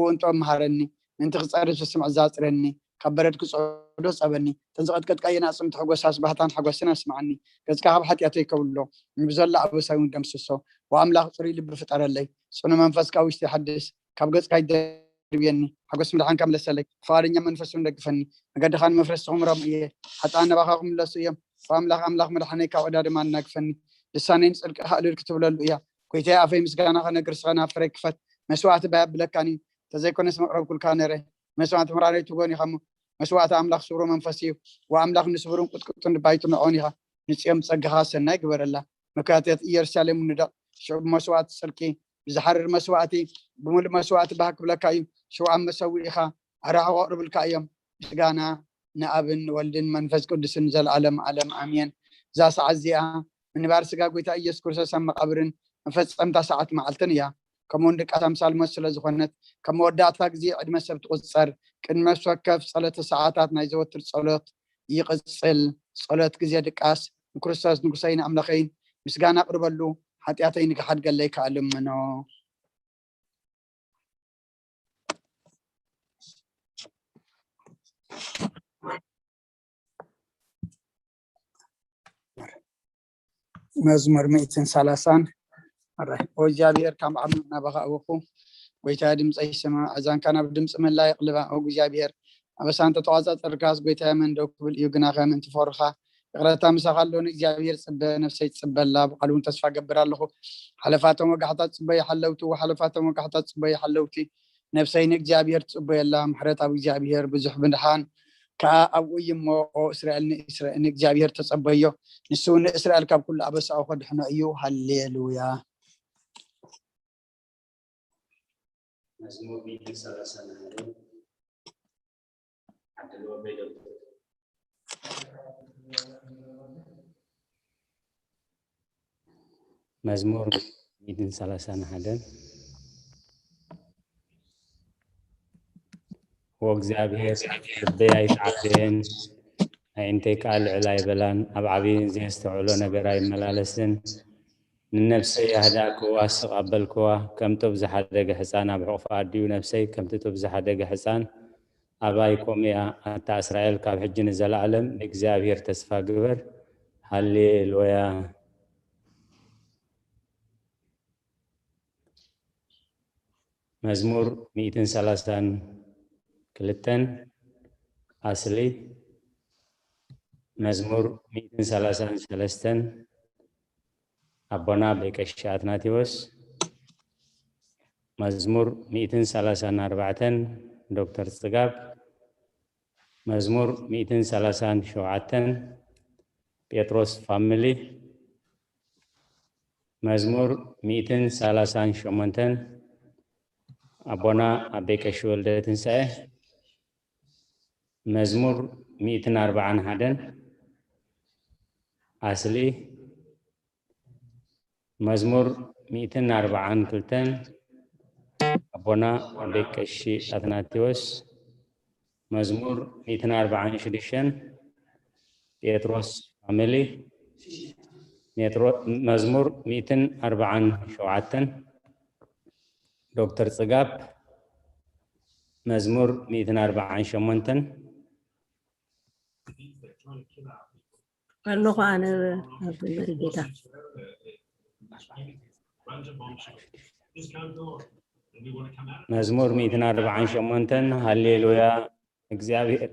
وانتو مهارني انت خصارش السمع زاصرني كبرت كصعدو صبني تنزقت قد قينا صمت حغوساس بهتان حغوسنا اسمعني كزكا حب حتياتي كبلو بزلا ابو ساون دمسسو واملاح صري لب فطر لي صنو منفس كاوشتي حدث كابغص كايدربيني حغوس مدحان كامل سلك فارنيا منفسون دغفني قد خان مفرسهم رميه حتى انا بخاكم لسيم فاملاح مدحاني كاوداد ما نغفني لسانين صدق حدر كتبللو يا كويتي افي مسغانا خنغرسنا فريكفت مسوات باب لكاني تزيكون اسم رب كل كانره مسوات مراري تغوني خم مسوات املاح سورو منفسي واملاح نسبرون قطقطن بايتو نعونيها نصيم صغها سنا يغبرلا مكاتيت يرسالم ندق شو مسوات سلكي بزحرر مسواتي بمول مسوات بحق بلكايم شو عم مسويخا اراح اقرب الكايم مسغانا نابن ولدن منفس قدس نزل عالم امين زاس عزيا من بارسغا قويتا يسوع كرسس مقبرن فصمتا ساعات معلتن يا كمون دق امثال مسل زخنت كمودات غزي عدم سبت قصر قدم سوكف صلاه ساعات ناي زوتر صلاه يقصل صلاه غزي دقاس كرسس نغسين املخين مسغانا قربلو حطياتين كحد قال كعلم منو مزمور 130 وجابير كم عملنا بخاوكم ويتا دمص يسمع اذان كان بدمص من لا يقلب او جابير بس انت تواصل تركاز ويتا من دوكل يغنا خام انت فرخه قرتا مسخالون جابير صب نفسي تصبلا بقالون تسفا قبرالله حلفاتهم وقحطات صبي حلوتو وحلفاتهم وقحطات صبي حلوتي نفسي نك جابير صبي الله محرت ابو جابير بزح بندحان كأبو يمو إسرائيل نك جابير تصبيو نسون إسرائيل كاب كل أبس أو خد حنا أيو هالليلويا مزمور 130 عدلوا بيدو مزمور 130 وእግዚአብሔር ልበይ አይትዓብን አይንተይ ቃል ዕላይ በላን ኣብ ዓብይን ዘስተውዕሎ ነገር አይመላለስን ንነፍሰይ ያህዳክዋ ኣስቀበልክዋ ከም ጦብ ዝሓደገ ህፃን ኣብ ሕቑፋ ኣድዩ ነፍሰይ ከምቲ ጦብ ዝሓደገ ህፃን ኣባይ ቆምያ ኣታ እስራኤል ካብ ሕጂ ንዘለዓለም ንእግዚአብሔር ተስፋ ግበር ሃሌሉያ መዝሙር 132 أصلي مزمور 133 أبونا بكشات ناتيوس مزمور 134 دكتور استقاب مزمور 137 بيتروس فاميلي مزمور 138 أبونا بكشول دتنساه مزمور 141 أصلي مزمور 142 أبونا بكشي أثناتيوس مزمور 146 بيتروس فاميلي مزمور 147 دكتور صقاب مزمور 148 والله أنا بريدة مزمور 148 هللويا እግዚአብሔር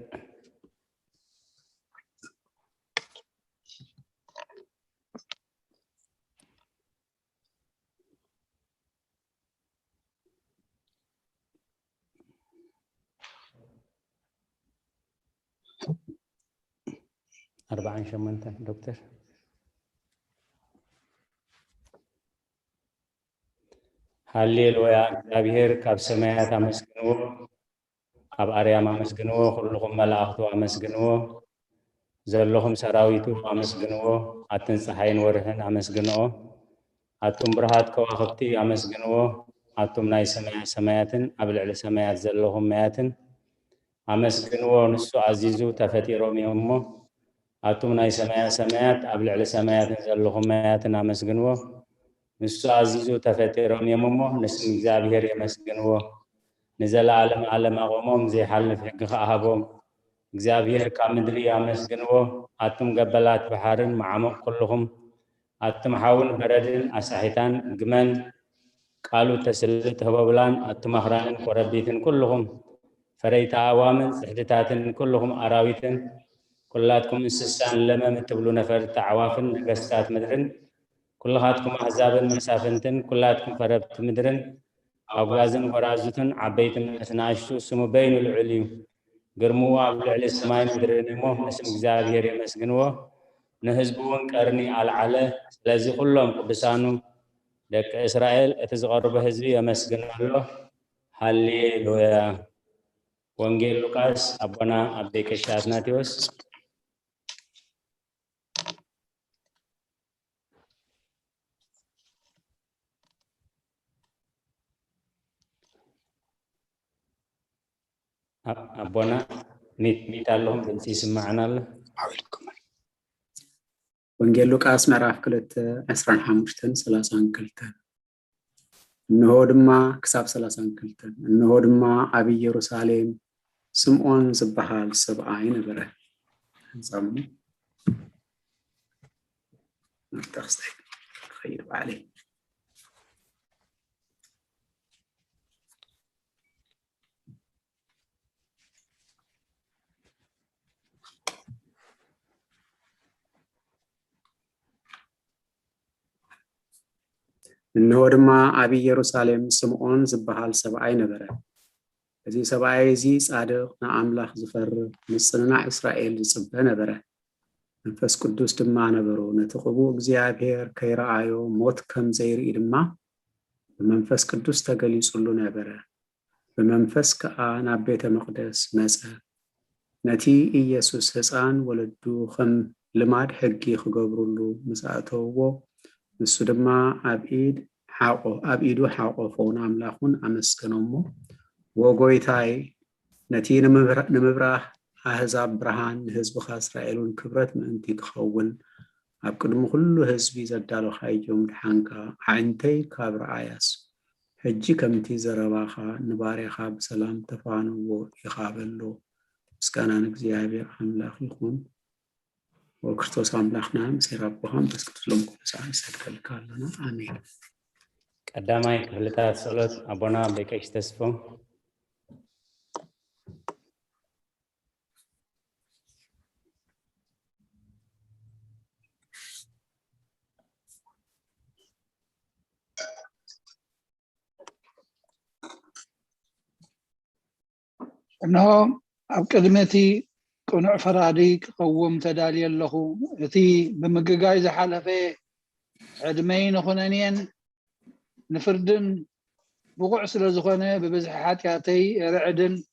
أربعين شمنتن دكتور هللويا እግዚአብሔር ካብ ሰማያት አመስግንዎ ኣብ ኣርያም አመስግንዎ ኩልኩም መላእክቱ አመስግንዎ ዘለኹም ሰራዊቱ አመስግንዎ ኣትን ፀሓይን ወርህን አመስግንዎ ኣቱም ብርሃት ከዋኽብቲ አመስግንዎ ኣቱም ናይ ሰማያትን ኣብ ልዕሊ ሰማያት ዘለኹም ማያትን አመስግንዎ ንሱ ኣዚዙ ተፈጢሮም እዮም እሞ أتوم ناي سمايات قبل على سمايات نزلهم مايات نامسجنوه نسوا عزيزو تفتيرهم يممو نسم إخبار يمسجنوه نزل عالم أقومهم زي حال نفحق خاهبهم እግዚአብሔር ካብ ምድሪ ያመስግንዎ ኣቱም ገበላት ባሕርን ማዓሞቅ ኩልኹም ኣቱም ሓውን በረድን ኣሳሒታን ግመን ቃሉ ተስልጥ ህበብላን ኣቱም ኣኽራንን ኮረቢትን ኩልኹም ፈረይታ ኣዋምን ጽሕድታትን ኩልኹም ኣራዊትን ኩላትኩም እንስሳን ለመም እትብሉ ነፈርቲ ኣዕዋፍን ነገስታት ምድርን ኩልኻትኩም ኣሕዛብን መሳፍንትን ኩላትኩም ፈረብቲ ምድርን ኣጓዝን ጎራዙትን ዓበይትን ኣስናእሽቱ ስሙ በይኑ ልዑል እዩ قرموا أبلع السماء مدرن مو اسم እግዚአብሔር يመስግንዎ نهزبون قرني على على لذي كلهم قدسانو دك إسرائيل اتزغرب هزبي يመስግናለሁ ሃሌሉያ ወንጌል ሉቃስ አቡና አቤ ቀሺ አትናቴዎስ أبونا نيت اللهم بنتي سمعنا الله حولكم ወንጌል ሉቃስ ምዕራፍ 2 15 32 እነሆ ድማ ክሳብ 32 እነሆ ድማ ኣብ ኢየሩሳሌም ስምዖን ዝበሃል ሰብኣይ ነበረ እንጻሙ ተኽስታይ خير عليه እነሆ ድማ ኣብ ኢየሩሳሌም ስምዖን ዝበሃል ሰብኣይ ነበረ እዚ ሰብኣይ እዚ ጻድቕ ንኣምላኽ ዝፈርህ ንጽንናዕ እስራኤል ዝጽበ ነበረ መንፈስ ቅዱስ ድማ ነበሮ ነቲ ቅቡእ እግዚአብሔር ከይረኣዮ ሞት ከም ዘይርኢ ድማ በመንፈስ ቅዱስ ተገሊጹሉ ነበረ በመንፈስ ከኣ ናብ ቤተ መቅደስ መጸ ነቲ ኢየሱስ ሕፃን ወለዱ ከም ልማድ ሕጊ ክገብሩሉ ምስኣተውዎ ንሱ ድማ ኣብ ኢዱ ሓቆፎን ኣምላኹን ኣመስገኖሞ ወጎይታይ ነቲ ንምብራህ ኣህዛብ ብርሃን ንህዝብኻ እስራኤልን ክብረት ምእንቲ ክኸውን ኣብ ቅድሚ ኩሉ ህዝቢ ዘዳለኻዮም ድሓንካ ዓይንተይ ካብ ረኣያስ ሕጂ ከምቲ ዘረባኻ ንባርያኻ ብሰላም ተፋንዎ ኢኻ በሎ ምስጋና ንእግዚአብሔር ኣምላኽ ይኹን وكرتوس أملاخنا مسير ربهم بس كتلهم كل ساعة يسكتلك لنا آمين. قدامي كفلتات صلاة أبونا بكيش تسفو. إنه أبكدمتي كونع فرادي قوم تدالي الله اتي بمقاقاي زحالفه عدمين خنانين نفردن بقوع سلازخونه ببزحات ياتي رعدن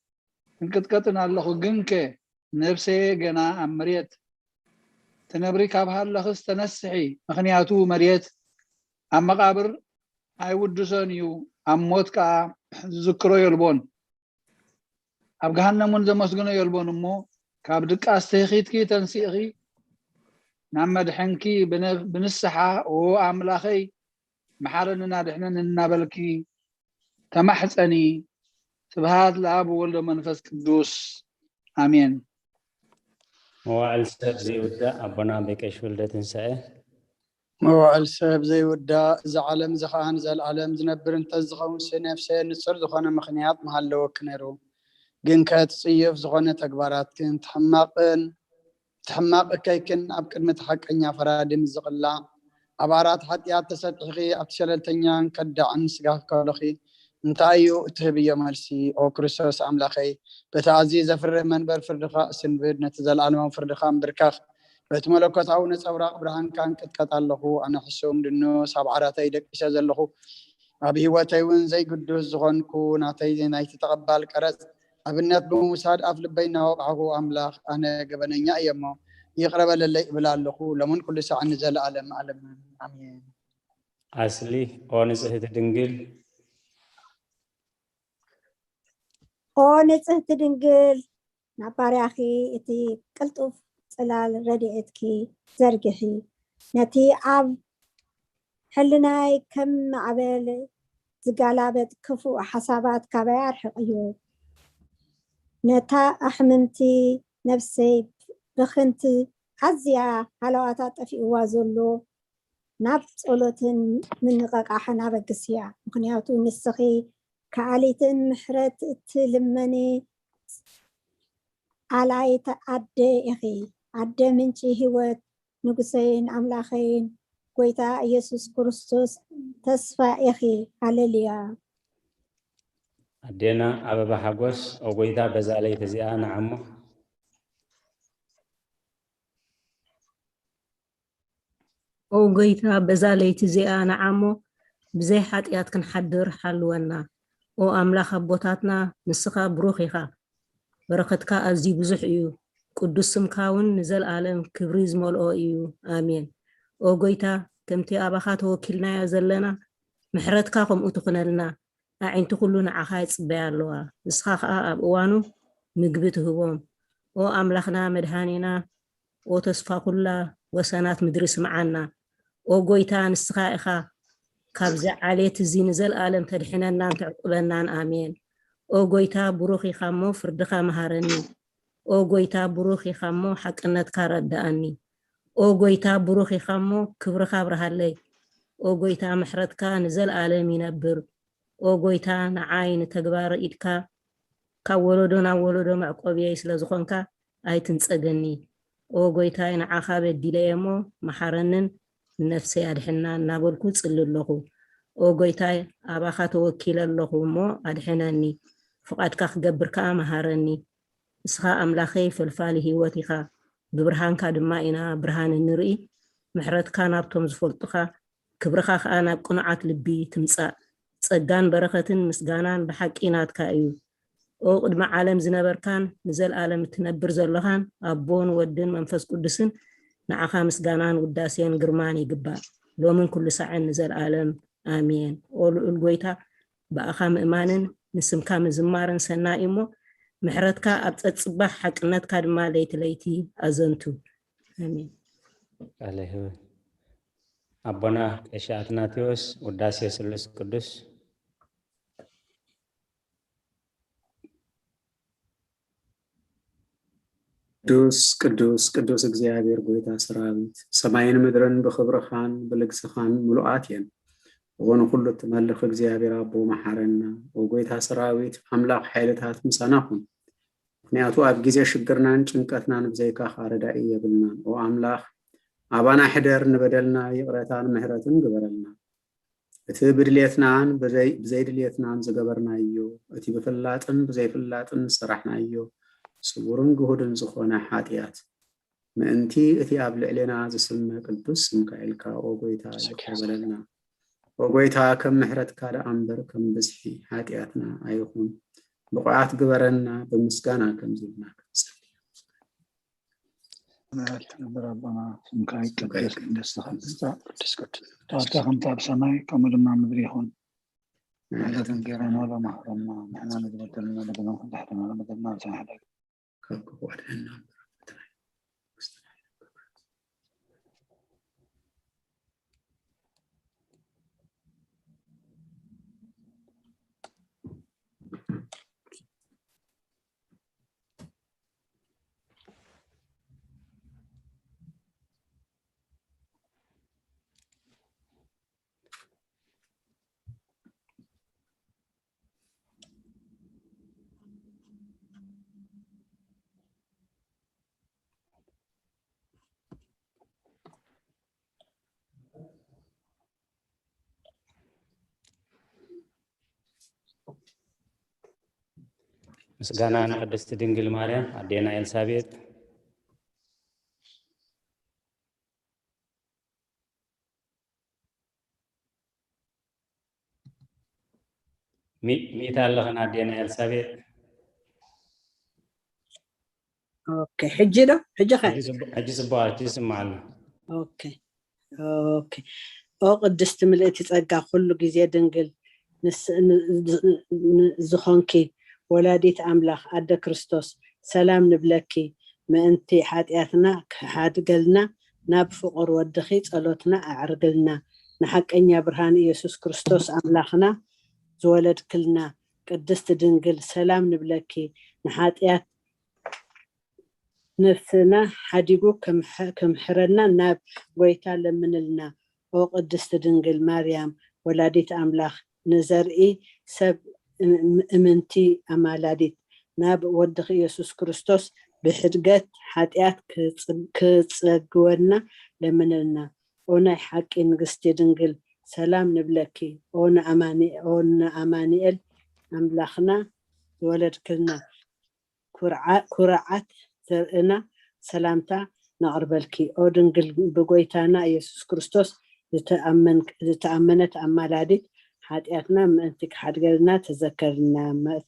انقطقطنا الله قنك نفسي قنا مريت تنبري كابها الله استنسحي مخنياتو مريت ام مقابر اي ودسونيو ام موتكا ذكرو يلبون اب جهنمون زمسغنو يلبون مو كاب دقاس تخيتكي تنسيخي نعمد حنكي بنسحة وأملاخي محارننا دحنن النابلكي تمحسني سبهاد الأب والد منفس قدوس آمين. موعل سب زي ودا أبونا بكش ولدة تنساه موعل سب زي ودا زعلم زخان زال عالم زنبر انتزخون سنفسه نصر زخانة مخنيات محلو كنرو جنكات صيف زخانة تكبارات كنت تحماق كيكن أبكر متحقنيا فرادم زغلا عبارات حتيات تسدحي أبتشلتنيان كدعن سقاف كولخي انتايو تهبية مرسي أو كريستوس أملاخي بتعزيز فر منبر فردخاء سنبير نتزال علمان فردخاء بركاخ بتملكت عونس أوراق برهان كان كتكت الله أنا حسوم دنو سابعراتي دك إشاز الله أبي واتيون زي قدوس زغنكو نعطي نايتي تقبال كرز أبنات بمساعد أفل بينه وقعه أملاخ أنا قبنيا أيامه يقرب للي بلا اللخو لمن كل ساعة نزل علم آمين. أصلي أونس دنجل أونس دنجل نباري أخي إتي قلتوف صلال رديعتكي زرقحي نتي عب حلناي كم عبال ዝጋላበት ክፉእ ሓሳባት ካበይ ኣርሕቕዮ ነታ ኣሕምንቲ ነፍሰይ ብኽንቲ ኣዝያ ሃለዋታት ጠፊእዋ ዘሎ ናብ ጸሎትን ምንቕቓሕን ኣበግስ እያ ምክንያቱ ንስኺ ከኣሊትን ምሕረት እትልመኒ ኣላይት ኣደ ኢኺ ኣደ ምንጪ ህይወት ንጉሰይን ኣምላኸይን ጎይታ ኢየሱስ ክርስቶስ ተስፋ ኢኺ ሃሌሉያ ኣዴና ኣበባ ሓጎስ ኣብ ጎይታ በዛ ለይቲ እዚኣ ንዓሞ او ጎይታ በዛ ለይቲ እዚኣ ንዓሞ ብዘይ ሓጢኣት ክንሓድር ሓልወና او ኣምላኽ ኣቦታትና ንስኻ ብሩኽ ኢኻ በረኸትካ ኣዝዩ ብዙሕ እዩ ቅዱስ ስምካ እውን ንዘለኣለም ክብሪ ዝመልኦ እዩ ኣሜን او ጎይታ ከምቲ ኣባኻ ተወኪልናዮ ዘለና ምሕረትካ ከምኡ ትኹነልና ኣዒንቲ ኩሉ ንዓኻ ይጽበያ ኣለዋ ንስኻ ከዓ ኣብ እዋኑ ምግቢ ትህቦም او ኣምላኽና መድሃኒና او ተስፋ ኩላ ወሰናት ምድሪ ስምዓና او ጎይታ ንስኻ ኢኻ ካብዚ ዓሌት እዚ ንዘለኣለም ተድሕነናን ተዕቁበናን ኣሜን او ጎይታ ብሩኽ ኢኻ እሞ ፍርድኻ መሃረኒ او ጎይታ ብሩኽ ኢኻ እሞ ሓቅነትካ ረዳእኒ او ጎይታ ብሩኽ ኢኻ እሞ ክብርኻ ብርሃለይ او ጎይታ ምሕረትካ ንዘለኣለም ይነብር او ጎይታ ንዓይ ንተግባር ኢድካ ካብ ወለዶ ናብ ወለዶ መዕቆብየይ ስለ ዝኾንካ ኣይትንፀገኒ او ጎይታ ንዓኻ በዲለየ እሞ መሓረንን ነፍሰይ ኣድሕና እናበልኩ ጽሊ ኣለኹ او ጎይታ ኣባኻ ተወኪለ ኣለኹ እሞ ኣድሕነኒ ፍቓድካ ክገብር ከዓ መሃረኒ ንስኻ ኣምላኸይ ፈልፋሊ ህይወት ኢኻ ብብርሃንካ ድማ ኢና ብርሃን ንርኢ ምሕረትካ ናብቶም ዝፈልጡኻ ክብርኻ ከዓ ናብ ቅኑዓት ልቢ ትምጻእ ጸጋን በረኸትን ምስጋናን ብሓቂ ናትካ እዩ او ቅድሚ ዓለም ዝነበርካን ንዘለኣለም እትነብር ዘለኻን ኣቦን ወድን መንፈስ ቅዱስን ንዓኻ ምስጋናን ውዳሴን ግርማን ይግባእ ሎምን ኩሉ ሰዓን ንዘለኣለም ኣሜን او ልዑል ጎይታ ብኣኻ ምእማንን ንስምካ ምዝማርን ሰናይ እሞ ምሕረትካ ኣብ ፀጽባሕ ሓቅነትካ ድማ ለይቲ ለይቲ ኣዘንቱ ኣሜን ኣለህ ኣቦና ቀሺ አትናቴዎስ ውዳሴ ስሉስ ቅዱስ ቅዱስ ቅዱስ ቅዱስ እግዚአብሔር ጎይታ ሰራዊት ሰማይን ምድርን ብኽብርኻን ብልግስኻን ሙሉኣት እየን ወኑ ኩሉ ትመልኽ እግዚአብሔር ኣቦ መሐረና ወጎይታ ሰራዊት አምላክ ኃይለታት ምሳናኹም ምክንያቱ ኣብ ጊዜ ሽግርናን ጭንቀትናን ብዘይካ ረዳኢ የብልና ኦ አምላክ አባና ሕደር ንበደልና ይቅረታን ምህረትን ግበረልና እቲ ብድልየትናን ብዘይድልየትናን ዝገበርናዮ እቲ ብፍላጥን ብዘይፍላጥን ስራሕናዮ ስውርን ግሁድን ዝኾነ ኃጢአት ምእንቲ እቲ ኣብ ልዕሌና ዝስልመ ቅዱስ ስምካ ኢልካ ኦ ጎይታ ይቀበለልና ኦ ጎይታ ከም ምህረትካ ደኣምበር ከም ብዝሒ ኃጢአትና ኣይኹን ብቑዓት ግበረና በምስጋና ከም ዝብና ክንጸልይ ربنا ስምካ ይቀደስ ቅዱስ ቅዱስ ከምታ ኣብ ሰማይ ከምኡ ድማ ምድሪ ይኹን ማለትን ገይረና ለማህረና ንሕና ንዝበደልና ለበና ክንዳሕደና ለበደልና ንሳሓደ ካብ ክወድና ምስጋና ንቅድስት ድንግል ማርያም ኣዴና ኤልሳቤጥ ሚታ ኣለኸን ኣዴና ኤልሳቤጥ اوكي حجي له حجي خير حجي صباح تسمع له اوكي او قدست ملئتي ጸጋ ሁሉ ጊዜ ድንግል ዝኾንኪ ወላዲት አምላኽ ኣደ ክርስቶስ ሰላም ንብለኪ ምእንቲ ኃጢአትና ክሓድገልና ናብ ፍቁር ወድኺ ጸሎትና ኣዕርግልና ንሐቀኛ ብርሃን ኢየሱስ ክርስቶስ አምላኽና زولد كلنا قدست دنقل سلام نبلكي نحاتيات نفسنا حديقو كم حرنا ناب ويتا لمن لنا او قدست دنقل مريم ولاديت أملاخ نزرئي سب امنتي أمالاديت ناب ودخ يسوس كريستوس بحدقات حاتيات كتصقونا لمن لنا وناي حقي نقستي دنقل سلام نبلكي اونا أمانيل أملاخنا ولد كلنا كرعات زرقنا سلامتا نقربلكي او دنقل بقويتانا يسوس كريستوس زتأمنت أمالاديت حاتياتنا منتك حدقلنا تذكرنا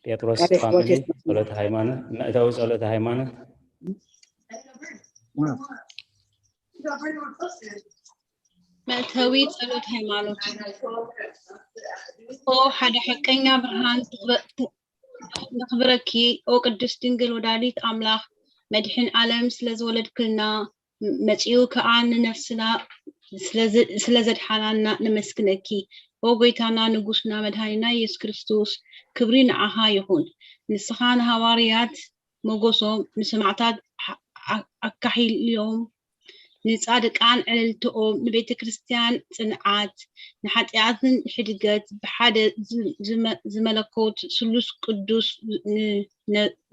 ጴጥሮስ ፋሚሊ ጸሎተ ሃይማኖት መእተው ጸሎተ ሃይማኖት መእተዊ ጸሎት ሃይማኖት ኦ ሓደ ሕቀኛ ብርሃን ንኽብረኪ ኦ ቅድስት ድንግል ወላዲት አምላኽ መድሕን ዓለም ስለዝወለድክልና መጺኡ ከዓ ንነፍስና ስለዘድሓናና ንመስግነኪ ኦ ጎይታና ንጉስና መድኃኒና ኢየሱስ ክርስቶስ ክብሪ ንዓኻ ይኹን ንስኻ ንሃዋርያት ሞገሶም ንሰማዕታት አካሂልዮም ንጻድቃን ዕልልትኦም ንቤተ ክርስቲያን ጽንዓት ንኃጢአትን ሕድገት ብሓደ ዝመለኮት ስሉስ ቅዱስ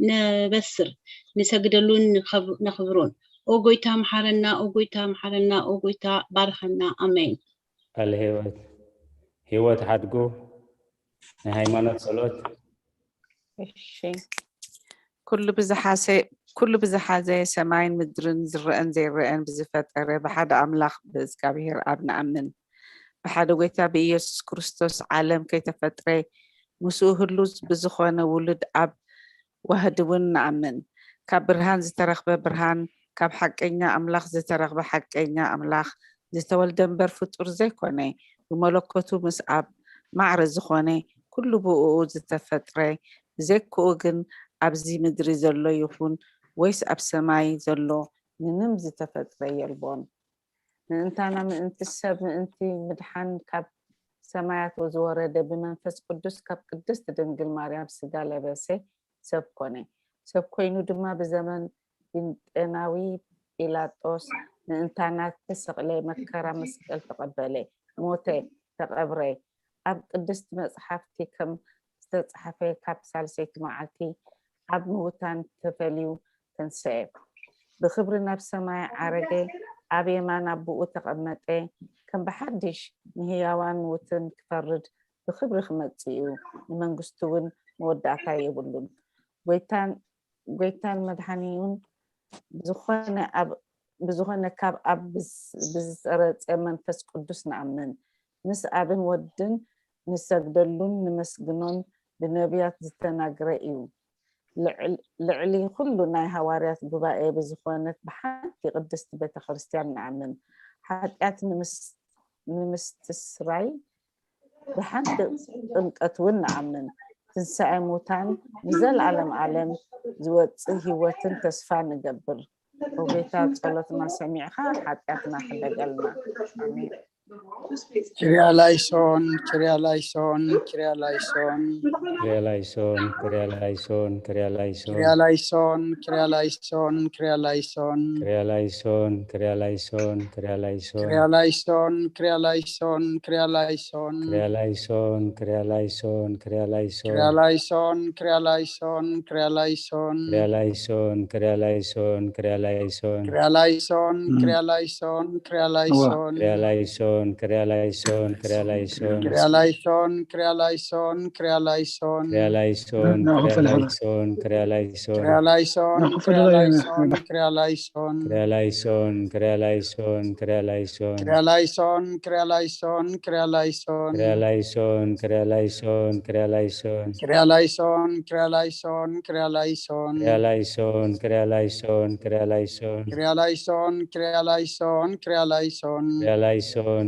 ነበስር ንሰግደሉን ነኽብሮን ኦ ጎይታ መሐረና ኦ ጎይታ መሐረና ኦ ጎይታ ባርኸና አሜን አለ ህይወት ሓድጉ ናይ ሃይማኖት ጸሎት እሺ ኩሉ ብዝሓዘ ሰማይን ምድርን ዝረአን ዘይረአን ብዝፈጠረ ብሓደ አምላኽ ብእግዚአብሔር አብ ንአምን ብሓደ ጎይታ ብኢየሱስ ክርስቶስ ዓለም ከይተፈጥረ ምስኡ ህሉ ብዝኾነ ውሉድ አብ ዋህድ እውን ንአምን ካብ ብርሃን ዝተረኽበ ብርሃን ካብ ሓቀኛ አምላኽ ዝተረኽበ ሓቀኛ አምላኽ ዝተወልደ እምበር ፍጡር ዘይኮነ ብመለኮቱ ምስ አብ ማዕረ ዝኾነ ኩሉ ብኡ ዝተፈጥረ ብዘይክኡ ግን ኣብዚ ምድሪ ዘሎ ይኹን ወይስ ኣብ ሰማይ ዘሎ ምንም ዝተፈጥረ የልቦን ንእንታና ምእንቲ ሰብ ምእንቲ ምድሓን ካብ ሰማያት ዝወረደ ብመንፈስ ቅዱስ ካብ ቅድስት ድንግል ማርያም ስጋ ለበሰ ሰብ ኮነ ሰብ ኮይኑ ድማ ብዘመን ጤናዊ ጲላጦስ ንእንታና ተሰቕለ መከራ መስቀል ተቐበለ ሞተ ተቐብረ ኣብ ቅድስት መጽሓፍቲ ከም ዝተጻሕፈ ካብ ሳልሰይቲ መዓልቲ ኣብ ምውታን ተፈልዩ ተንስአ ብክብሪ ናብ ሰማይ ዓረገ ኣብ የማን አቡኡ ተቐመጠ ከም ብሓድሽ ንህያዋን ምውትን ክፈርድ ብክብሪ ክመጽእ እዩ ንመንግስቱ እውን መወዳእታ የብሉን ጎይታን መድሓኒውን ብዝኾነ ካብ ኣብ ብዝፀረፀ መንፈስ ቅዱስ ንኣምን ምስ ኣብን ወድን ንሰግደሉን ንመስግኖን ብነቢያት ዝተናገረ እዩ ልዕሊ ኩሉ ናይ ሃዋርያት ጉባኤ ብዝኾነት ብሓንቲ ቅድስቲ ቤተክርስትያን ንኣምን ሓጢአት ንምስትስራይ ብሓንቲ ጥምቀት እውን ንኣምን ትንሣኤ ሙታን ንዘለዓለም ዓለም ዝወፅእ ህይወትን ተስፋ ንገብር ወጌታ ጸሎትና ሰሚዕኻ ሓጢአትና ክደገልና አሜን Kyria eleison, Kyria eleison, Kyria eleison. Kyria eleison, Kyria eleison, Kyria eleison. Kyria eleison, Kyria eleison, Kyria eleison. Kyria eleison, Kyria eleison, Kyria eleison. Kyria eleison, Kyria eleison, Kyria eleison. Kyria eleison, Kyria eleison, Kyria eleison. Kyria eleison, Kyria eleison, Kyria eleison. Kyria eleison, Kyria eleison, Kyria eleison. Kyria eleison, Kyria eleison, Kyria eleison. Kyria eleison, Kyria eleison, Kyria eleison. Kyria eleison, Kyria eleison, Kyria eleison. Kyria eleison, Kyria eleison, Kyria eleison. Kyria eleison, Kyria eleison, Kyria eleison. Kyria eleison, Kyria eleison, Kyria eleison. Kyria eleison, Kyria eleison, Kyria eleison. Kyria eleison, Kyria eleison, Kyria eleison. Kyria eleison, Kyria eleison, Kyria eleison. Kyria eleison, Kyria eleison, Kyria eleison. Kyria eleison, Kyria eleison, Kyria eleison. Kyria eleison,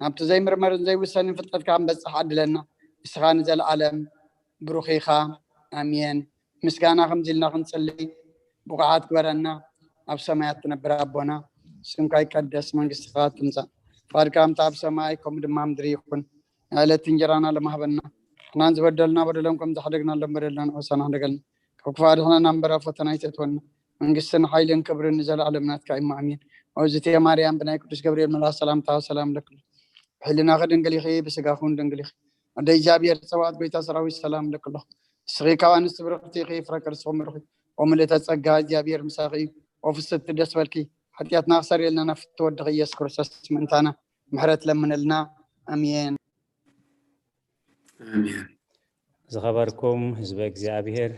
نابت زي مرمر زي وسن فطرت كان بس حد لنا إسخان زل العالم بروخيخا آمين مسكانا خمزلنا خنصلي بقعات كبرنا أب سمايات نبرا بونا سمكاي كدس من قصفات تنسى فاركام تاب سماي كم دمام دريخون على تنجرانا لما هبنا نان زبدلنا بدلهم تحرقنا لمبرلنا وسنا دقلنا كفارنا نمبر فتنايتون من قصنا حيلين كبر نزل علمنا كايم امين وزتي مريم بناي قدس جبريل من السلام تعالى سلام لك حلنا غدن قليخي بسقاخون دنقليخ ودي جابير سوات بيت سراوي السلام لك الله سغي كوان سبرختي خي فركر صومرخي وملت تصقا جابير مساخي وفست دسبلكي حتيات ناصر لنا نفت ودغي يسكرسس من تانا محرت لمن لنا امين امين زخبركم حزب እግዚአብሔር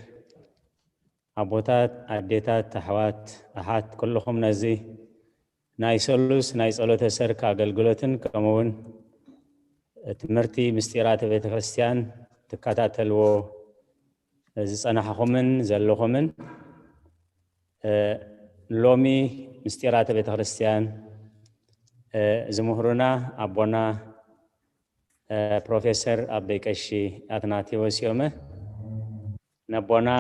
አቦታት አዴታት ተሐዋት አሃት ኩልኹም ነዚ ናይ ሰሉስ ናይ ጸሎተ ሰርክ አገልግሎትን ከምውን ትምህርቲ ምስጢራት ቤተ ክርስቲያን ተከታተልዎ ዝጸናሕኹምን ዘለኹምን ሎሚ ምስጢራት ቤተ ክርስቲያን ዝምሁሩና አቦና ፕሮፌሰር አበይቀሺ አትናቴዎስ ዮመ ነቦና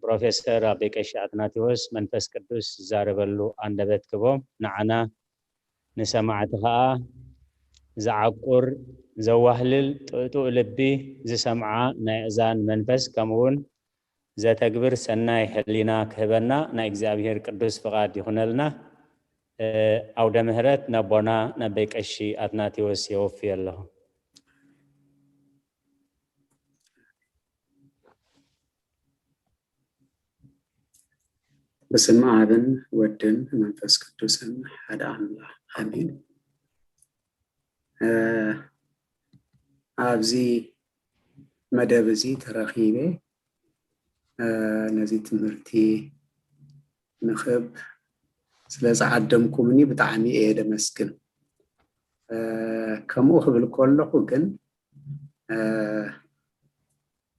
ፕሮፌሰር አበይቀሺ አትናቴዎስ መንፈስ ቅዱስ ዛረበሉ አንደበት ክቦም ንዓና ንሰማዕቲ ኸኣ ዝዓቁር ዘዋህልል ጥጡእ ልቢ ዝሰምዓ ናይ እዛን መንፈስ ከምውን ዘተግብር ሰናይ ሕሊና ክህበና ናይ እግዚአብሔር ቅዱስ ፍቃድ ይኹነልና አውደ ምህረት ነቦና አበይቀሺ አትናቴዎስ የወፊ ኣለኹ በስመ አብን ወድን መንፈስ ቅዱስን ሓደ አምላክ አሜን። ኣብዚ መደብ እዚ ተረኺበ ነዚ ትምህርቲ ንኽብ ስለዝዓደምኩምኒ ብጣዕሚ እየ ደመስግን። ከምኡ ክብል ከለኹ ግን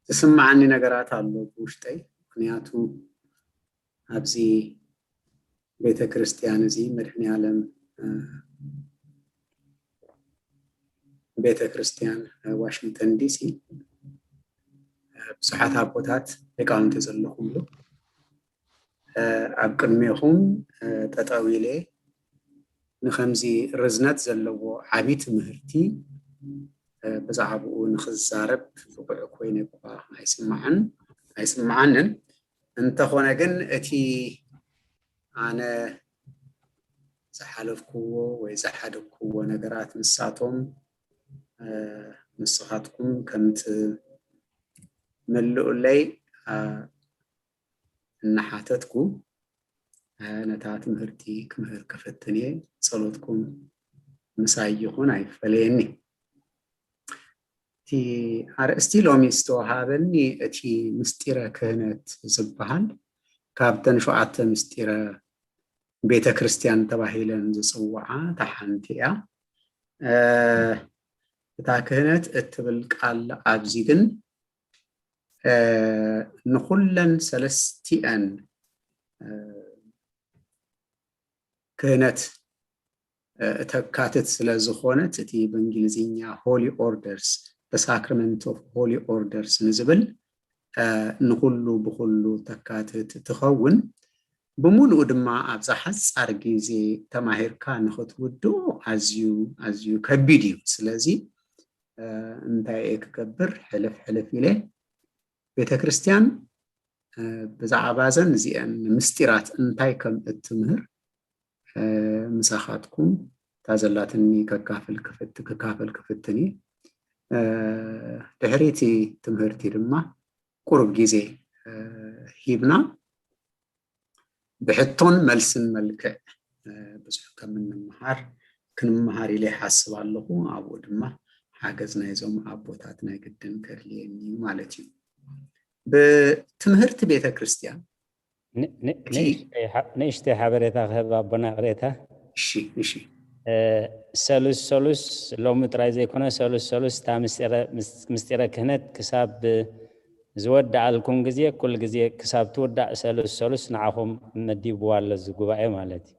ዝስማዓኒ ነገራት ኣሎ ብውሽጠይ ምክንያቱ ኣብዚ ቤተ ክርስቲያን እዚ መድኃኔ ዓለም ቤተ ክርስቲያን ዋሽንግተን ዲሲ ብዙሓት አቦታት ሊቃውንቲ ዘለኹምሉ ኣብ ቅድሚኹም ጠጠው ኢለ ንኸምዚ ርዝነት ዘለዎ ዓብዪ ትምህርቲ ብዛዕባኡ ንኽዛረብ ፍቁዕ ኮይነ እኳ ኣይስማዓንን እንተኾነ ግን እቲ ኣነ ዝሓለፍክዎ ወይ ዝሓደግክዎ ነገራት ንሳቶም ንስኻትኩም ከምቲ ምልኡለይ እናሓተትኩ ነታ ትምህርቲ ክምህር ከፈትኒ ጸሎትኩም ምሳይ ይኹን ኣይፈለየኒ። እቲ ኣርእስቲ ሎሚ ዝተወሃበኒ እቲ ምስጢረ ክህነት ዝበሃል ካብተን 7 ምስጢረ ቤተ ክርስቲያን ተባሂለን ዝፅውዓ ታሓንቲ እያ። እታ ክህነት እትብል ቃል ኣብዚ ግን ንኹለን ሰለስቲአን ክህነት ተካትት ስለ ዝኾነት እቲ በእንግሊዝኛ ሆሊ ኦርደርስ the sacrament of holy orders ንዝብል ንኹሉ ብኹሉ ተካትት ትኸውን ብሙሉኡ ድማ ኣብ ዝሓፃር ግዜ ተማሂርካ ንኽትውድኡ ኣዝዩ ከቢድ እዩ። ስለዚ እንታይ ክገብር ሕልፍ ኢለ ቤተ ክርስቲያን ብዛዕባ ዘን እዚአን ምስጢራት እንታይ ከም እትምህር ምሳኻትኩም ታዘላትኒ ከካፈል ክፍትኒ ድሕሪቲ ትምህርቲ ድማ ቁርብ ግዜ ሂብና ብሕቶን መልስን መልክዕ ብዙሕ ክንመሃር ኢለ ይሓስብ ኣለኹ። ኣብኡ ድማ ሓገዝ ናይዞም ኣቦታት ናይ ግድን ከድልየኒ ማለት እዩ። ብትምህርቲ ቤተ ክርስቲያን ንእሽተይ ሓበሬታ ክህብ ኣቦና ቅሬታ እሺ ሰሉስ ሎሚ ጥራይ ዘይኮነ ሰሉስ ታ ምስጢረ ክህነት ክሳብ ዝወዳእልኩም ግዜ ኩል ግዜ ክሳብ ትወዳእ ሰሉስ ንዓኹም መዲብዎ ኣሎ እዚ ጉባኤ ማለት እዩ።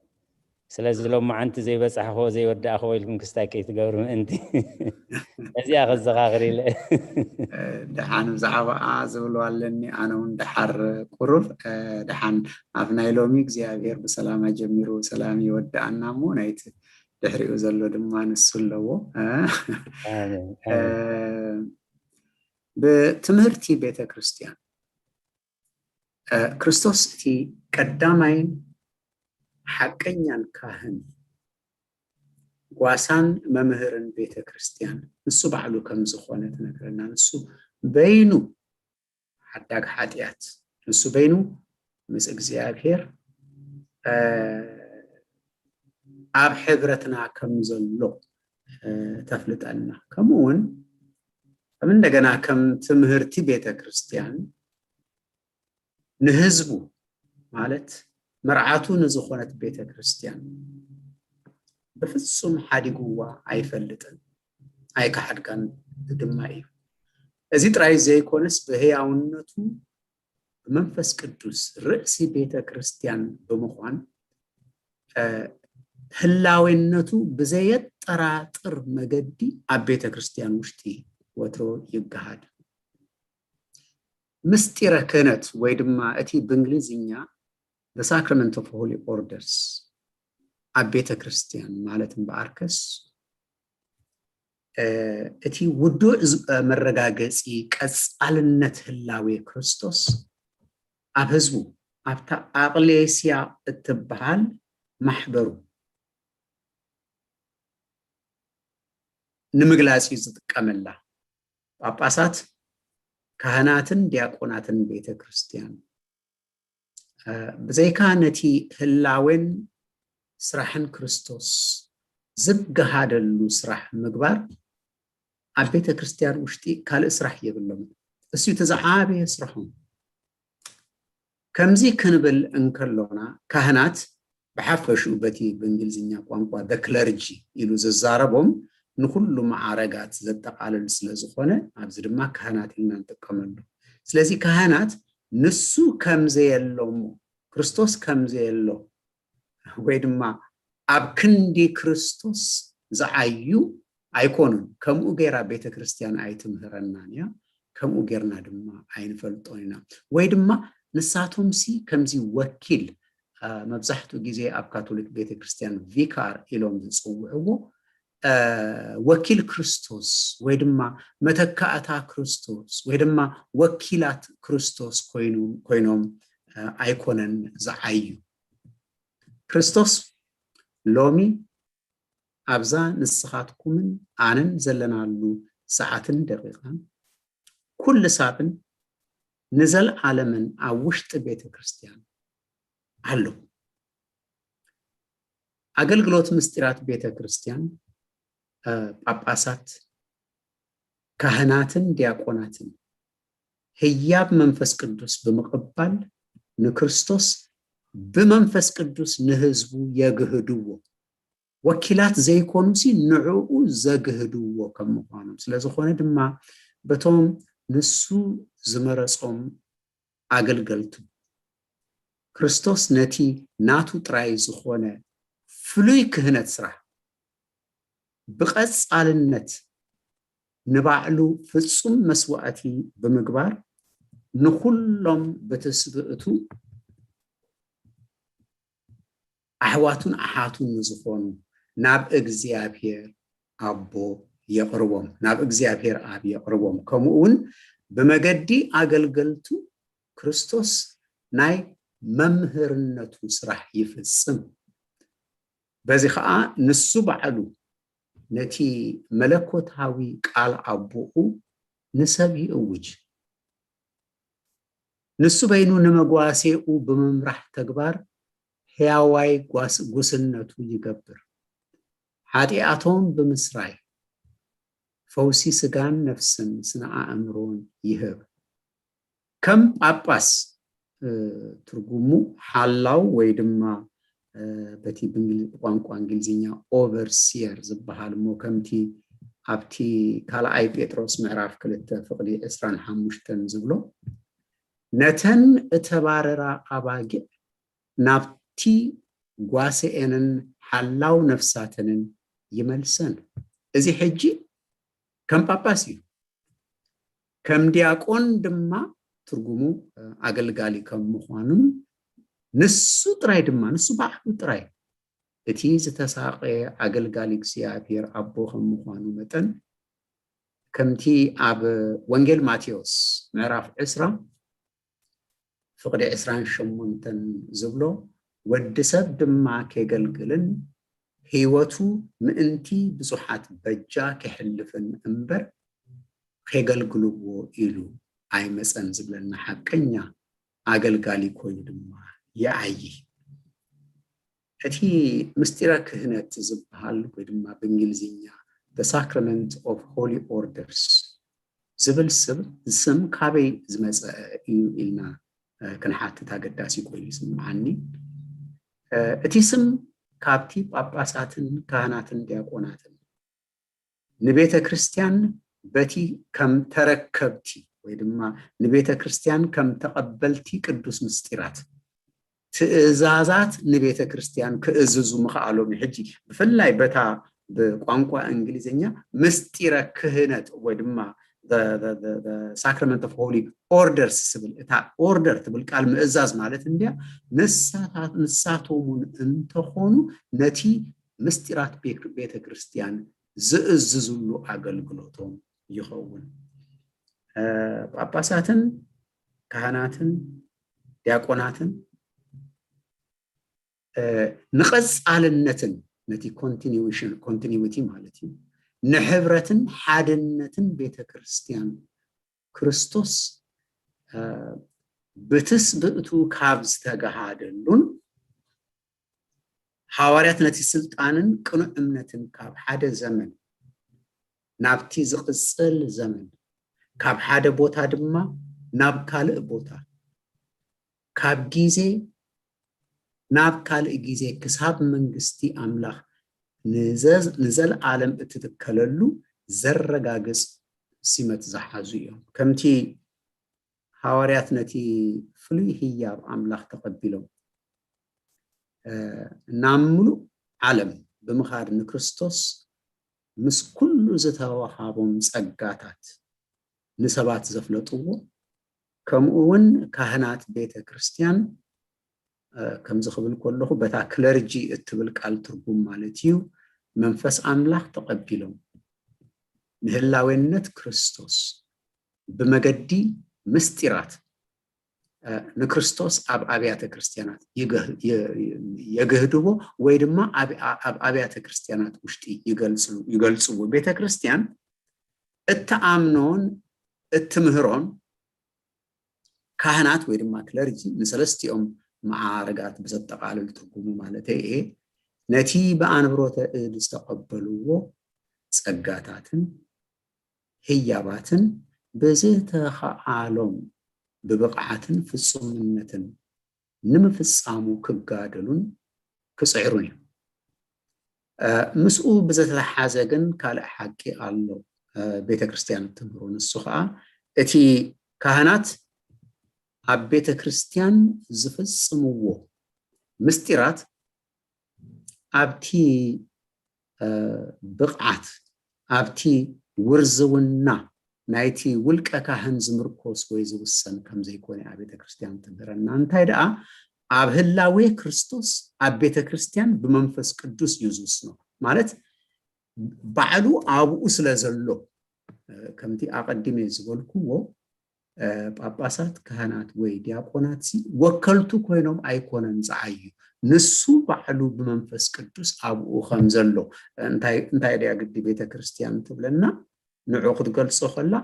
ስለዚህ ሎም ማዓንቲ ዘይበፅሐ ዘይወዳእ ኮይልኩም ክስታይ ከይትገብሩ ምእንቲ እዚኣ ክዘኻኽር ኢለ ድሓን ብዛዕባ ዝብልዋ ኣለኒ ኣነ እውን ድሓር ቁሩብ ድሓን ኣብ ናይ ሎሚ እግዚኣብሔር ብሰላም ጀሚሩ ሰላም ይወዳእና እሞ ናይቲ ድሕሪኡ ዘሎ ድማ ንሱ ኣለዎ በትምህርቲ ቤተ ክርስቲያን ክርስቶስ እቲ ቀዳማይን ሓቀኛን ካህን ጓሳን መምህርን ቤተ ክርስቲያን ንሱ ባዕሉ ከም ዝኾነ ተነግረና ንሱ በይኑ ሓዳግ ሓጢአት ንሱ በይኑ ምስ እግዚአብሔር ኣብ ሕብረትና ከም ዘሎ ተፍልጠና ከምኡውን እንደገና ከም ትምህርቲ ቤተ ክርስቲያን ንህዝቡ ማለት መርዓቱ ንዝኾነት ቤተ ክርስቲያን በፍጹም ሓዲጉዋ ኣይፈልጥን ኣይከሓድጋን ድማ እዩ እዚ ጥራይ ዘይኮነስ በህያውነቱ መንፈስ ቅዱስ ርእሲ ቤተ ክርስቲያን ብምዃን ህላዊነቱ ብዘየጠራጥር መገዲ ኣብ ቤተ ክርስቲያን ውሽጢ ወትሮ ይገሃድ ምስጢረ ክህነት ወይ ድማ እቲ በእንግሊዝኛ the sacrament of holy orders ኣብ ቤተ ክርስቲያን ማለት በአርከስ እቲ ውዱእ መረጋገፂ ቀጻልነት ህላዌ ክርስቶስ ኣብ ህዝቡ ኣብ ኣቅሌስያ እትበሃል ማሕበሩ ንምግላጽ ዝጥቀመላ ጳጳሳት ካህናትን ዲያቆናትን ቤተ ክርስቲያን ብዘይካ ነቲ ህላዌን ስራሕን ክርስቶስ ዝገሃደሉ ስራሕ ምግባር ኣብ ቤተ ክርስቲያን ውሽጢ ካልእ ስራሕ የብሎም እሱ ተዛዓበየ ስራሕም ከምዚ ክንብል እንከሎና ካህናት ብሓፈሹ በቲ በእንግሊዝኛ ቋንቋ the clergy ኢሉ ዝዛረቦም ንኩሉ ማዕረጋት ዘጠቃልል ስለዝኾነ ኣብዚ ድማ ካህናት ኢልና እንጥቀመሉ ስለዚ ካህናት ንሱ ከምዘየሎም ክርስቶስ ከምዘየሎ ወይ ድማ ኣብ ክንዲ ክርስቶስ ዝዓዩ ኣይኮኑን ከምኡ ገይራ ቤተ ክርስቲያን ኣይትምህረናንያ ከምኡ ገይርና ድማ ኣይንፈልጦና ወይ ድማ ንሳቶም ሲ ከምዚ ወኪል መብዛሕትኡ ግዜ ኣብ ካቶሊክ ቤተ ክርስቲያን ቪካር ኢሎም ዝጽውዕዎ ወኪል ክርስቶስ ወይ ድማ መተካእታ ክርስቶስ ወይ ድማ ወኪላት ክርስቶስ ኮይኖም ኣይኮነን ዝዓዩ ክርስቶስ ሎሚ ኣብዛ ንስኻትኩምን ኣነን ዘለናሉ ሰዓትን ደቂቃን ኩሉ ሳብን ንዘለዓለምን ኣብ ውሽጢ ቤተ ክርስቲያን ኣሎ አገልግሎት ምስጢራት ቤተ ክርስቲያን ጳጳሳት ካህናትን ዲያቆናትን ህያብ መንፈስ ቅዱስ በመቀበል ንክርስቶስ በመንፈስ ቅዱስ ንህዝቡ የግህድዎ ወኪላት ዘይኮኑ ሲ ንዑኡ ዘግህድዎ ከምዃኑ ስለዝኾነ ድማ በቶም ንሱ ዝመረጾም አገልገልቱ ክርስቶስ ነቲ ናቱ ጥራይ ዝኾነ ፍሉይ ክህነት ስራሕ ብቐጻልነት ንባዕሉ ፍጹም መስዋዕቲ ብምግባር ንኩሎም በተስብእቱ ኣሕዋቱን ኣሓቱን ዝኾኑ ናብ እግዚአብሔር አቦ የቅርቦም ናብ እግዚአብሔር አብ የቅርቦም ከምኡውን በመገዲ አገልገልቱ ክርስቶስ ናይ መምህርነቱ ስራሕ ይፍጽም በዚ ከዓ ንሱ ባዕሉ ነቲ መለኮታዊ ቃል አቦኡ ንሰብ ይእውጅ ንሱ በይኑ ንመጓሴኡ በመምራሕ ተግባር ሕያዋይ ጉስነቱ ይገብር ኃጢአቶም በምስራይ ፈውሲ ስጋን ነፍስን ስነ አእምሮን ይህብ ከም ጳጳስ ትርጉሙ ሓላው ወይ ድማ በቲ ቋንቋ እንግሊዝኛ ኦቨርሲየር ዝበሃል ሞ ከምቲ ኣብቲ ካልኣይ ጴጥሮስ ምዕራፍ 2 ፍቅዲ 25 ዝብሎ ነተን እተባረራ ኣባጊዕ ናብቲ ጓሴኤንን ሓላው ነፍሳትንን ይመልሰን እዚ ሕጂ ከም ጳጳስ እዩ ከም ዲያቆን ድማ ትርጉሙ አገልጋሊ ከም ምዃኑን ንሱ ጥራይ ድማ ንሱ ባዕሉ ጥራይ እቲ ዝተሳቀ አገልጋሊ እግዚአብሔር አቦ ከም ምዃኑ መጠን ከምቲ አብ ወንጌል ማቴዎስ ምዕራፍ 10 ፍቅዲ 28 ዝብሎ ወዲ ሰብ ድማ ከገልግልን ህይወቱ ምእንቲ ብዙሓት በጃ ከሕልፍን እምበር ከገልግልዎ ኢሉ አይመፀን ዝብለና ሓቀኛ አገልጋሊ ኮይኑ ድማ የአይ እቲ ምስጢረ ክህነት ዝበሃል ወይ ድማ በእንግሊዝኛ the sacrament of holy orders ዝብል ስም ካበይ ዝመፀ እዩ ኢልና ክንሓትት አገዳሲ ኮይኑ ይስምዓኒ እቲ ስም ካብቲ ጳጳሳትን ካህናትን ዲያቆናትን ንቤተ ክርስቲያን በቲ ከም ተረከብቲ ወይ ድማ ንቤተ ክርስቲያን ከም ተቀበልቲ ቅዱስ ምስጢራት ትእዛዛት ንቤተ ክርስቲያን ክእዝዙ ምኽኣሎም ሕጂ ብፍላይ በታ በቋንቋ እንግሊዝኛ ምስጢረ ክህነት ወይ ድማ the sacrament of holy orders ስብል እታ order ትብል ቃል ምእዛዝ ማለት እንዲያ ንሳቶሙን እንተኾኑ ነቲ ምስጢራት ቤተ ክርስቲያን ዝእዝዙሉ አገልግሎቶም ይኸውን ጳጳሳትን ካህናትን ዲያቆናትን ንቀጻልነትን ነቲ continuity ማለት እዩ ንሕብረትን ሓድነትን ቤተ ክርስቲያን ክርስቶስ ብትስብእቱ ካብ ዝተጋሃደሉን ሐዋርያት ነቲ ስልጣንን ቅኑዕ እምነትን ካብ ሓደ ዘመን ናብቲ ዝቅጽል ዘመን ካብ ሓደ ቦታ ድማ ናብ ካልእ ቦታ ካብ ጊዜ ናብ ካልእ ጊዜ ክሳብ መንግስቲ አምላኽ ንዘለዓለም እትትከለሉ ዘረጋግጽ ሲመት ዝሓዙ እዮም ከምቲ ሐዋርያት ነቲ ፍሉይ ህያብ አምላኽ ተቀቢሎም ናብ ሙሉእ ዓለም ብምኻድ ንክርስቶስ ምስ ኩሉ ዝተዋሃቦም ጸጋታት ንሰባት ዘፍለጥዎ ከምኡውን ካህናት ቤተ ክርስቲያን ከም ዝኽብል ከለኹ በታ ክለርጂ እትብል ቃል ትርጉም ማለት እዩ መንፈስ አምላኽ ተቀቢሎም ንህላዌነት ክርስቶስ ብመገዲ ምስጢራት ንክርስቶስ አብ አብያተ ክርስቲያናት የገህድዎ ወይ ድማ አብ አብያተ ክርስቲያናት ውሽጢ ይገልጽዎ ቤተ ክርስቲያን እተአምኖን እትምህሮን ካህናት ወይ ድማ ክለርጂ ንሰለስቲኦም ማዕረጋት በዘጠቃለል ትርጉሙ ማለት እየ ነቲ በአንብሮተ እድ ዝተቀበልዎ ጸጋታትን ህያባትን በዘተኸአሎም በብቕዓትን ፍጹምነትን ንምፍጻሙ ክጋደሉን ክጽዕሩን እዩ ምስኡ በዘተሓዘ ግን ካልእ ሓቂ ኣሎ ቤተ ክርስቲያን ትምህሮ ንሱ ከዓ እቲ ካህናት አብ ቤተ ክርስቲያን ዝፍጽምዎ ምስጢራት አብቲ ብቕዓት አብቲ ውርዝውና ናይቲ ውልቀ ካህን ዝምርኮስ ወይ ዝውሰን ከም ዘይኮነ አብ ቤተ ክርስቲያን ትምህረና እንታይ ደኣ አብ ህላዌ ክርስቶስ አብ ቤተ ክርስቲያን ብመንፈስ ቅዱስ ይዙስ ነው ማለት ባዕሉ አብኡ ስለዘሎ ከምቲ አቀድሜ ዝበልኩዎ ጳጳሳት ካህናት ወይ ዲያቆናት ወከልቱ ኮይኖም አይኮነን ጻዩ ንሱ ባዕሉ በመንፈስ ቅዱስ አብኡ ከም ዘሎ እንታይ ዲያ ግዲ ቤተ ክርስቲያን ትብለና ንዑ ክትገልጾ ከላ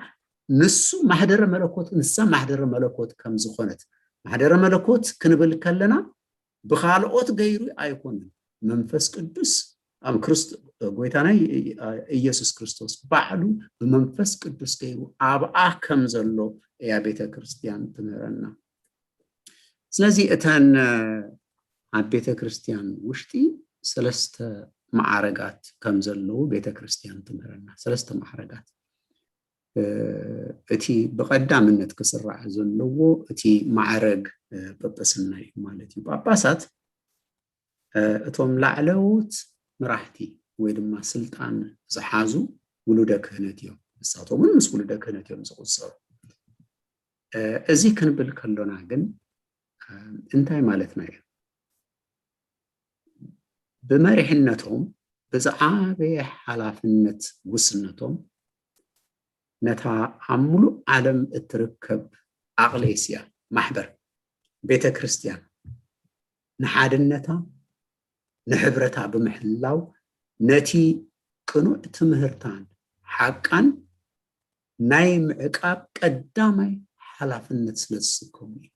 ንሱ ማህደረ መለኮት ንሳ ማህደረ መለኮት ከም ዝኾነት ማህደረ መለኮት ክንብል ከለና ብኻልኦት ገይሩ አይኮነን መንፈስ ቅዱስ አብ ክርስቶስ ጎይታና ኢየሱስ ክርስቶስ ባዕሉ በመንፈስ ቅዱስ ገይሩ አብአ ከም ዘሎ ያ ቤተ ክርስቲያን ትምህረና ስለዚህ እተን አብ ቤተ ክርስቲያን ውሽጢ ሰለስተ ማዕረጋት ከም ዘለው ቤተ ክርስቲያን ትምህረና ሰለስተ ማዕረጋት እቲ በቀዳምነት ክስራዕ ዘለዎ እቲ ማዕረግ ጵጵስና ማለት እዩ ጳጳሳት እቶም ላዕለዎት መራሕቲ ወይ ድማ ስልጣን ዝሓዙ ውሉደ ክህነት እዮም ንሳቶምን ምስ ውሉደ ክህነት እዮም ዝቁፀሩ እዚ ክንብል ከሎና ግን እንታይ ማለትና እዩ ብመሪሕነቶም ብዝዓበየ ሓላፍነት ውስነቶም ነታ ኣብ ሙሉእ ዓለም እትርከብ ኣቕሌስያ ማሕበር ቤተ ክርስቲያን ንሓድነታ ንሕብረታ ብምሕላው ነቲ ቅኑዕ ትምህርታን ሓቃን ናይ ምዕቃብ ቀዳማይ ሓላፍነት ስለዝስከሙ እዩ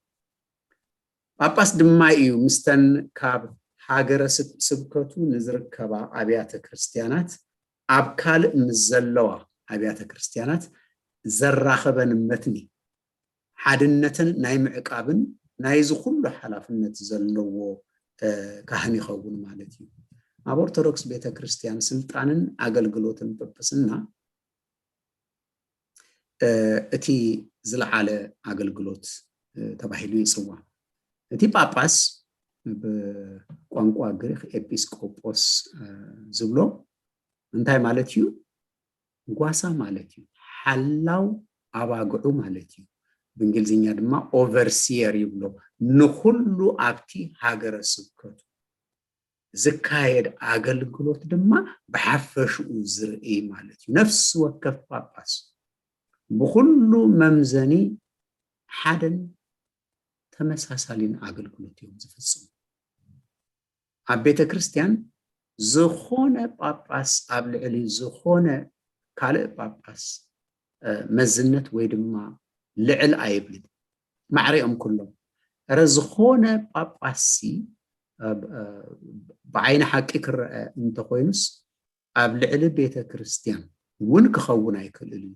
ጳጳስ ድማ እዩ ምስተን ካብ ሃገረ ስብከቱ ንዝርከባ ኣብያተ ክርስቲያናት ኣብ ካልእ ምስ ዘለዋ ኣብያተ ክርስቲያናት ዘራኸበን መትኒ ሓድነትን ናይ ምዕቃብን ናይ ዝኩሉ ሓላፍነት ዘለዎ ካህን ይኸውን ማለት እዩ ኣብ ኦርቶዶክስ ቤተ ክርስቲያን ስልጣንን ኣገልግሎትን ጵጵስና እቲ ዝለዓለ ኣገልግሎት ተባሂሉ ይጽዋዕ እቲ ጳጳስ ብቋንቋ ግሪክ ኤጲስቆጶስ ዝብሎ እንታይ ማለት እዩ ጓሳ ማለት እዩ ሓላው ኣባግዑ ማለት እዩ በእንግሊዝኛ ድማ ኦቨርሲየር ይብሎ ንኩሉ ኣብቲ ሃገረ ስብከቱ ዝካየድ ኣገልግሎት ድማ ብሓፈሽኡ ዝርኢ ማለት እዩ ነፍሲ ወከፍ ጳጳስ ብኩሉ መምዘኒ ሓደን ተመሳሳሊን ኣገልግሎት እዮም ዝፍጽሙ ኣብ ቤተ ክርስቲያን ዝኾነ ጳጳስ ኣብ ልዕሊ ዝኾነ ካልእ ጳጳስ መዝነት ወይ ድማ ልዕል ኣይብልን ማዕሪኦም ኩሎም ረ ዝኾነ ጳጳሲ ብዓይኒ ሓቂ ክረአ እንተኮይኑስ ኣብ ልዕሊ ቤተ ክርስቲያን እውን ክኸውን ኣይክእልን እዩ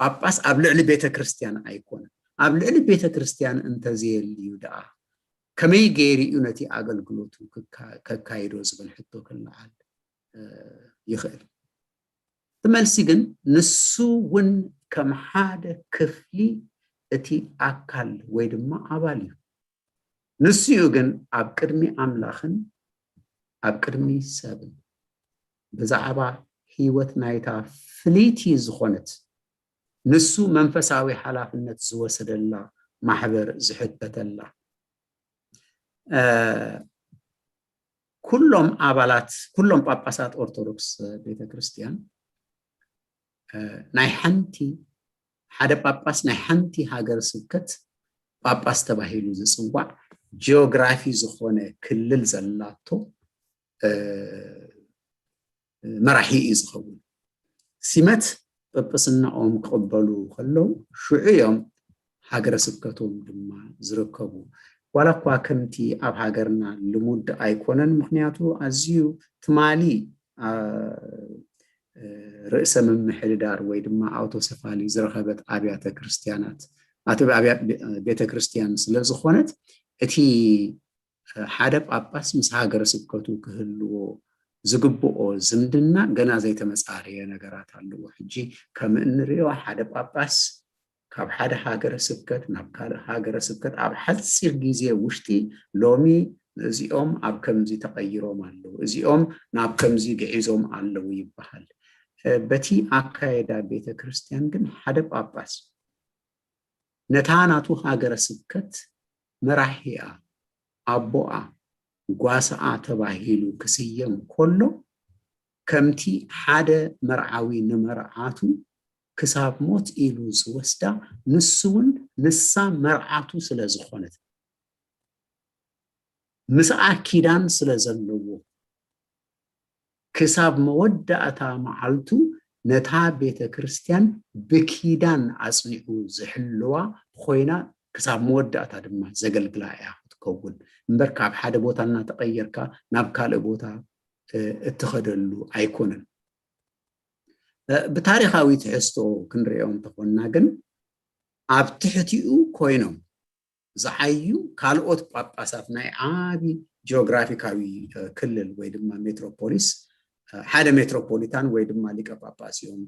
ጳጳስ ኣብ ልዕሊ ቤተ ክርስቲያን ኣይኮነን ኣብ ልዕሊ ቤተ ክርስቲያን እንተዘየልዩ ደኣ ከመይ ገይሩ ነቲ ኣገልግሎቱ ከካይዶ ዝብል ሕቶ ክለዓል ይኽእል ትመልሲ ግን ንሱ እውን ከም ሓደ ክፍሊ እቲ ኣካል ወይ ድማ ኣባል እዩ ንስኡ ግን ኣብ ቅድሚ ኣምላኽን ኣብ ቅድሚ ሰብን ብዛዕባ ሂወት ናይታ ፍልይቲ ዝኾነት ንሱ መንፈሳዊ ሓላፍነት ዝወሰደላ ማሕበር ዝሕተተላ ኩሎም ኣባላት ኩሎም ጳጳሳት ኦርቶዶክስ ቤተ ክርስቲያን ናይ ሓንቲ ሓደ ጳጳስ ናይ ሓንቲ ሃገረ ስብከት ጳጳስ ተባሂሉ ዝጽዋዕ ጂኦግራፊ ዝኾነ ክልል ዘላቶ መራሒ እዩ ዝኸውን ሲመት ጵጵስናኦም ክቕበሉ ከለው ሽዑ እዮም ሃገረ ስብከቶም ድማ ዝርከቡ ዋላ እኳ ከምቲ ኣብ ሃገርና ልሙድ ኣይኮነን ምክንያቱ ኣዝዩ ትማሊ ርእሰ ምምሕዳር ወይ ድማ ኣውቶሴፋሊ ዝረኸበት ኣብያተ ክርስቲያናት ቤተ ክርስቲያን ስለ ዝኾነት እቲ ሓደ ጳጳስ ምስ ሃገረ ስብከቱ ክህልዎ ዝግብኦ ዝምድና ገና ዘይተመጻረየ ነገራት ኣለዎ ሕጂ ከም እንሪኦ ሓደ ጳጳስ ካብ ሓደ ሃገረ ስብከት ናብ ካልእ ሃገረ ስብከት ኣብ ሓፂር ግዜ ውሽጢ ሎሚ እዚኦም ኣብ ከምዚ ተቐይሮም ኣለዉ እዚኦም ናብ ከምዚ ግዒዞም ኣለዉ ይበሃል በቲ ኣካየዳ ቤተ ክርስቲያን ግን ሓደ ጳጳስ ነታ ናቱ ሃገረ ስብከት መራሒኣ ኣቦኣ ጓሳኣ ተባሂሉ ክስየም ከሎ ከምቲ ሓደ መርዓዊ ንመርዓቱ ክሳብ ሞት ኢሉ ዝወስዳ ንሱውን ንሳ መርዓቱ ስለ ዝኾነት ምስኣ ኪዳን ስለ ዘለዎ ክሳብ መወዳእታ መዓልቱ ነታ ቤተ ክርስቲያን ብኪዳን ኣጽኒዑ ዝሕልዋ ኮይና ክሳብ መወዳእታ ድማ ዘገልግላ እያ ትከውን እምበር ካብ ሓደ ቦታ እናተቐየርካ ናብ ካልእ ቦታ እትኸደሉ ኣይኮነን ብታሪኻዊ ትሕዝቶ ክንሪኦም ተኾንና ግን ኣብ ትሕቲኡ ኮይኖም ዝዓዩ ካልኦት ጳጳሳት ናይ ዓቢ ጂኦግራፊካዊ ክልል ወይ ድማ ሜትሮፖሊስ ሓደ ሜትሮፖሊታን ወይ ድማ ሊቀ ጳጳስ እዮም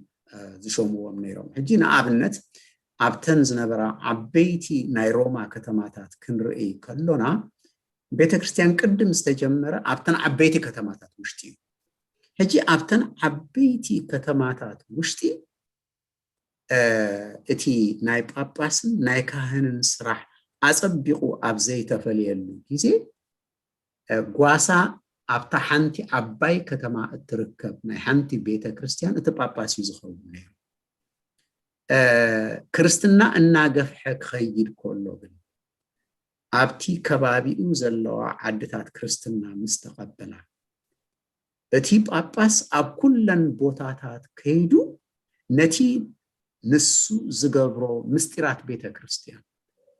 ዝሾምዎም ነይሮም ሕጂ ንኣብነት ኣብተን ዝነበራ ዓበይቲ ናይ ሮማ ከተማታት ክንርኢ ከሎና ቤተክርስቲያን ቅድም ዝተጀመረ ኣብተን ዓበይቲ ከተማታት ውሽጢ ሕጂ ኣብተን ዓበይቲ ከተማታት ውሽጢ እቲ ናይ ጳጳስን ናይ ካህንን ስራሕ ኣጸቢቁ ኣብ ዘይተፈልየሉ ግዜ ጓሳ ኣብታ ሓንቲ ዓባይ ከተማ እትርከብ ናይ ሓንቲ ቤተክርስቲያን እቲ ጳጳስ እዩ ዝኸውን ነይሩ ክርስትና እናገፍሐ ክኸይድ ከሎ ግን ኣብቲ ከባቢኡ ዘለዋ ዓድታት ክርስትና ምስ ተቐበላ እቲ ጳጳስ ኣብ ኩለን ቦታታት ከይዱ ነቲ ንሱ ዝገብሮ ምስጢራት ቤተክርስቲያን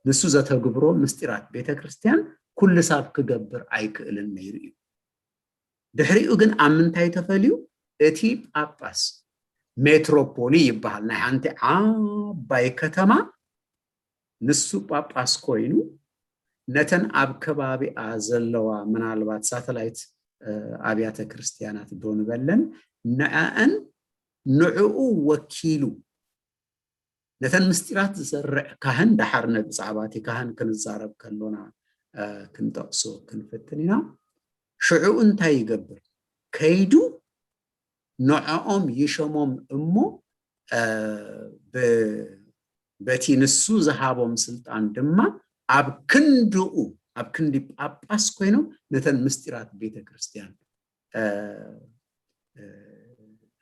ንሱ ዘተግብሮ ምስጢራት ቤተክርስቲያን ኩሉ ሰብ ክገብር ኣይክእልን ነይሩ እዩ ድሕሪኡ ግን ኣብ ምንታይ ተፈልዩ እቲ ጳጳስ ሜትሮፖሊ ይበሃል ናይ ሓንቲ ዓባይ ከተማ ንሱ ጳጳስ ኮይኑ ነተን ኣብ ከባቢኣ ዘለዋ ምናልባት ሳተላይት ኣብያተ ክርስቲያናት ዶን በለን ንአን ንዕኡ ወኪሉ ነተን ምስጢራት ዝሰርዕ ካህን ዳሓርነ ብዛዕባቲ ካህን ክንዛረብ ከሎና ክንጠቅሶ ክንፈትን ኢና ሽዑ እንታይ ይገብር ከይዱ ንዕኦም ይሸሞም እሞ በቲ ንሱ ዝሃቦም ስልጣን ድማ ኣብ ክንድኡ ኣብ ክንዲ ጳጳስ ኮይኖም ነተን ምስጢራት ቤተክርስቲያን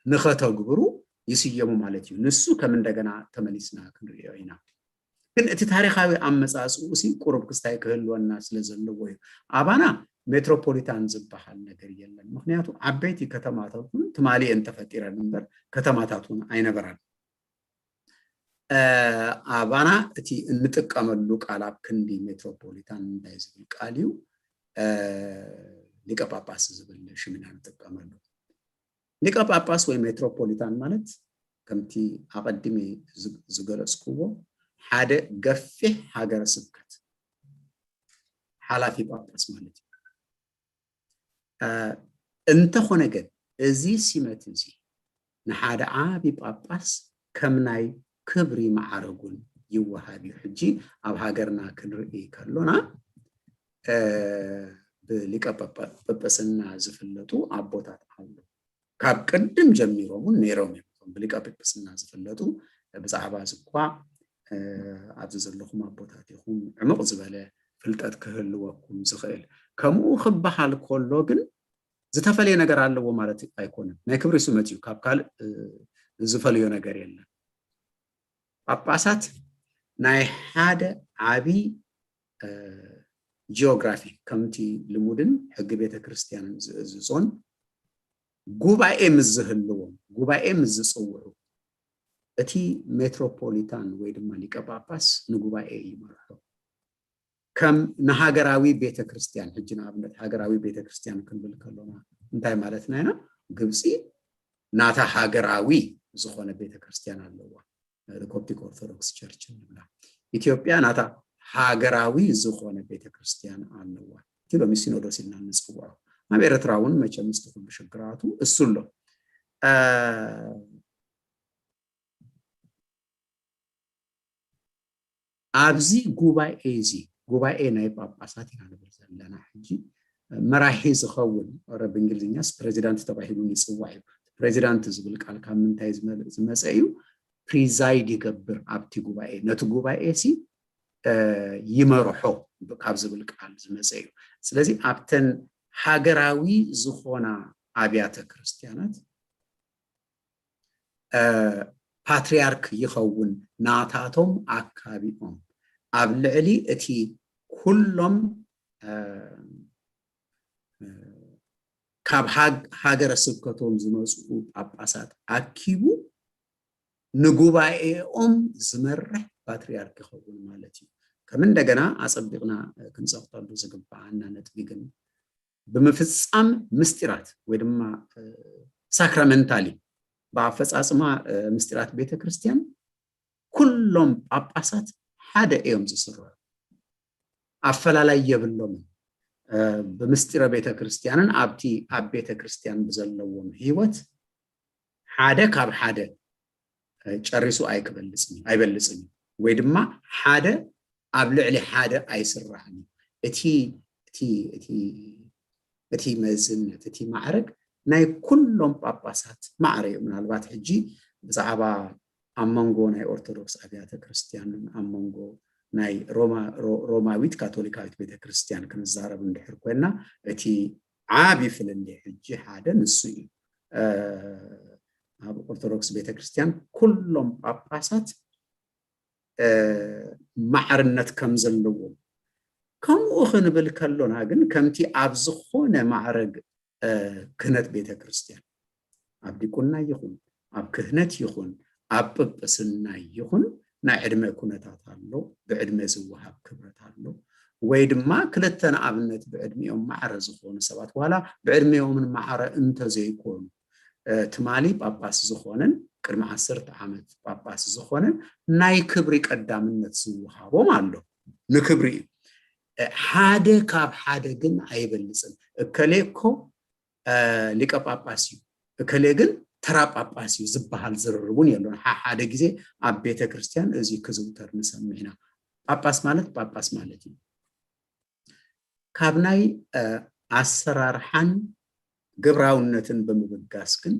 ንኸተግብሩ ይስየሙ ማለት እዩ ንሱ ከም እንደገና ተመሊስና ክንሪኦ ኢና ግን እቲ ታሪኻዊ ኣመጻጽኡ ሲ ቁርብ ክስታይ ክህልወና ስለዘለዎ እዩ ኣባና ሜትሮፖሊታን ዝበሃል ነገር የለን ምክንያቱ ዓበይቲ ከተማታቱን ትማሊአን ተፈጢረን እምበር ከተማታቱን ኣይነበራን ኣባና እቲ እንጥቀመሉ ቃል ኣብ ክንዲ ሜትሮፖሊታን እንታይ ዝብል ቃል እዩ ሊቀ ጳጳስ ዝብል ሽምና እንጥቀመሉ ሊቀ ጳጳስ ወይ ሜትሮፖሊታን ማለት ከምቲ ኣቀድሚ ዝገለጽኩዎ ሓደ ገፊሕ ሃገረ ስብከት ሓላፊ ጳጳስ ማለት እዩ እንተኾነ ግን እዚ ሲመት እዚ ንሓደ ዓቢ ጳጳስ ከም ናይ ክብሪ ማዕረጉን ይወሃብ እዩ ሕጂ ኣብ ሃገርና ክንርኢ ከሎና ብሊቀ ጳጳስና ዝፍለጡ ኣቦታት ኣለው ካብ ቅድም ጀሚሮም ነይሮም እዮም ብሊቀ ጳጳስና ዝፍለጡ ብዛዕባ ዝኳ ኣብዚ ዘለኹም ኣቦታት ይኹም ዕሙቕ ዝበለ ፍልጠት ክህልወኩም ዝኽእል ከምኡ ክበሃል ከሎ ግን ዝተፈልየ ነገር ኣለዎ ማለት ኣይኮነን ናይ ክብሪ ስመት እዩ ካብ ካልእ ዝፈልዮ ነገር የለን ጳጳሳት ናይ ሓደ ዓቢ ጂኦግራፊ ከምቲ ልሙድን ሕጊ ቤተክርስቲያንን ዝጾን ጉባኤ ምዝህልዎም ጉባኤ ምዝጽውዑ እቲ ሜትሮፖሊታን ወይ ድማ ሊቀ ጳጳስ ንጉባኤ ይመርሖ ከም ንሃገራዊ ቤተክርስቲያን ሕጂ ንኣብነት ሃገራዊ ቤተክርስቲያን ክንብል ከሎና እንታይ ማለት ናይና ግብፂ ናታ ሃገራዊ ዝኾነ ቤተክርስቲያን ኣለዋ ኮፕቲክ ኦርቶዶክስ ቸርች ንብላ ኢትዮጵያ ናታ ሃገራዊ ዝኾነ ቤተክርስቲያን ኣለዋ ሎሚ ሲኖዶስ ኢልና ንጽውዖ ኣብ ኤርትራ እውን መቸም ዝትኽሉ ሽግራቱ እሱሎ ኣብዚ ጉባኤ እዚ ጉባኤ ናይ ጳጳሳት ኢና ንብል ዘለና ሕጂ መራሒ ዝኸውን ረብ እንግሊዝኛስ ፕሬዚዳንት ተባሂሉ ይጽዋዕ እዩ ፕሬዚዳንት ዝብል ቃል ካብ ምንታይ ዝመፀ እዩ ፕሪዛይድ ይገብር ኣብቲ ጉባኤ ነቲ ጉባኤ ሲ ይመርሖ ካብ ዝብል ቃል ዝመፀ እዩ ስለዚ ኣብተን ሃገራዊ ዝኾና ኣብያተ ክርስቲያናት ፓትርያርክ ይኸውን ናታቶም ኣካቢኦም ኣብ ልዕሊ እቲ ኩሎም ካብ ሃገረ ስብከቶም ዝመፁ ጳጳሳት ኣኪቡ ንጉባኤኦም ዝመርሕ ፓትርያርክ ይኸውን ማለት እዩ ከም እንደገና ኣጸቢቕና ክንጸብጠሉ ዝግባአና ነጥቢ ግን ብምፍጻም ምስጢራት ወይ ድማ ሳክራመንታሊ ብኣፈጻጽማ ምስጢራት ቤተክርስቲያን ኩሎም ጳጳሳት ሓደ እዮም ዝስርሑ ኣፈላላይ የብሎም ብምስጢረ ቤተክርስቲያንን ኣብቲ ኣብ ቤተክርስቲያን ብዘለዎም ህይወት ሓደ ካብ ሓደ ጨሪሱ ኣይበልጽን ወይ ድማ ሓደ ኣብ ልዕሊ ሓደ ኣይስራሕን እቲ እቲ መዝነት እቲ ማዕረግ ናይ ኩሎም ጳጳሳት ማዕረ ምናልባት ሕጂ ብዛዕባ ኣብ መንጎ ናይ ኦርቶዶክስ ኣብያተ ክርስቲያንን ኣብ መንጎ ናይ ሮማዊት ካቶሊካዊት ቤተክርስቲያን ክንዛረብ እንድሕር ኮይና እቲ ዓቢ ፍልል ሕጂ ሓደ ንሱ እዩ ኣብ ኦርቶዶክስ ቤተክርስቲያን ኩሎም ጳጳሳት ማዕርነት ከም ዘለዎም ከምኡ ክንብል ከሎና ግን ከምቲ ኣብ ዝኾነ ማዕረግ ክህነት ቤተክርስቲያን ኣብ ዲቁና ይኹን ኣብ ክህነት ይኹን ኣብ ጵጵስና ይኹን ናይ ዕድመ ኩነታት ኣሎ ብዕድመ ዝወሃብ ክብረት ኣሎ ወይ ድማ ክልተ ንኣብነት ብዕድሜኦም ማዕረ ዝኾኑ ሰባት ዋላ ብዕድሜኦምን ማዕረ እንተዘይኮኑ ትማሊ ጳጳስ ዝኾነን ቅድሚ 10 ዓመት ጳጳስ ዝኾነን ናይ ክብሪ ቀዳምነት ዝወሃቦም ኣሎ ንክብሪ ሓደ ካብ ሓደ ግን ኣይበልፅን እከሌኮ ሊቀ ጳጳስ እዩ እከሌ ግን ተራ ጳጳስ እዩ ዝበሃል ዝርርቡን የሎን ሓደ ግዜ ኣብ ቤተ ክርስቲያን እዚ ክዝውተር ንሰምዕና ጳጳስ ማለት እዩ ካብ ናይ ኣሰራርሓን ግብራውነትን ብምብጋስ ግን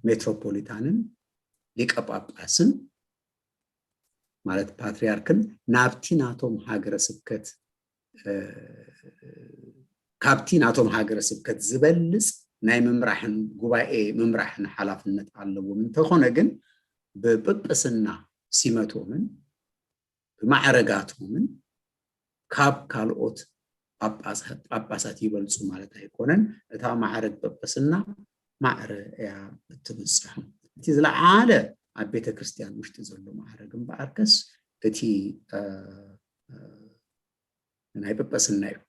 ሜትሮፖሊታንን ሊቀ ጳጳስን ማለት ፓትርያርክን ናብቲ ናቶም ሃገረ ስብከት ካብቲ ናቶም ሃገረ ስብከት ዝበልጽ ናይ ምምራሕን ጉባኤ ምምራሕን ሓላፍነት ኣለዎም እንተኾነ ግን ብጵጵስና ሲመቶምን ብማዕረጋቶምን ካብ ካልኦት ጳጳሳት ይበልጹ ማለት ኣይኮነን እታ ማዕረግ ጵጵስና ማዕረ እያ እትብጽሕ እቲ ዝለዓለ ኣብ ቤተ ክርስቲያን ውሽጢ ዘሎ ማዕረግ እምበኣርከስ እቲ ናይ ጵጵስና እዩ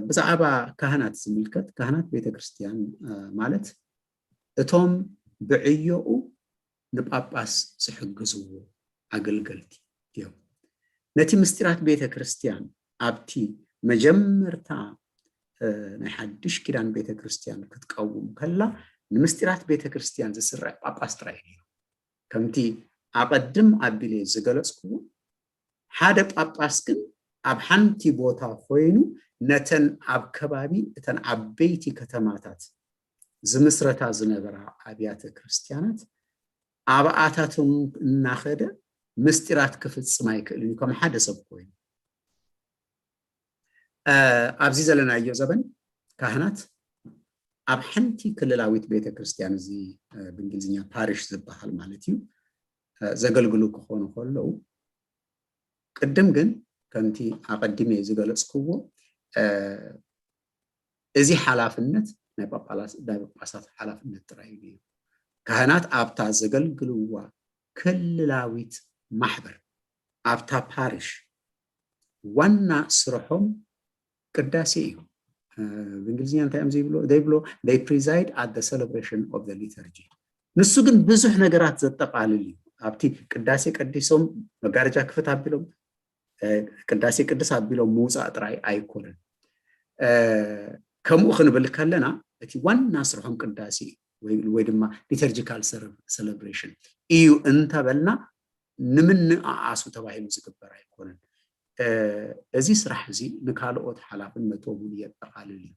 ብዛዕባ ካህናት ዝምልከት ካህናት ቤተ ክርስቲያን ማለት እቶም ብዕዮኡ ንጳጳስ ዝሕግዝዎ ኣገልገልቲ እዮም ነቲ ምስጢራት ቤተ ክርስቲያን ኣብቲ መጀመርታ ናይ ሓድሽ ኪዳን ቤተ ክርስቲያን ክትቀውም ከላ ንምስጢራት ቤተ ክርስቲያን ዝስርዕ ጳጳስ ጥራይ እዩ ከምቲ ኣቀድም ኣቢሌ ዝገለጽኩዎ ሓደ ጳጳስ ግን ኣብ ሓንቲ ቦታ ኮይኑ ነተን ኣብ ከባቢ እተን ዓበይቲ ከተማታት ዝምስረታ ዝነበራ ኣብያተ ክርስቲያናት ኣብኣታቶም እናኸደ ምስጢራት ክፍጽም ኣይክእልን ከም ሓደ ሰብ ኮይኑ ኣብዚ ዘለናዮ ዘበን ካህናት ኣብ ሓንቲ ክልላዊት ቤተ ክርስቲያን እዚ ብእንግሊዝኛ ፓሪሽ ዝበሃል ማለት እዩ ዘገልግሉ ክኾኑ ከለዉ ቅድም ግን ከምቲ ኣቀዲሜ ዝገለጽክዎ እዚ ሓላፍነት ናይ ጳጳሳት ሓላፍነት ጥራይ እዩ ካህናት ኣብታ ዘገልግልዋ ክልላዊት ማሕበር ኣብታ ፓሪሽ ዋና ስርሖም ቅዳሴ እዩ ብእንግሊዝኛ እንታይ እዮም ዘይብሎ they preside at the celebration of the liturgy ንሱ ግን ብዙሕ ነገራት ዘጠቃልል እዩ ኣብቲ ቅዳሴ ቀዲሶም መጋረጃ ክፍት ኣቢሎም ቅዳሴ ቅዱስ ኣቢሎም ምውፃእ ጥራይ ኣይኮነን ከምኡ ክንብል ከለና እቲ ዋና ስርሖም ቅዳሴ ወይ ድማ liturgical celebration እዩ እንተበልና ንምንኣኣሱ ተባሂሉ ዝግበር ኣይኮነን እዚ ስራሕ እዚ ንካልኦት ሓላፍነት እውን የጠቃልል እዩ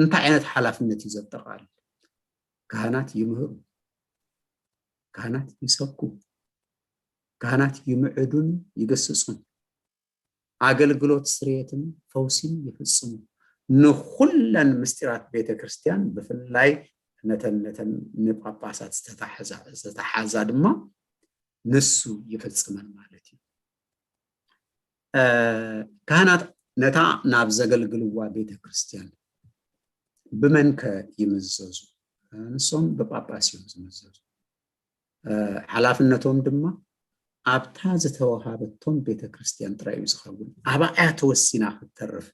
እንታይ ዓይነት ሓላፍነት እዩ ዘጠቃልል ካህናት ይምህሩ ካህናት ይሰብኩ ካህናት ይምዕዱን ይገስጹን ኣገልግሎት ስርየትን ፈውሲን ይፍጽሙ ንኹለን ምስጢራት ቤተ ክርስቲያን ብፍላይ ነተን ንጳጳሳት ዝተሓዛ ድማ ንሱ ይፍጽመን ማለት እዩ ካህናት ነታ ናብ ዘገልግልዋ ቤተ ክርስቲያን ብመንከ ይምዘዙ ንሶም ብጳጳስ እዮም ዝምዘዙ ሓላፍነቶም ድማ ኣብታ ዝተወሃበቶም ቤተ ክርስቲያን ጥራይ እዩ ዝኸውን ኣብኣ ተወሲና ክትተርፍ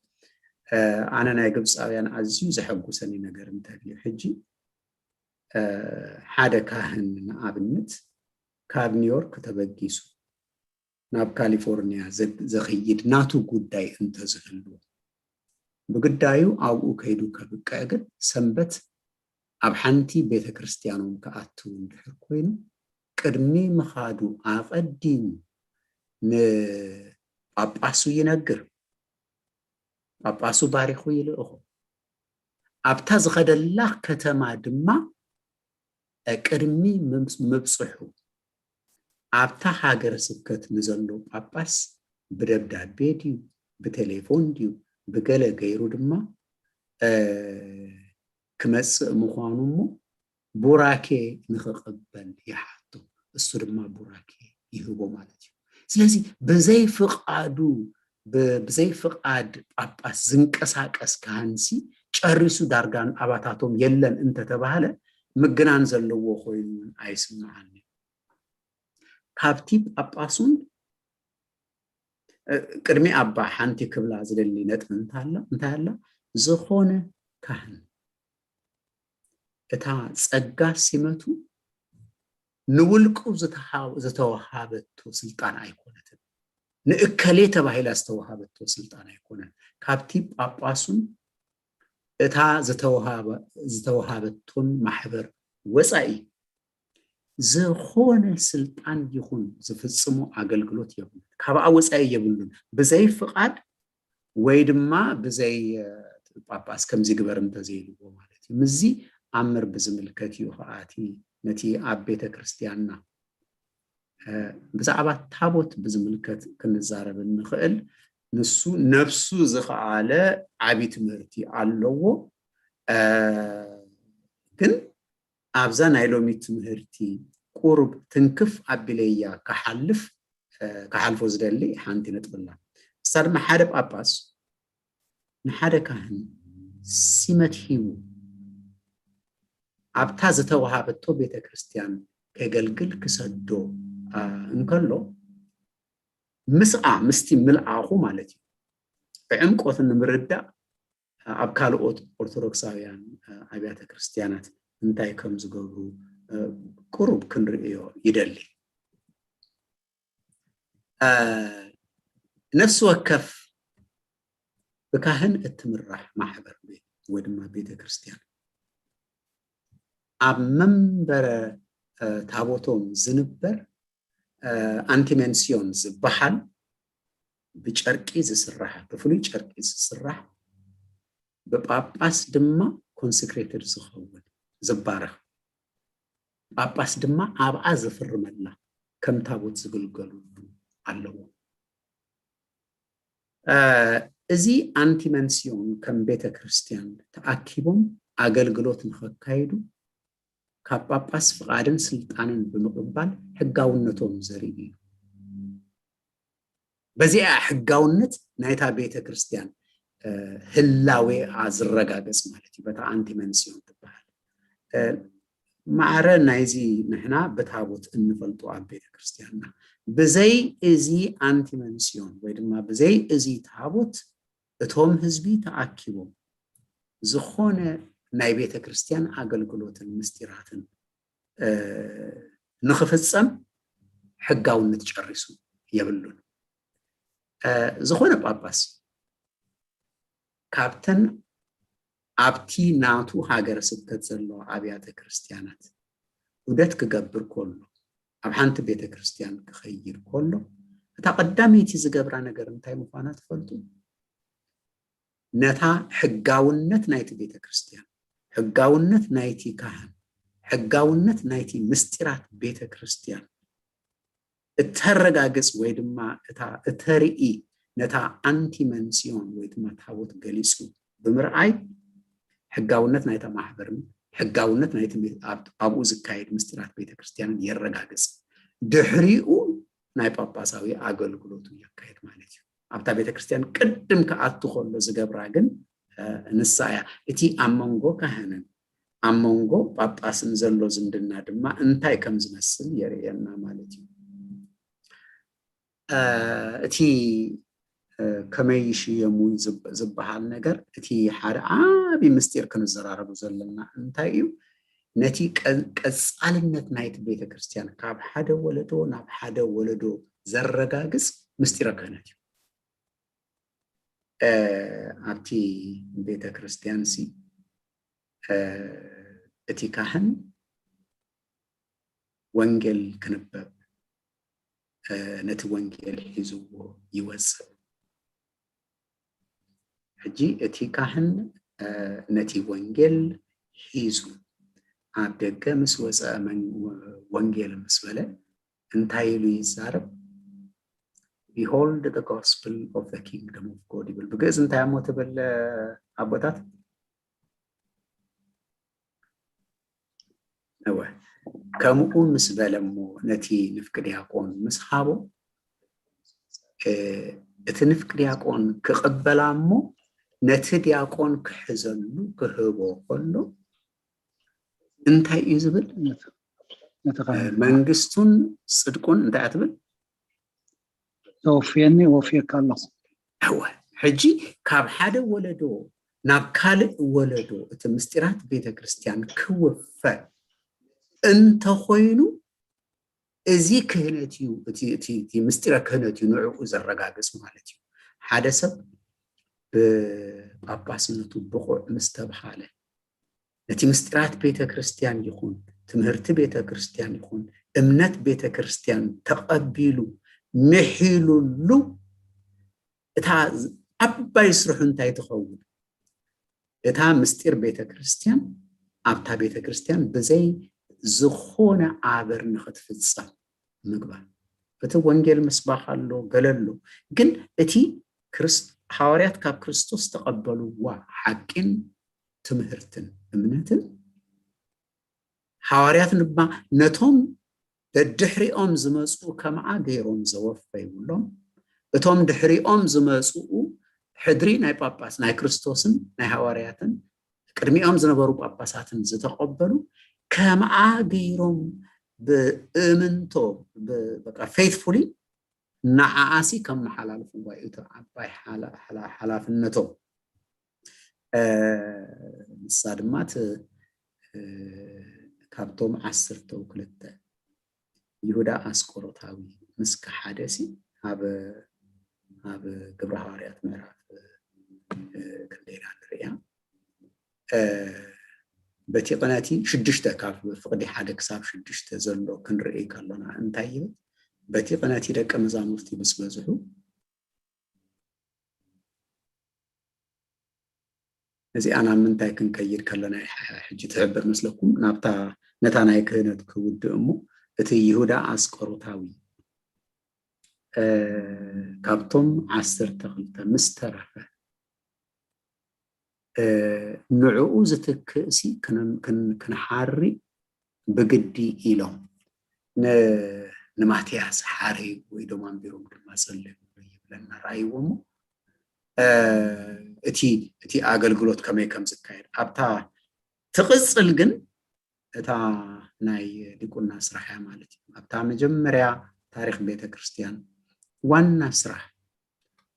ኣነ ናይ ግብፃውያን ኣዝዩ ዘሐጉሰኒ ነገር እንተልዩ ሕጂ ሓደ ካህን ንኣብነት ካብ ኒውዮርክ ተበጊሱ ናብ ካሊፎርኒያ ዘኸይድ ናቱ ጉዳይ እንተዝህልዎ ብግዳዩ ኣብኡ ከይዱ ከብቅዕ ግን ሰንበት ኣብ ሓንቲ ቤተ ክርስቲያኖም ከኣትው እንድሕር ኮይኑ ቅድሚ ምኻዱ ኣቐዲሙ ንጳጳሱ ይነግር ጳጳሱ ባሪኹ ይልእኹ ኣብታ ዝኸደላ ከተማ ድማ ቅድሚ ምብፅሑ ኣብታ ሃገረ ስብከት ንዘሎ ጳጳስ ብደብዳቤ ድዩ ብቴሌፎን ድዩ ብገለ ገይሩ ድማ ክመጽእ ምዃኑ እሞ ቡራኬ ንኽቕበል ይሓቱ እሱ ድማ ቡራኬ ይህቦ ማለት እዩ ስለዚ ብዘይ ፍቃድ ጳጳስ ዝንቀሳቀስ ካህንሲ ጨሪሱ ዳርጋን ኣባታቶም የለን እንተተባሃለ ምግናን ዘለዎ ኮይኑ ኣይስምዓኒ ካብቲ ጳጳሱን ቅድሚ ኣባ ሓንቲ ክብላ ዝደሊ ነጥብ እንታይ ኣላ ዝኾነ ካህን እታ ጸጋ ሲመቱ ንውልቁ ዝተወሃበቶ ስልጣን ኣይኮነትን ንእከሌ ተባሂላ ዝተወሃበቶ ስልጣን ኣይኮነን ካብቲ ጳጳሱን እታ ዝተወሃበቶን ማሕበር ወፃኢ ዝኾነ ስልጣን ይኹን ዝፍጽሙ ኣገልግሎት የብሉ ካብኣ ወፃኢ የብሉን ብዘይ ፍቃድ ወይ ድማ ብዘይ ጳጳስ ከምዚ ግበር እንተዘይልዎ ማለት እዩ ምዚ ኣምር ብዝምልከት እዩ ኸኣቲ ነቲ ኣብ ቤተ ክርስቲያንና ብዛዕባ ታቦት ብዝምልከት ክንዛረብ ንኽእል ንሱ ነፍሱ ዝኸኣለ ዓብይ ትምህርቲ ኣለዎ ግን ኣብዛ ናይ ሎሚ ትምህርቲ ቁርብ ትንክፍ ኣቢለያ ክሓልፎ ዝደሊ ሓንቲ ነጥብላ እሳ ድማ ሓደ ጳጳስ ንሓደ ካህን ሲመት ሂቡ ኣብታ ዝተወሃበቶ ቤተ ክርስቲያን ከገልግል ክሰዶ እንከሎ ምስቲ ምልኣኹ ማለት እዩ ብዕምቆት ንምርዳእ ኣብ ካልኦት ኦርቶዶክሳውያን ኣብያተ ክርስቲያናት እንታይ ከም ዝገብሩ ቁሩብ ክንርእዮ ይደሊ ነፍሲ ወከፍ ብካህን እትምራሕ ማሕበር ወይ ድማ ቤተ ክርስቲያን ኣብ መንበረ ታቦቶም ዝንበር አንቲሜንሲዮን ዝበሃል ብጨርቂ ዝስራሕ ብፍሉይ ጨርቂ ዝስራሕ ብጳጳስ ድማ ኮንሰክሬትድ ዝኸውን ዝባረኽ ጳጳስ ድማ ኣብኣ ዝፍርመላ ከም ታቦት ዝግልገሉ ኣለዎ እዚ አንቲሜንሲዮን ከም ቤተ ክርስቲያን ተኣኪቦም ኣገልግሎት ንኸካይዱ ካብ ጳጳስ ፍቃድን ስልጣንን ብምቕባል ሕጋውነቶም ዘርኢ እዩ በዚኣ ሕጋውነት ናይታ ቤተ ክርስቲያን ህላዌ ዝረጋገጽ ማለት እዩ በታ አንቲሜንሲዮን ትበሃል ማዕረ ናይዚ ንሕና በታቦት እንፈልጦ ኣብ ቤተ ክርስቲያንና ብዘይ እዚ አንቲሜንሲዮን ወይ ድማ ብዘይ እዚ ታቦት እቶም ህዝቢ ተኣኪቦም ዝኾነ ናይ ቤተ ክርስቲያን ኣገልግሎትን ምስጢራትን ንኽፍጸም ሕጋውነት ጨሪሱ የብሉን ዝኾነ ጳጳስ ካብተን ኣብቲ ናቱ ሃገረ ስብከት ዘለዎ ኣብያተ ክርስቲያናት ውደት ክገብር ከሎ ኣብ ሓንቲ ቤተ ክርስቲያን ክኸይድ ከሎ እታ ቀዳመይቲ ዝገብራ ነገር እንታይ ምዃና ትፈልጡ ነታ ሕጋውነት ናይቲ ቤተ ክርስቲያን ሕጋውነት ናይቲ ካህን ሕጋውነት ናይቲ ምስጢራት ቤተ ክርስቲያን እተረጋግጽ ወይ ድማ እተርኢ ነታ አንቲሜንሲዮን ወይ ድማ ታቦት ገሊጹ ብምርኣይ ሕጋውነት ናይታ ማሕበርን ሕጋውነት ናይቲ ኣብኡ ዝካየድ ምስጢራት ቤተ ክርስቲያንን የረጋግጽ ድሕሪኡ ናይ ጳጳሳዊ ኣገልግሎቱ የካየድ ማለት እዩ ኣብታ ቤተ ክርስቲያን ቅድም ከኣቱ ከሎ ዝገብራ ግን ንሳ እያ እቲ ኣብ መንጎ ካህንን ኣብ መንጎ ጳጳስን ዘሎ ዝምድና ድማ እንታይ ከም ዝመስል የርእየና ማለት እዩ እቲ ከመይ ሽየሙ ዝበሃል ነገር እቲ ሓደ ዓብይ ምስጢር ክንዘራረቡ ዘለና እንታይ እዩ ነቲ ቀጻልነት ናይቲ ቤተ ክርስቲያን ካብ ሓደ ወለዶ ናብ ሓደ ወለዶ ዘረጋግጽ ምስጢረ ክህነት እዩ ኣብቲ ቤተ ክርስቲያን ሲ እቲ ካህን ወንጌል ክንበብ ነቲ ወንጌል ሒዝዎ ይወፅእ ሕጂ እቲ ካህን ነቲ ወንጌል ሒዙ ኣብ ደገ ምስ ወፅአ ወንጌል ምስ በለ እንታይ ኢሉ ይዛረብ? Behold the gospel of the kingdom of God ይብል። ብግዕዝ እንታይ እሞ ትብል ኣቦታት? እወ ከምኡ ምስ በለ እሞ ነቲ ንፍቂ ዲያቆን ምስ ሃቦ እቲ ንፍቂ ዲያቆን ክቕበላ እሞ ነቲ ዲያቆን ክሕዘሉ ክህቦ ከሎ እንታይ እዩ ዝብል? መንግስቱን ጽድቁን እንታይ ኣትብል? ተወፍየኒ ወፍየካ ኣለኹ። እወ ሕጂ ካብ ሓደ ወለዶ ናብ ካልእ ወለዶ እቲ ምስጢራት ቤተ ክርስቲያን ክወፈ እንተኾይኑ እዚ ክህነት እዩ እቲ ምስጢረ ክህነት እዩ ንዕኡ ዘረጋግጽ ማለት እዩ። ሓደ ሰብ ብጳጳስነቱ ብቑዕ ምስ ተባሃለ ነቲ ምስጢራት ቤተ ክርስቲያን ይኹን ትምህርቲ ቤተ ክርስቲያን ይኹን እምነት ቤተ ክርስቲያን ተቐቢሉ ምሒሉሉ እታ ዓባይ ስርሑ እንታይ ትኸውን? እታ ምስጢር ቤተ ክርስቲያን ኣብታ ቤተ ክርስቲያን ብዘይ ዝኾነ ዓበር ንኽትፍጸም ምግባር እቲ ወንጌል ምስባኽ ኣሎ ገለሎ ግን እቲ ሐዋርያት ካብ ክርስቶስ ተቐበሉዋ ሓቂን ትምህርትን እምነትን ሐዋርያት ንባ ነቶም ድሕሪኦም ዝመፁ ከምዓ ገይሮም ዘወፈ ይብሎም እቶም ድሕሪኦም ዝመፁ ሕድሪ ናይ ጳጳስ ናይ ክርስቶስን ናይ ሐዋርያትን ቅድሚኦም ዝነበሩ ጳጳሳትን ዝተቐበሉ ከምዓ ገይሮም ብእምንቶ በቃ ፌይትፉሊ ንዓኣሲ ከም መሓላልፍዋ እዩ ዓባይ ሓላፍነቶም ንሳ ድማት ካብቶም 12 ይሁዳ ኣስቆሮታዊ ምስ ከሓደሲ ኣብ ግብረ ሐዋርያት ምዕራፍ ክንደይና ንሪኣ በቲ ቅነቲ 6 ካብ ፍቅዲ 1 ክሳብ 6 ዘሎ ክንርኢ ከለና እንታይ ይብል? በቲ ቅነቲ ደቀ መዛሙርቲ ምስ በዝሑ እዚ ኣና ምንታይ ክንከይድ ከለና ሕጂ ትሕብር መስለኩም ናብታ ነታ ናይ ክህነት ክውድእ እሞ እቲ ይሁዳ ኣስቆሮታዊ ካብቶም 12 ምስ ተረፈ ንዕኡ ዝትክእሲ ክንሓሪ ብግዲ ኢሎም ንማትያስ ሓሪ ወይ ድማ አንቢሮም ድማ ጸለዩ ይብለና ራእይዎሞ እቲ ኣገልግሎት ከመይ ከም ዝካየድ ኣብታ ትቕጽል ግን እታ ናይ ዲቁና ስራሕ ማለት እዩ። ኣብታ መጀመርያ ታሪክ ቤተ ክርስቲያን ዋና ስራሕ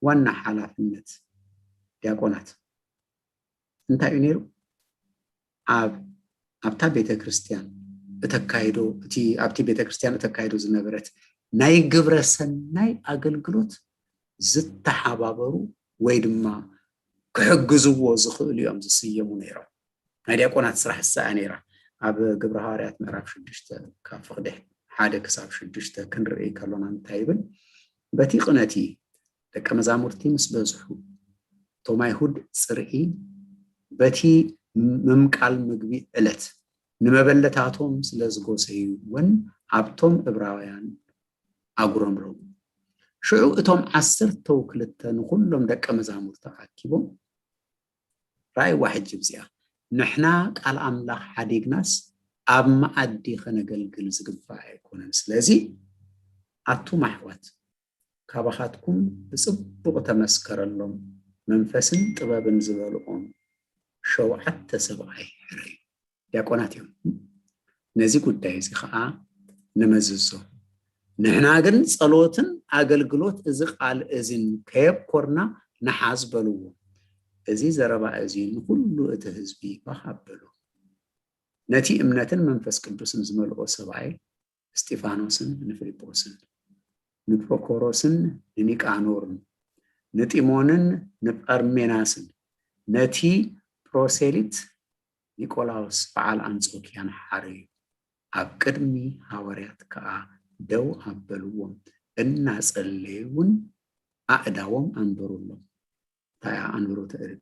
ዋና ሓላፍነት ዲያቆናት እንታይ እዩ ነይሩ? ኣብታ ቤተ ክርስቲያን እተካይዶ ኣብቲ ቤተ ክርስቲያን እተካይዶ ዝነበረት ናይ ግብረ ሰናይ ኣገልግሎት ዝተሓባበሩ ወይ ድማ ክሕግዝዎ ዝኽእሉ እዮም ዝስየሙ ነይሮም። ናይ ዲያቆናት ስራሕ እሳ ነይራ ኣብ ግብረ ሐዋርያት ምዕራፍ 6 ካብ ፍቅዲ 1 ክሳብ 6 ክንርኢ ከለና እንታይ ይብል? በቲ ቅነቲ ደቀ መዛሙርቲ ምስ በዝሑ እቶም ኣይሁድ ጽርኢ በቲ ምምቃል ምግቢ ዕለት ንመበለታቶም ስለ ዝጎሰይዎን ኣብቶም ዕብራውያን ኣጉረምረሙ ሽዑ እቶም 12 ንኩሎም ደቀ መዛሙርቲ ተኣኪቦም ራእይ ዋሕጅ ብዚኣ ንሕና ቃል ኣምላኽ ሓዲግናስ ኣብ መዓዲ ከነገልግል ዝግባእ ኣይኮነን። ስለዚ ኣቱም ኣሕዋት ካባኻትኩም ብጽቡቕ ተመስከረሎም መንፈስን ጥበብን ዝበልዖም 7 ሰብኣይ ሕረዩ ዲያቆናት እዮም። ነዚ ጉዳይ እዚ ከዓ ንመዝዞ ንሕና ግን ጸሎትን ኣገልግሎት እዚ ቃል እዝን ከየኮርና ንሓዝ በልዎ እዚ ዘረባ እዚ ንኩሉ እቲ ህዝቢ ባሃበሉ ነቲ እምነትን መንፈስ ቅዱስን ዝመልኦ ሰብኣይ እስጢፋኖስን ንፊልጶስን ንፕሮኮሮስን ንኒቃኖርን ንጢሞንን ንጰርሜናስን ነቲ ፕሮሴሊት ኒቆላዎስ በዓል አንጾኪያን ሓረዩ ኣብ ቅድሚ ሐዋርያት ከዓ ደው ኣበልዎም እናጸለዩን ኣእዳዎም አንበሩሎም ታያ አንብሮ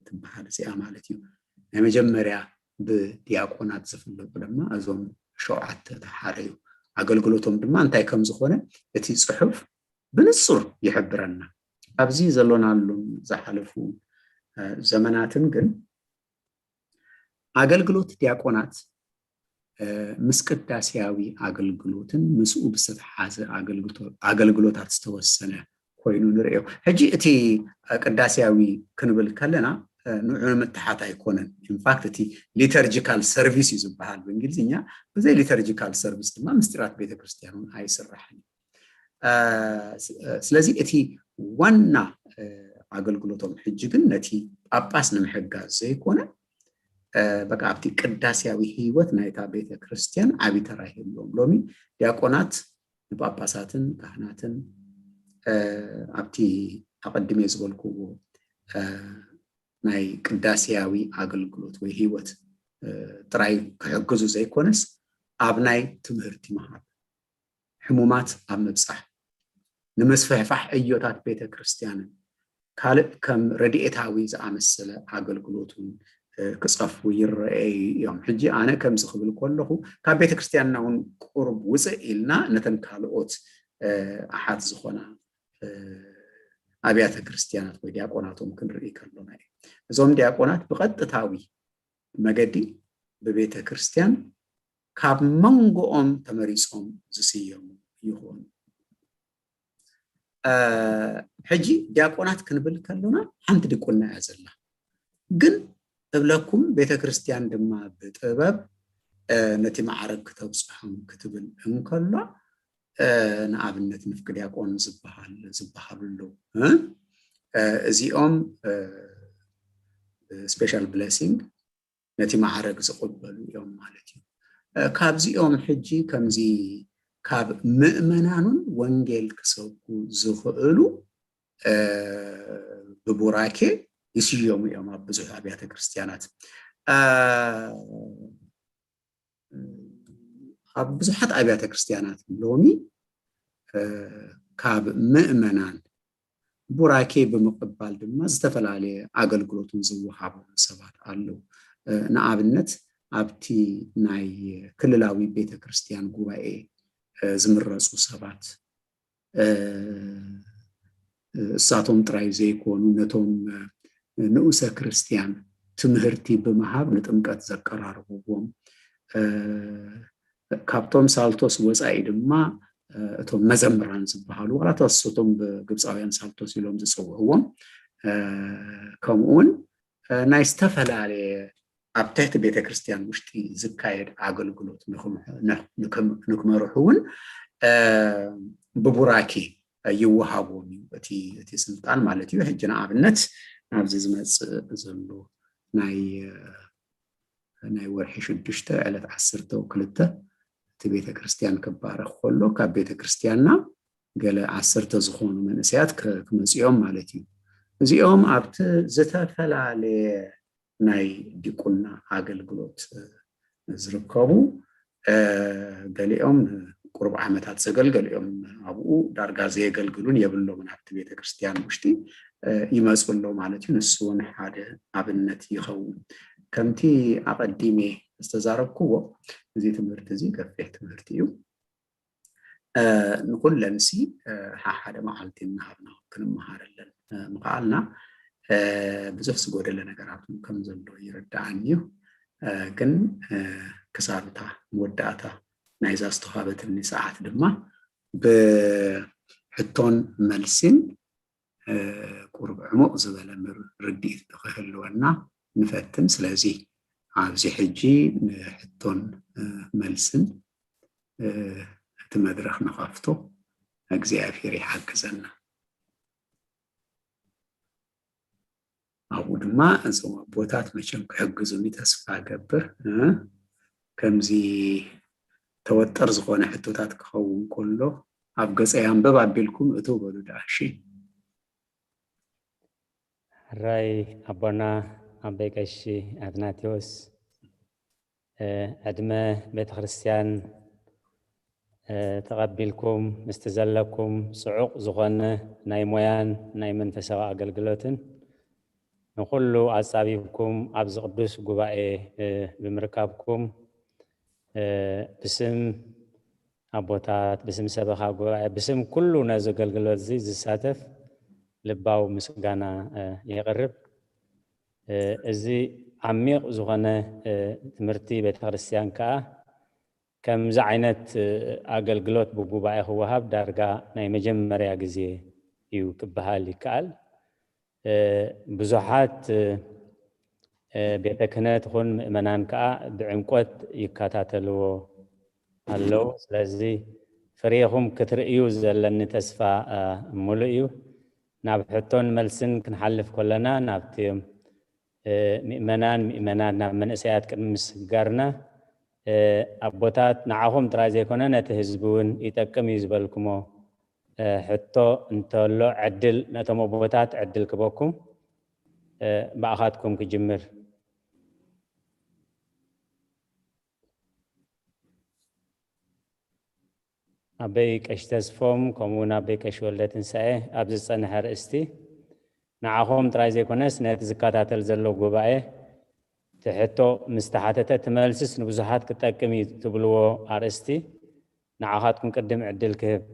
ትበሃል እዚኣ ማለት እዩ ናይ መጀመርያ ብዲያቆናት ዝፍለጡ ድማ እዞም ሸውዓተ ተሓረዩ ኣገልግሎቶም ድማ እንታይ ከም ዝኾነ እቲ ጽሑፍ ብንጹር ይሕብረና ኣብዚ ዘሎናሉ ዝሓለፉ ዘመናትን ግን ኣገልግሎት ዲያቆናት ምስ ቅዳሴያዊ ኣገልግሎትን ምስኡ ብዝተሓሓዘ ኣገልግሎታት ዝተወሰነ ኮይኑ ንሪኦ ሕጂ እቲ ቅዳሴያዊ ክንብል ከለና ንዑ ምትሓት ኣይኮነን ኢንፋክት እቲ ሊተርጂካል ሰርቪስ እዩ ዝበሃል ብእንግሊዝኛ ብዘይ ሊተርጂካል ሰርቪስ ድማ ምስጢራት ቤተክርስቲያን ኣይስራሕን ስለዚ እቲ ዋና ኣገልግሎቶም ሕጂ ግን ነቲ ጳጳስ ንምሕጋዝ ዘይኮነ በቃ ኣብቲ ቅዳሴያዊ ህይወት ናይታ ቤተክርስቲያን ዓብይ ተራ ይህልዎም ሎሚ ዲያቆናት ንጳጳሳትን ካህናትን ኣብቲ ኣቀድሜ ዝበልክዎ ናይ ቅዳሴያዊ ኣገልግሎት ወይ ህይወት ጥራይ ክሕግዙ ዘይኮነስ ኣብ ናይ ትምህርቲ መሃር ሕሙማት ኣብ ምብፃሕ ንምስፍሕፋሕ ዕዮታት ቤተክርስቲያንን ካልእ ከም ረድኤታዊ ዝኣመሰለ ኣገልግሎቱን ክፀፍኡ ይረአዩ እዮም ሕጂ ኣነ ከምዚ ክብል ከለኹ ካብ ቤተክርስቲያንና እውን ቁርብ ውፅእ ኢልና ነተን ካልኦት ኣሓት ዝኾና ኣብያተ ክርስቲያናት ወይ ዲያቆናቶም ክንርኢ ከለና እዞም ዲያቆናት ብቐጥታዊ መገዲ በቤተ ክርስቲያን ካብ መንጎኦም ተመሪጾም ዝስየሙ ይኾኑ ሕጂ ዲያቆናት ክንብል ከለና ሓንቲ ድቁና እያ ዘላ ግን እብለኩም ቤተ ክርስቲያን ድማ ብጥበብ ነቲ ማዕረግ ከተብፅሖም ክትብል እንከሎ ንኣብነት ንፍቂ ዲያቆን ዝበሃሉሉ እዚኦም ስፔሻል ብሌሲንግ ነቲ ማዕረግ ዝቕበሉ እዮም ማለት እዩ ካብዚኦም ሕጂ ከምዚ ካብ ምእመናኑን ወንጌል ክሰብኩ ዝኽእሉ ብቡራኬ ይስየሙ እዮም ኣብ ብዙሕ ኣብያተ ክርስቲያናት ኣብ ብዙሓት ኣብያተ ክርስቲያናት ሎሚ ካብ ምእመናን ቡራኬ ብምቕባል ድማ ዝተፈላለየ ኣገልግሎትን ዝወሃቡ ሰባት ኣለው ንኣብነት ኣብቲ ናይ ክልላዊ ቤተ ክርስቲያን ጉባኤ ዝምረፁ ሰባት እሳቶም ጥራይ ዘይኮኑ ነቶም ንኡሰ ክርስቲያን ትምህርቲ ብምሃብ ንጥምቀት ዘቀራርብዎም ካብቶም ሳልቶስ ወፃኢ ድማ እቶም መዘምራን ዝበሃሉ ዋላቶስ እቶም ብግብፃውያን ሳልቶስ ኢሎም ዝፅውዕዎም ከምኡውን ናይ ዝተፈላለየ ኣብ ትሕቲ ቤተ ክርስቲያን ውሽጢ ዝካየድ ኣገልግሎት ንክመርሑ እውን ብቡራኬ ይወሃቦም እዩ እቲ ስልጣን ማለት እዩ ሕጂ ንኣብነት ናብዚ ዝመፅእ ዘሎ ናይ ወርሒ 6 ዕለት 12 እቲ ቤተ ክርስቲያን ክባረኽ ከሎ ካብ ቤተ ክርስቲያንና ገለ 10 ዝኾኑ መንእሰያት ክመፅኦም ማለት እዩ እዚኦም ኣብቲ ዝተፈላለየ ናይ ዲቁና ኣገልግሎት ዝርከቡ ገሊኦም ቁርብ ዓመታት ዘገልገሊኦም ኣብኡ ዳርጋ ዘየገልግሉን የብሎምን ኣብቲ ቤተ ክርስቲያን ውሽጢ ይመፅሎ ማለት እዩ ንሱ እውን ሓደ ኣብነት ይኸውን ከምቲ ኣቐዲሜ ዝተዛረብክዎ እዚ ትምህርቲ እዚ ገፊሕ ትምህርቲ እዩ ንኩለንሲ ሓደ መዓልቲ እናሃብና ክንመሃረለን ምኽኣልና ብዙሕ ዝጎደለ ነገራት ከም ዘሎ ይርዳእኒ እዩ ግን ክሳብታ መወዳእታ ናይዛ ዝተዋሃበትኒ ሰዓት ድማ ብሕቶን መልሲን ቁርብ ዕሙቕ ዝበለ ርድኢት ክህልወና ንፈትን ስለዚ ኣብዚ ሕጂ ንሕቶን መልስን እቲ መድረኽ ንኸፍቶ እግዚኣብሔር ይሓግዘና ኣብኡ ድማ እዞም ኣቦታት መቸም ክሕግዙኒ ተስፋ ገብር ከምዚ ተወጠር ዝኾነ ሕቶታት ክኸውን ከሎ ኣብ ገፀይ ኣንብብ ኣቢልኩም እቶ በሉ ዳእሺ ራይ ኣቦና ኣበይ ቀሺ ኣትናቴዎስ ዕድመ ቤተ ክርስቲያን ተቐቢልኩም ምስቲ ዘለኩም ፅዑቕ ዝኾነ ናይ ሞያን ናይ መንፈሳዊ ኣገልግሎትን نقول أصابيكم أبز قدوس جبائي بمركبكم بسم أبوتات بسم سبخة جبائي بسم كله نازو قلقلوت زي ساتف لباو مسجانا يقرب زي عميق زغنا تمرتي بيت خريستيان كا كم زعينت أقلقلوت بجبائي هو هاب دارجا ناي مجمّريا جزية يو كبهالي كال ብዙሓት ቤተ ክህነት ይኹን ምእመናን ከዓ ብዕምቆት ይከታተልዎ ኣለው ስለዚ ፍሬኹም ክትርእዩ ዘለኒ ተስፋ ሙሉእ እዩ ናብ ሕቶን መልስን ክንሓልፍ ከለና ናብቲዮም ምእመናን ናብ መንእሰያት ቅድሚ ምስጋርና ኣቦታት ንዓኹም ጥራይ ዘይኮነ ነቲ ህዝቢ እውን ይጠቅም እዩ ዝበልኩሞ حتى انتلو عدل نتمو بوتات عدل كبوكم بأخاتكم كجمر أبيك أشتزفهم كمونا أبيك أشولة تنسائه أبزي صنحر استي نعاهم ترايزي كونس نهت زكاة تلزلو قبائه تحتو مستحاتة تمالسس نبزحات كتاكمي تبلو أرستي نعاهاتكم قدم عدل كهب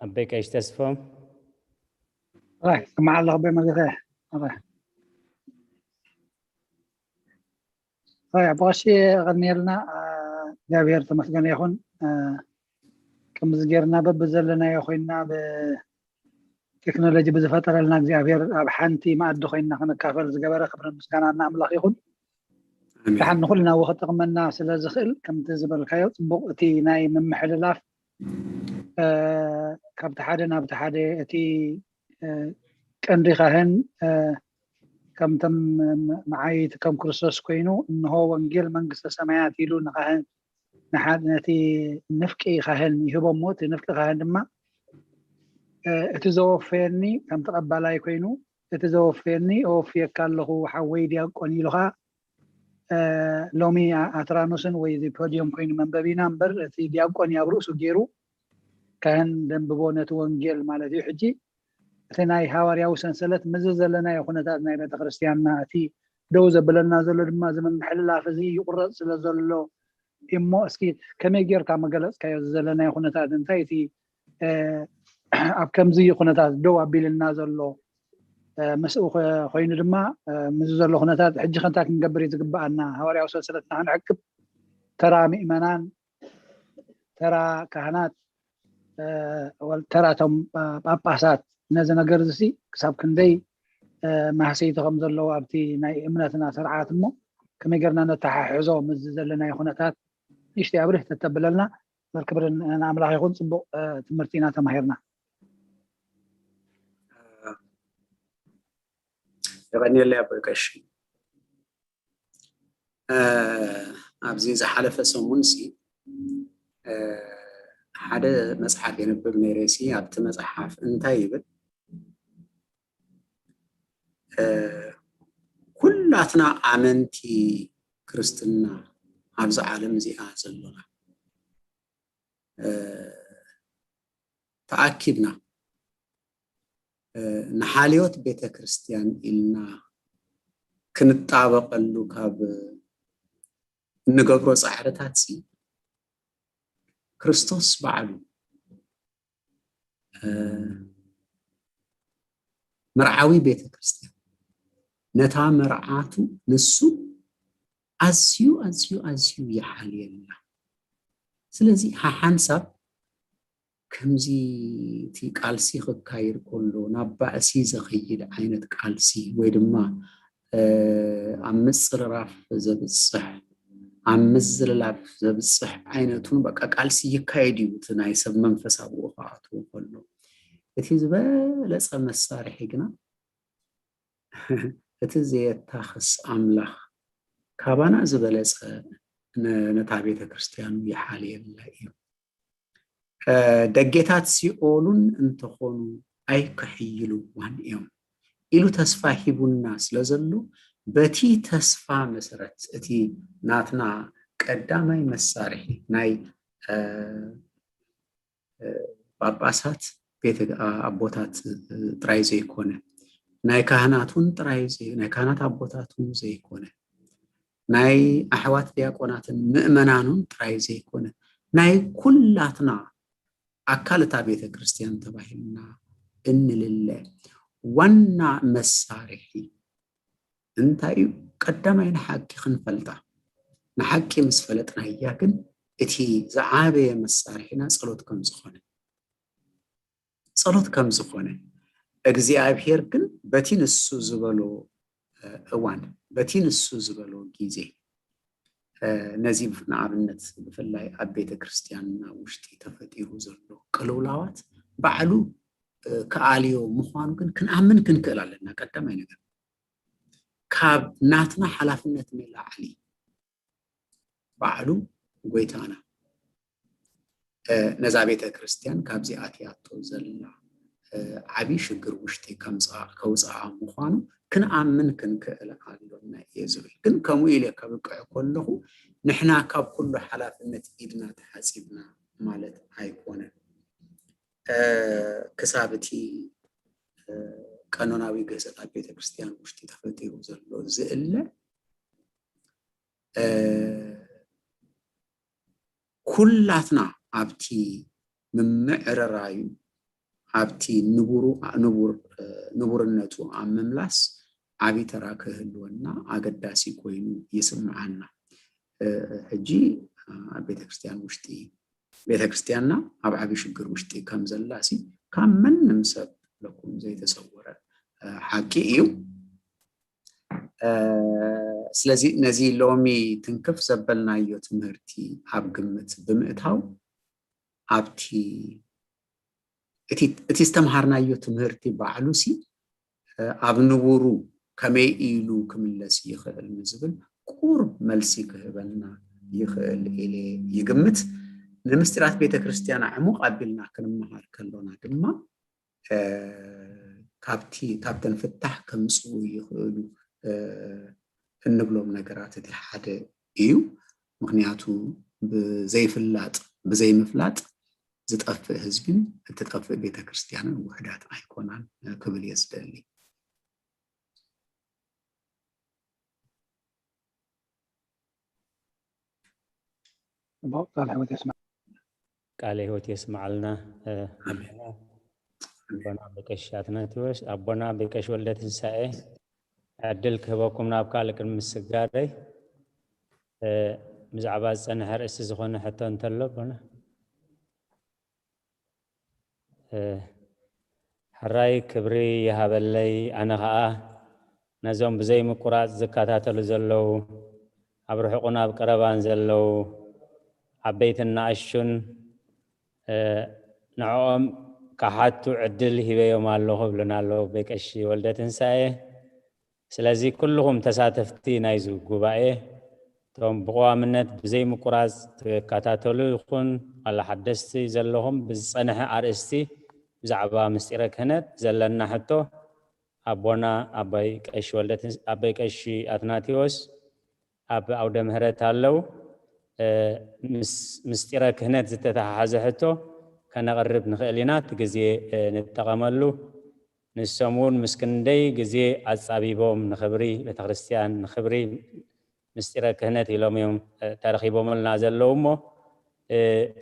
أبيك إيش تسفهم؟ رايح مع الله بمرغاه رايح بغاشي غني لنا جابير تمسكن يخون كم زجرنا ببزلنا يخوينا بتكنولوجيا بزفترة لنا جابير بحنتي ما أدخلنا خنا كافر زجبرة خبر مسكنا نعمل يخون فحن نقولنا وقت قمنا سلازخل كم تزبر الخيط بقتي ناي من محل لاف كابت حدا نابت حدا أتي كان ريخهن كم تم معي كم كرسوس كوينو إنه هو إنجيل منقص السماوات يلون خهن نحد نتي نفكي خهن يهبو موت نفكي خهن ما اتزوفيني كم تقبل علي كوينو اتزوفيني أو في كله حويدي أقوني لها لومي أترانوسن ويدي بوديوم كوينو من بابي نمبر تي ديابقوني أبروس وجيرو كان دم ببونة وانجيل مالتي حجي ثناي هاوريا وسنسلت مزز لنا يكون تاعنا بيت كريستياننا تي دوزه بلنا زلو دما زمن محل فزي يقرص سلازلو يمو اسكي كما يجير كما جلس كاي زلنا يكون تاع انتي اب كم زي يكون تاع دو ابيلنا زلو مسؤ خوين دما مزز زلو كون تاع حجي خنتاك نقبر يتقبانا هاوريا وسنسلتنا نعقب ترى مؤمنان ترى كهنات والتراتم باباسات نزل نجرزسي كسب كندي ما حسيتهم زلوا أبتي ناي إمنتنا سرعات مو كم يقرنا نتححزو مزز لنا يخونتات يشتي أبره تتبللنا والكبر أنا عملها يخون صبو تمرتينا تمهيرنا يغني اللي أبوك الشيء أبزي زحلف سمونسي حدا مصحف ينبب نيرسي أبت مصحف انتي يبت كلاتنا آمنتي كريستنا عبز عالم زي آزلنا تأكدنا نحاليوت بيت كريستيان إلنا كنتطابق اللوكاب نقبرو صحرتاتسي كريستوس بعلو مرعاوي بيت كريستيان نتا مرعاتو نسو أزيو يحالي الله سلازي حانساب كمزي تي قالسي خكاير كله نبأسي زخيد عينت قالسي ويدما عمصر راف زبصح عمزل لاب زبصح عينتون بقى قالسي يكايديو تناي سب منفساب وقاتو كله اتي زبلص مسارح يغنا اتزي تاخس املاح كابانا زبلص نتا ቤተ ክርስቲያኑ يحالي الله دقيتات سيقولون انتخونوا اي كحيلو وان يوم إلو تسفاحبوا الناس لازلو بتي تسفى مسرت اتي ناتنا قدامي مسارح ناي باباسات بيت ابوتات ጥራይ ዘይኮነ ናይ ካህናቱን ጥራይ ናይ ካህናት አቦታቱን ዘይኮነ ናይ አሕዋት ዲያቆናትን ምእመናኑን ጥራይ ዘይኮነ ናይ ኩላትና አካልታ ቤተ ክርስቲያን ተባሂልና እንልለ ዋና መሳርሒ እንታይ ቀዳማይ ንሓቂ ክንፈልጣ ንሓቂ ምስ ፈለጥና እያ ግን እቲ ዝዓበየ መሳርሒና ጸሎት ከም ዝኾነ እግዚአብሔር ግን በቲ ንሱ ዝበሎ እዋን በቲ ንሱ ዝበሎ ጊዜ ነዚ ንኣብነት ብፍላይ ኣብ ቤተ ክርስቲያንና ውሽጢ ተፈጢሩ ዘሎ ቅልውላዋት ባዕሉ ከኣልዮ ምዃኑ ግን ክንኣምን ክንክእል ኣለና ቀዳማይ ነገር ካብ ናትና ሓላፍነት ንላዕሊ ባዕሉ ጎይታና ነዛ ቤተ ክርስቲያን ካብዚ ኣትያቶ ዘላ ዓቢ ሽግር ውሽጢ ከውፅኣ ምዃኑ ክንኣምን ክንክእል ኣለና እየ ዝብል ግን ከምኡ ኢለ ከብቅዕ ከለኹ ንሕና ካብ ኩሉ ሓላፍነት ኢድና ተሓፂብና ማለት ኣይኮነን ክሳብ እቲ ቀኖናዊ ገጽታ ቤተ ክርስቲያን ውሽጢ ተፈጢሩ ዘሎ ዝእለ ኩላትና ኣብቲ ምምዕረራዩ ኣብቲ ንቡርነቱ ኣብ ምምላስ ዓቢ ተራ ክህልወና ኣገዳሲ ኮይኑ ይስምዓና ሕጂ ቤተክርስቲያንና ኣብ ዓቢ ሽግር ውሽጢ ከም ዘላሲ ካብ መንም ሰብ ለኩም ዘይተሰወረ ሓቂ እዩ ስለዚ ነዚ ሎሚ ትንክፍ ዘበልናዮ ትምህርቲ ኣብ ግምት ብምእታው ኣብቲ እቲ ዝተምሃርናዮ ትምህርቲ ባዕሉሲ ኣብ ንቡሩ ከመይ ኢሉ ክምለስ ይኽእል ንዝብል ቁርብ መልሲ ክህበልና ይኽእል ኢለ ይግምት ንምስጢራት ቤተ ክርስቲያን ዕሙቕ ኣቢልና ክንመሃር ከለና ድማ ካብተን ፍታሕ ከምፅኡ ይኽእሉ እንብሎም ነገራት እቲ ሓደ እዩ ምክንያቱ ብዘይምፍላጥ ዝጠፍእ ህዝብን እትጠፍእ ቤተ ክርስቲያንን ውሕዳት ኣይኮናን ክብል የዝደሊ ቃለ ሕይወት የስማዓልና ኣቦና በቀሽ አትናቴዎስ ኣቦና በቀሽ ወልደ ትንሳኤ ዕድል ክህበኩም ናብ ካልእ ቅድሚ ምስጋደይ ብዛዕባ ዝፀንሐ ርእሲ ዝኾነ ሕቶ እንተሎ ኣቦና ሕራይ ክብሪ ይሃበለይ ኣነ ከዓ ነዞም ብዘይ ምቁራፅ ዝከታተሉ ዘለው ኣብ ርሑቁን ኣብ ቀረባን ዘለው ዓበይትን ንኣሽቱን ንዕኦም ካሓቱ ዕድል ሂበዮም ኣለኹ ብሉና ኣለዉ በቀሺ ወልደ ትንሳኤ ስለዚ ኩልኩም ተሳተፍቲ ናይዚ ጉባኤ እቶም ብቀዋምነት ብዘይ ምቁራፅ ትከታተሉ ይኹን ዋላ ሓደስቲ ዘለኹም ብዝፀንሐ ኣርእስቲ ብዛዕባ ምስጢረ ክህነት ዘለና ሕቶ ኣቦና ኣባይ ቀሺ አትናቴዎስ ኣብ ኣውደ ምህረት ኣለው ምስጢረ ክህነት ዝተተሓሓዘ ሕቶ ከነቕርብ ንኽእል ኢና እቲ ግዜ ንጠቐመሉ ንሶም እውን ምስ ክንደይ ግዜ ኣፃቢቦም ንኽብሪ ቤተክርስትያን ንኽብሪ ምስጢረ ክህነት ኢሎም እዮም ተረኺቦምልና ዘለው እሞ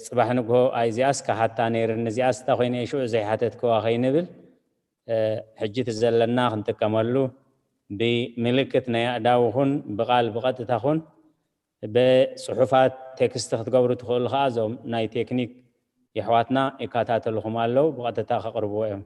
ፅባሕ ንግሆ ኣይዚኣስ ካሓታ ነይርን እዚኣስ እታ ኮይነ ሽዑ ዘይሓተትክዋ ከይንብል ሕጂ እቲ ዘለና ክንጥቀመሉ ብምልክት ናይ ኣእዳው ኹን ብቓል ብቐጥታ ኹን ብፅሑፋት ቴክስት ክትገብሩ ትኽእሉ ከዓ እዞም ናይ ቴክኒክ የሕዋትና ይከታተልኩም ኣለው ብቐጥታ ከቕርብዎ እዮም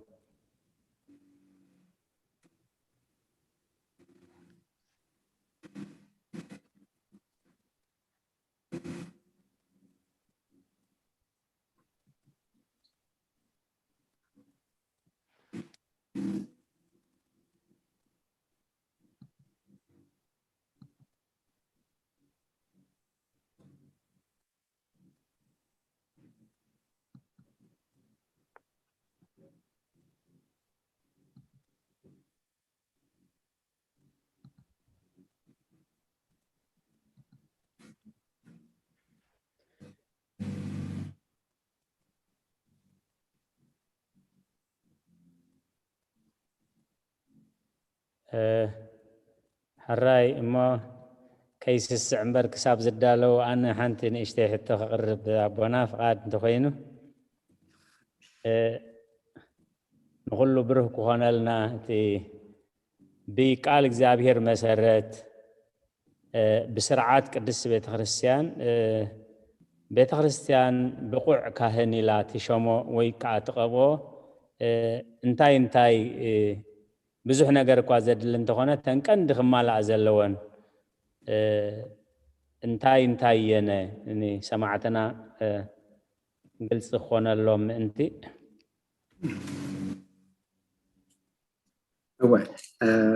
حراي اما كيس السعمبر كساب زدالو أنا حنتي نشتي حتى قرب أبونا فقاد تخينو نقول له بره كهانا لنا تي بقال እግዚአብሔር መሰረት بسرعات قدس بيت ክርስቲያን ቤተ ክርስቲያን ብቁዕ ካህን ኢላ ትሾሞ ወይ ከዓ ትቐብኦ እንታይ ብዙሕ ነገር እኳ ዘድል እንተኾነ ተንቀንዲ ክማላእ ዘለወን እንታይ የነ እኔ ሰማዕትና ግልጽ ክኾነሎም ምእንቲ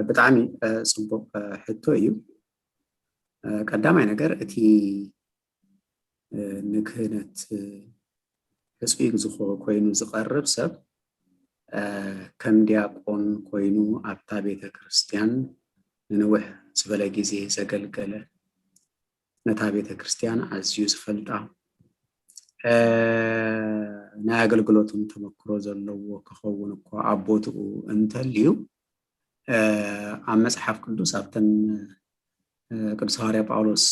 ብጣዕሚ ፅቡቅ ሕቶ እዩ ቀዳማይ ነገር እቲ ንክህነት ህፅቢግ ኮይኑ ዝቐርብ ሰብ ከም ዲያቆን ኮይኑ ኣብታ ቤተ ክርስቲያን ንንውሕ ዝበለ ግዜ ዘገልገለ ነታ ቤተ ክርስቲያን ኣዝዩ ዝፈልጣ ናይ ኣገልግሎቱን ተመክሮ ዘለዎ ክኸውን እኳ ኣቦትኡ እንተልዩ ኣብ መጽሓፍ ቅዱስ ኣብተን ቅዱስ ሐዋርያ ጳውሎስ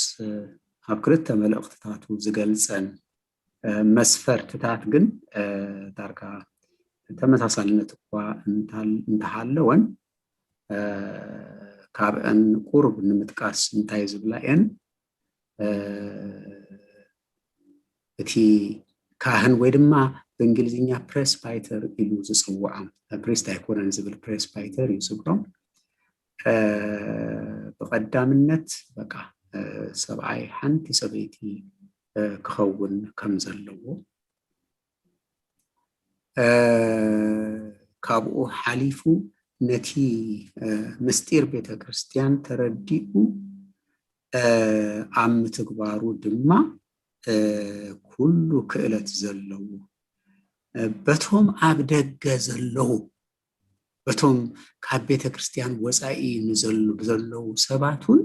ኣብ ክልተ መልእኽትታቱ ዝገልጸን መስፈርትታት ግን ዳርጋ ተመሳሳልነት እኳ እንተሃለወን ካብአን ቁርብ ንምጥቃስ እንታይ ዝብላ እየን እቲ ካህን ወይ ድማ በእንግሊዝኛ ፕሬስባይተር ኢሉ ዝፅውዓ ፕሬስት ኣይኮነን ዝብል ፕሬስባይተር እዩ ዝብሎም ብቐዳምነት በቃ ሰብኣይ ሓንቲ ሰበይቲ ክኸውን ከም ዘለዎ ካብኡ ሓሊፉ ነቲ ምስጢር ቤተ ክርስቲያን ተረዲኡ ኣብ ምትግባሩ ድማ ኩሉ ክእለት ዘለዎ በቶም ኣብ ደገ ዘለዉ በቶም ካብ ቤተ ክርስቲያን ወፃኢ ንዘለዉ ሰባቱን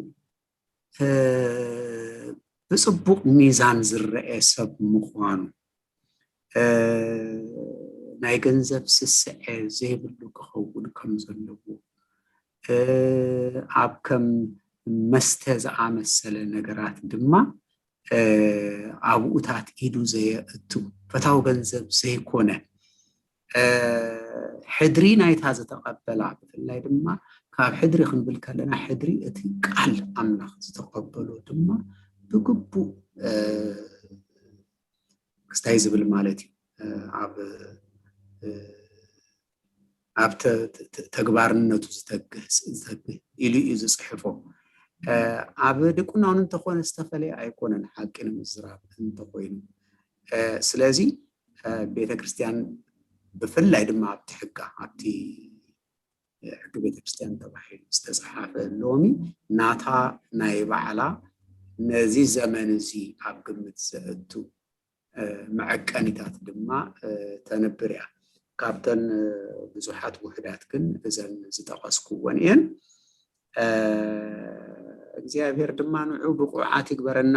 ብፅቡቅ ሚዛን ዝረአ ሰብ ምዃኑ ናይ ገንዘብ ስስዐ ዘይብሉ ክኸውን ከም ዘለዎ ኣብ ከም መስተ ዝኣመሰለ ነገራት ድማ ኣብኡታት ኢዱ ዘየእቱ ፈታዊ ገንዘብ ዘይኮነ ሕድሪ ናይታ ዝተቐበላ ብፍላይ ድማ ካብ ሕድሪ ክንብል ከለና ሕድሪ እቲ ቃል ኣምላኽ ዝተቐበሎ ድማ ብግቡእ ክስታይ ዝብል ማለት እዩ ኣብ ተግባርነቱ ዝተግህ ኢሉ እዩ ዝፅሕፎ ኣብ ድቁናውን እንተኾነ ዝተፈለየ ኣይኮነን ሓቂ ንምዝራብ እንተኮይኑ ስለዚ ቤተ ክርስቲያን ብፍላይ ድማ ኣብቲ ሕጋ ኣብቲ ሕጊ ቤተ ክርስቲያን ተባሂሉ ዝተፅሓፈ ሎሚ ናታ ናይ ባዕላ ነዚ ዘመን እዚ ኣብ ግምት ዘእቱ መዐቀኒታት ድማ ተነብር እያ ካብተን ብዙሓት ውሕዳት ግን እዘን ዝጠቐስኩወን እየን እግዚአብሔር ድማ ንዑ ብቑዓት ይግበረና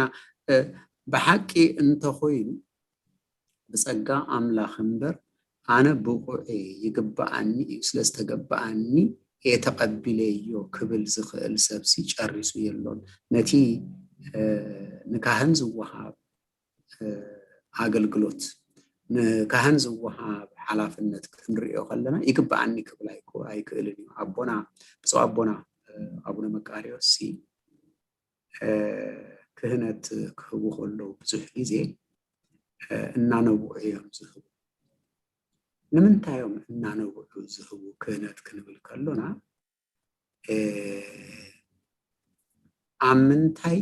ብሓቂ እንተኮይኑ ብፀጋ ኣምላኽ እምበር ኣነ ብቑዕ ይግባኣኒ እዩ ስለዝተገባኣኒ የተቐቢለዮ ክብል ዝኽእል ሰብሲ ጨሪሱ የሎን ነቲ ንካህን ዝወሃብ ኣገልግሎት ንካህን ዝወሃብ ሓላፍነት ክንሪኦ ከለና ይግባኣኒ ክብል ኣይክእልን እዩ ኣቦና ብፁዕ ኣቦና ኣቡነ መቃርዮስ ክህነት ክህቡ ከለዉ ብዙሕ ግዜ እናነብዑ እዮም ዝህቡ ንምንታዮም እናነብዑ ዝህቡ ክህነት ክንብል ከሎና ኣብ ምንታይ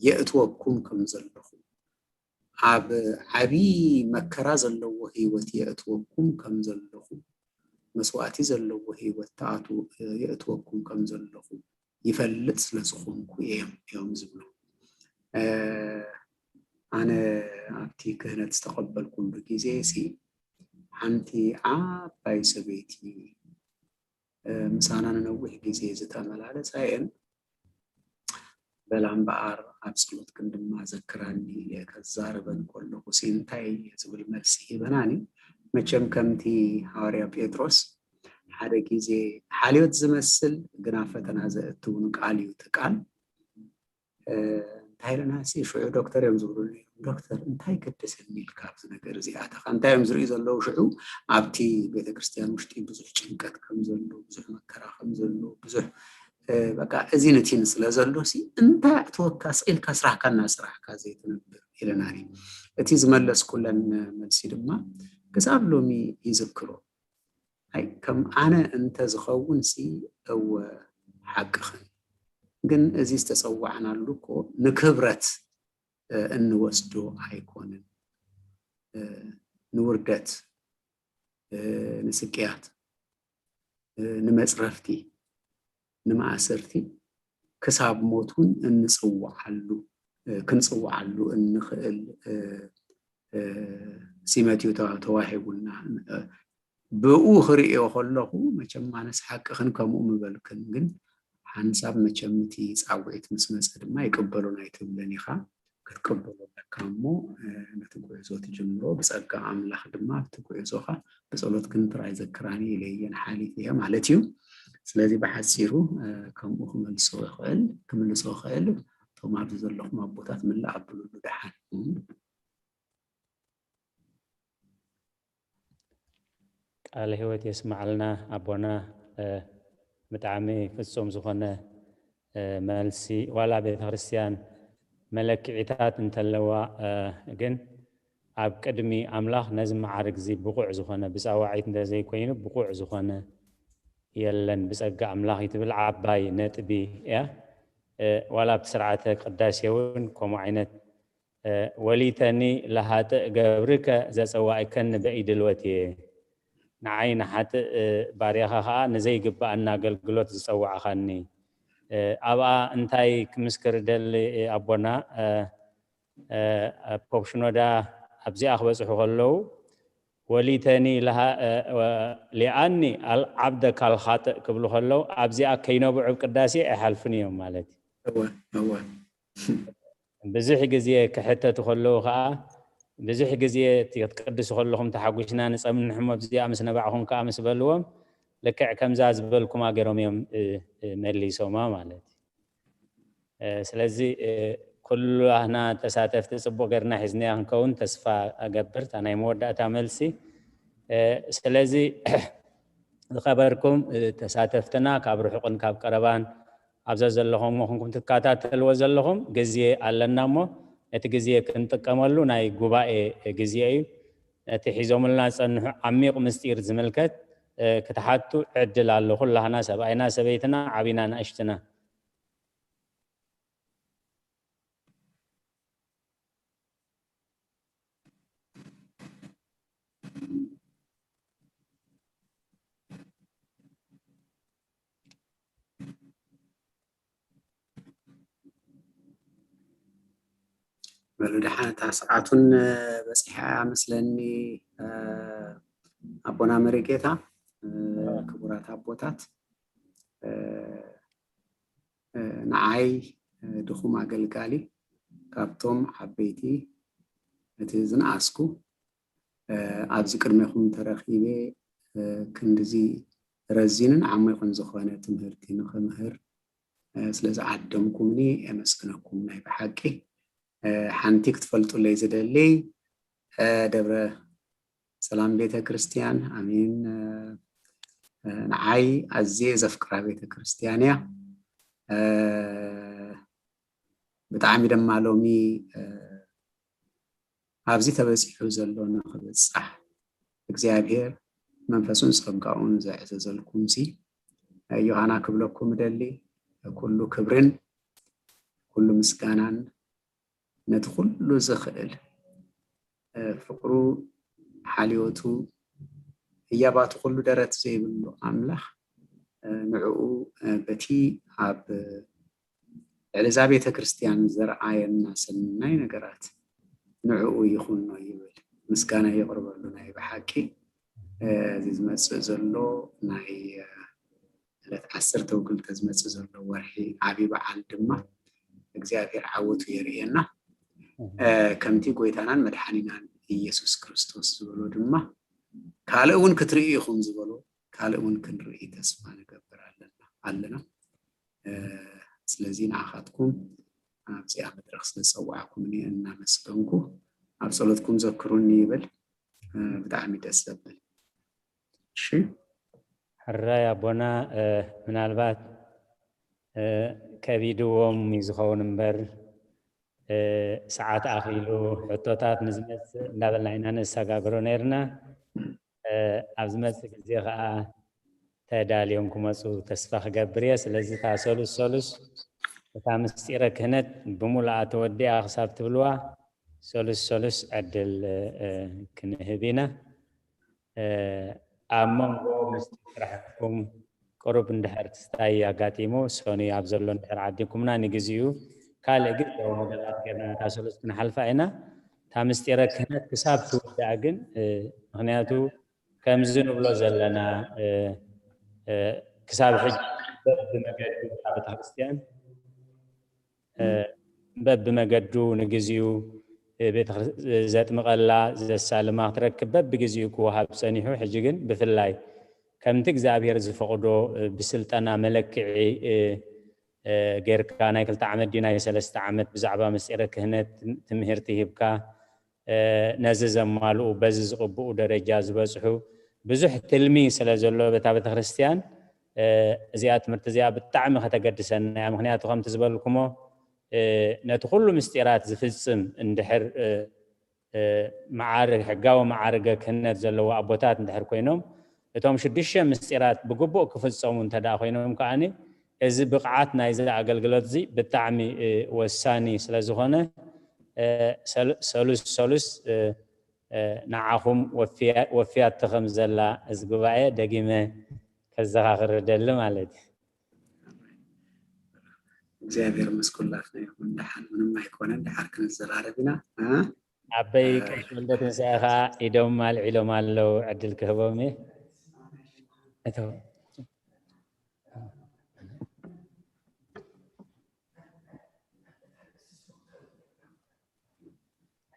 የእትወኩም ከም ዘለኹ ኣብ ዓብይ መከራ ዘለዎ ህይወት የእትወኩም ከም ዘለኹ መስዋዕቲ ዘለዎ ህይወት ተኣቱ የእትወኩም ከም ዘለኹ ይፈልጥ ስለዝኾንኩ እዮም ዝብሉ ኣነ ኣብቲ ክህነት ዝተቐበልኩሉ ግዜ ሓንቲ ዓባይ ሰበይቲ ምሳና ንነዊሕ ግዜ ዝተመላለሳ እየን በላ እምበኣር ኣብ ፀሎት ግን ድማ ዘክራኒ ከዛረበን ከለኹ እንታይ ዝብል መልሲ ሂበናኒ መቸም ከምቲ ሐዋርያ ጴጥሮስ حدا جيزي حاليوت زمسل قنافة نازئتون قاليو تقال انتهي لنا سي شعو دكتور يمزورو لي دكتور انتهي قدس الميل كابز نقر زيادة انتهي يمزرو زلو شعو عبتي بيت كريستيان وشتي بزح چنكت كمزلو بزح مكرا خمزلو بزح بقى ازينتين سلازلو سي انت توكاس إلكا سرح كنا سرح كازي تنبر إلى ناري اتيز ملس كلن ملسي دما كساب لومي يذكرو هاي كم أنا أنت زخون سي أو حقخن جن أزيز تسوعنا لكو نكبرت إنه وسدو هيكون نوردت نسكيات نمسرفتي نمعسرتي كساب موتون إن نصوعلو كنصوعلو إن نخل سيماتيو تواهبولنا بأو خريئي وخلقه مچم مانس حق خن كمو مبلكن جن حنساب مچمتي صعويت مسمس ما يقبلون ايتبلني خا كتقبلوا كمو نتقويزو تجمرو بصقا املاح دما بتقويزو خا بصلوت كن تراي ذكراني لين حالي فيها معناتيو سلازي بحسيرو كمو كملسو خيل ثم عبد زلخ مابوتات من لعبلو دحان قال هوت يسمع لنا أبونا متعامي في الصوم زخنا مالسي ولا بيت كريستيان ملك عتات انتلوا جن عب قدمي أملاخ نزم عارك زي بقوع زخنا بس أواعيت زي كوين بقوع زخنا يلن بس أرجع أملاخ يتبل عباي نتبي يا ولا بسرعة قداس يون كم عينت وليتني لهات جبرك زي سواء كان بعيد الوتي نعين حتى باريخها نزي قبا أن قلقلوت زسوع خاني أبا انتاي كمسكر دل أبونا بوبشنو دا أبزي أخبز حقلو وليتني لها لأني العبد كالخاطئ قبل خلو أبزي أكينو بعب قداسي أحلفني يوم مالتي هو بزح جزية كحتة تخلو خا بزح جزية تقدس خلهم تحقوشنا نسأمن حمى بزي أمسنا بعهم كأمس بلوم لكع كم زاز بلكم أجرهم يوم ملي سوما مالتي سلزي كل هنا تساتفت سبوا قرنا حزني هنكون تسفى أجبرت أنا يمود أتعملسي سلزي خبركم تساتفتنا كابر حقن كاب كربان أبزز لهم وهم تكاتات الوزل لهم جزية على النامو نتجزية كنت كمالو ناي جباء جزية نتحيزهم الناس أن عميق مستير زملكت كتحتو عدل على كلها ناس بأينا سبيتنا عبينا نأشتنا بلو دحان تاسعاتون بسيحة مثلني أبونا مريكيتا كبرات أبوتات نعاي دخوم عقلقالي كابتوم حبيتي نتيزن عسكو أبزي كرميخم ترخيبي كندزي رزينن عمي خنزخوانة تمهرتي نخمهر سلاز عدمكمني أمسكنكم ناي بحاكي حانتيك تفلتو لي زدلي دبر سلام بيت كريستيان امين نعاي عزيز افكار بيت كريستيانيا بتعامي دم لومي ابزي تبصيحو زلونا خبصح እግዚአብሔር መንፈሱን ጸጋውን ዘዕዘዘልኩም ሲ ዮሐና ክብለኩም ደሊ ኩሉ ክብርን ኩሉ ምስጋናን ندخل زخل فقرو حاليوتو هيابات كل درت زي بلو أملاح نعو بتي عب إليزابيث كريستيان زرعاي الناس الناي نقرات نعو يخونو يبل مسكانا يقرب لنا بحكي زي زلو ناي لتعسرتو قلت زلو ورحي عبي بعال دمه እግዚአብሔር ዓወቱ የርየና ከምቲ ጎይታናን መድኃኒናን ኢየሱስ ክርስቶስ ዝበሎ ድማ ካልኡን ክትርእዩ ይኹም ዝበሎ ካልእውን ክንርኢ ተስፋ ንገብር ኣለና ስለዚ ንኣኻትኩም ኣብዚኣ መድረኽ ስለዝፀዋዕኩም እየ እናመስገንኩ ኣብ ጸሎትኩም ዘክሩኒ ይብል ብጣዕሚ ደስ ዘብል እሺ ሕራይ ኣቦና ምናልባት ከቢድዎም ይዝኸውን እምበር ሰዓት ኣኺሉ ሕቶታት ንዝመጽእ እንዳበልና ኢና ነሰጋግሮ ነርና ኣብ ዝመጽእ ግዜ ከዓ ተዳልዮም ክመፁ ተስፋ ክገብር እየ ስለዚ እታ ሰሉስ እታ ምስጢረ ክህነት ብሙሉኣ ተወዲኣ ክሳብ ትብልዋ ሰሉስ ዕድል ክንህብ ኢና ኣብ መንጎ ምስጢር ስራሕትኩም ቅሩብ እንድሕር ክስታይ ኣጋጢሙ ሶኒ ኣብ ዘሎ እንድሕር ዓዲኩምና ንግዚኡ ካልእ ግን መደባት ገርና እታ ሰሉስ ክንሓልፋ ኢና እታ ምስጢረ ክህነት ክሳብ ትውዳእ ግን ምክንያቱ ከምዚ ንብሎ ዘለና ክሳብ ሕጂ በብመገዱ ኣብ ቤተክርስትያን በብመገዱ ንግዚኡ ዘጥምቐላ ዘሳልማ ክትረክብ በብግዚኡ ክወሃብ ፀኒሑ ሕጂ ግን ብፍላይ ከምቲ እግዚኣብሔር ዝፈቕዶ ብስልጠና መለክዒ ጌርካ ናይ 2 ዓመት ድዩ ናይ 3 ዓመት ብዛዕባ ምስጢረ ክህነት ትምህርቲ ሂብካ ነዚ ዘማልኡ በዚ ዝቕብኡ ደረጃ ዝበፅሑ ብዙሕ ትልሚ ስለ ዘሎ በታ ቤተክርስትያን እዚኣ ትምህርቲ እዚኣ ብጣዕሚ ከተገድሰና እያ ምክንያቱ ከምቲ ዝበልኩሞ ነቲ ኩሉ ምስጢራት ዝፍፅም እንድሕር መዓርግ ሕጋዊ መዓርገ ክህነት ዘለዎ ኣቦታት እንድሕር ኮይኖም እቶም 6 ምስጢራት ብግቡእ ክፍፀሙ እንተዳ ኮይኖም ከዓኒ እዚ ብቕዓት ናይዚ ኣገልግሎት እዚ ብጣዕሚ ወሳኒ ስለ ዝኾነ ሰሉስ ንዓኹም ወፍያት ከም ዘላ እዚ ጉባኤ ደጊመ ከዘኻኽር ደሊ ማለት እዩ እግዚአብሔር መስኩላትና ይሁን ድሓር ምንም ኣይኮነን ድሓር ክንዘራረብ ኢና ዓበይ ቀይሕ ወልደ ትንሳኤ ከዓ ኢዶም ኣልዒሎም ኣለው ዕድል ክህቦም እየ እተው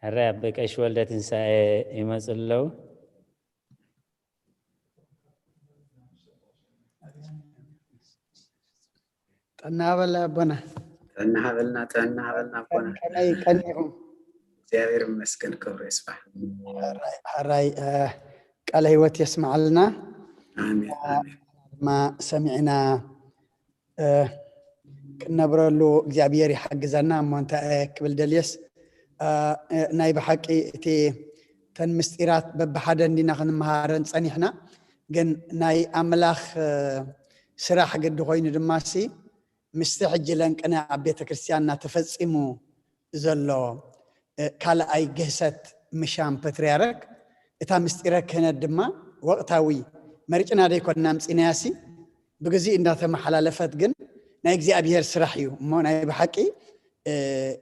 ሕራይ ዓበይ ቀይሕ ወልደ ትንሳኤ ይመፁ ኣለው ጠናበላ ኣቦና ጠናሃበልና ኣቦና ቀኒኹም እግዚአብሔር ይመስገን ክብሩ ይስፋ ሕራይ ቃለ ህይወት የስማዓልና አሜን ما سمعنا كنبرلو እግዚአብሔር ይحግዘና ሞንታ ክብል ደልየስ ናይ በሐቂ እቲ ተን ምስጢራት በብሓደ እንዲና ክንመሃረን ፀኒሕና ግን ናይ ኣምላኽ ስራሕ ግድ ኮይኑ ድማሲ ምስቲ ሕጂ ለንቅና ኣብ ቤተ ክርስቲያንና ተፈፂሙ ዘሎ ካልኣይ ግህሰት ምሻም ፓትርያርክ እታ ምስጢረ ክህነት ድማ ወቅታዊ مرجنا ديكون نام سيناسي بجزء إن ده محلالفت جن نيجي أبيهر سرحيو ما نيجي بحكي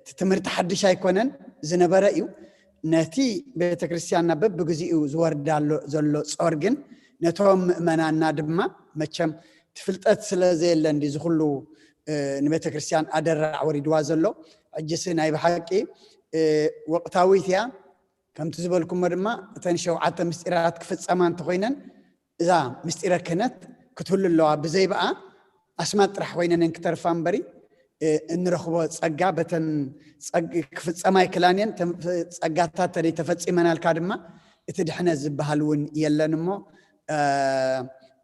تتمر تحدي شيء كونن زنبرأيو نتي بيت كريستيان نبب بجزء زوار دالو زلو صارجن نتهم منا نادم ما كم تفلتت سلازي اللي زخلو نبيت كريستيان أدر عوري دوازلو عجسنا نيجي بحكي وقتاويتيا كم تزبلكم مرما تنشوا عتم استيرات كفت أمان تخينن إذا مستيرة كانت كتقول له بزي بقى أسمع طرح وين ننكتر فامبري نرخبو صقابة كفت سماي كلانين صقاتها تري تفتس إيمان الكادمة تدحنا زبهالون يلا نمو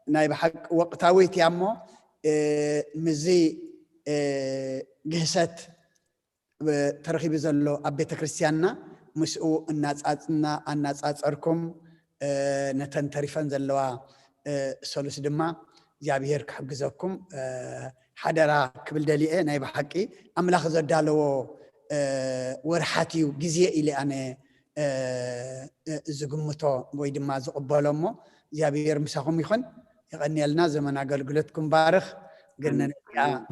نايب حق وقتاويت يامو مزي جهسات ترخيب زلو أبيت كريستياننا مسؤو الناس أتركم نتن تريفان زلوا سولس دما جابير كحجزكم حدرا قبل دليل ناي بحقي املاخ زدالو ورحاتي وجزيه الى انا زغمتو ወይ ድማ ዝقبلمو جابير مساخم يخون يغني لنا زمن اغلغلتكم بارخ ግን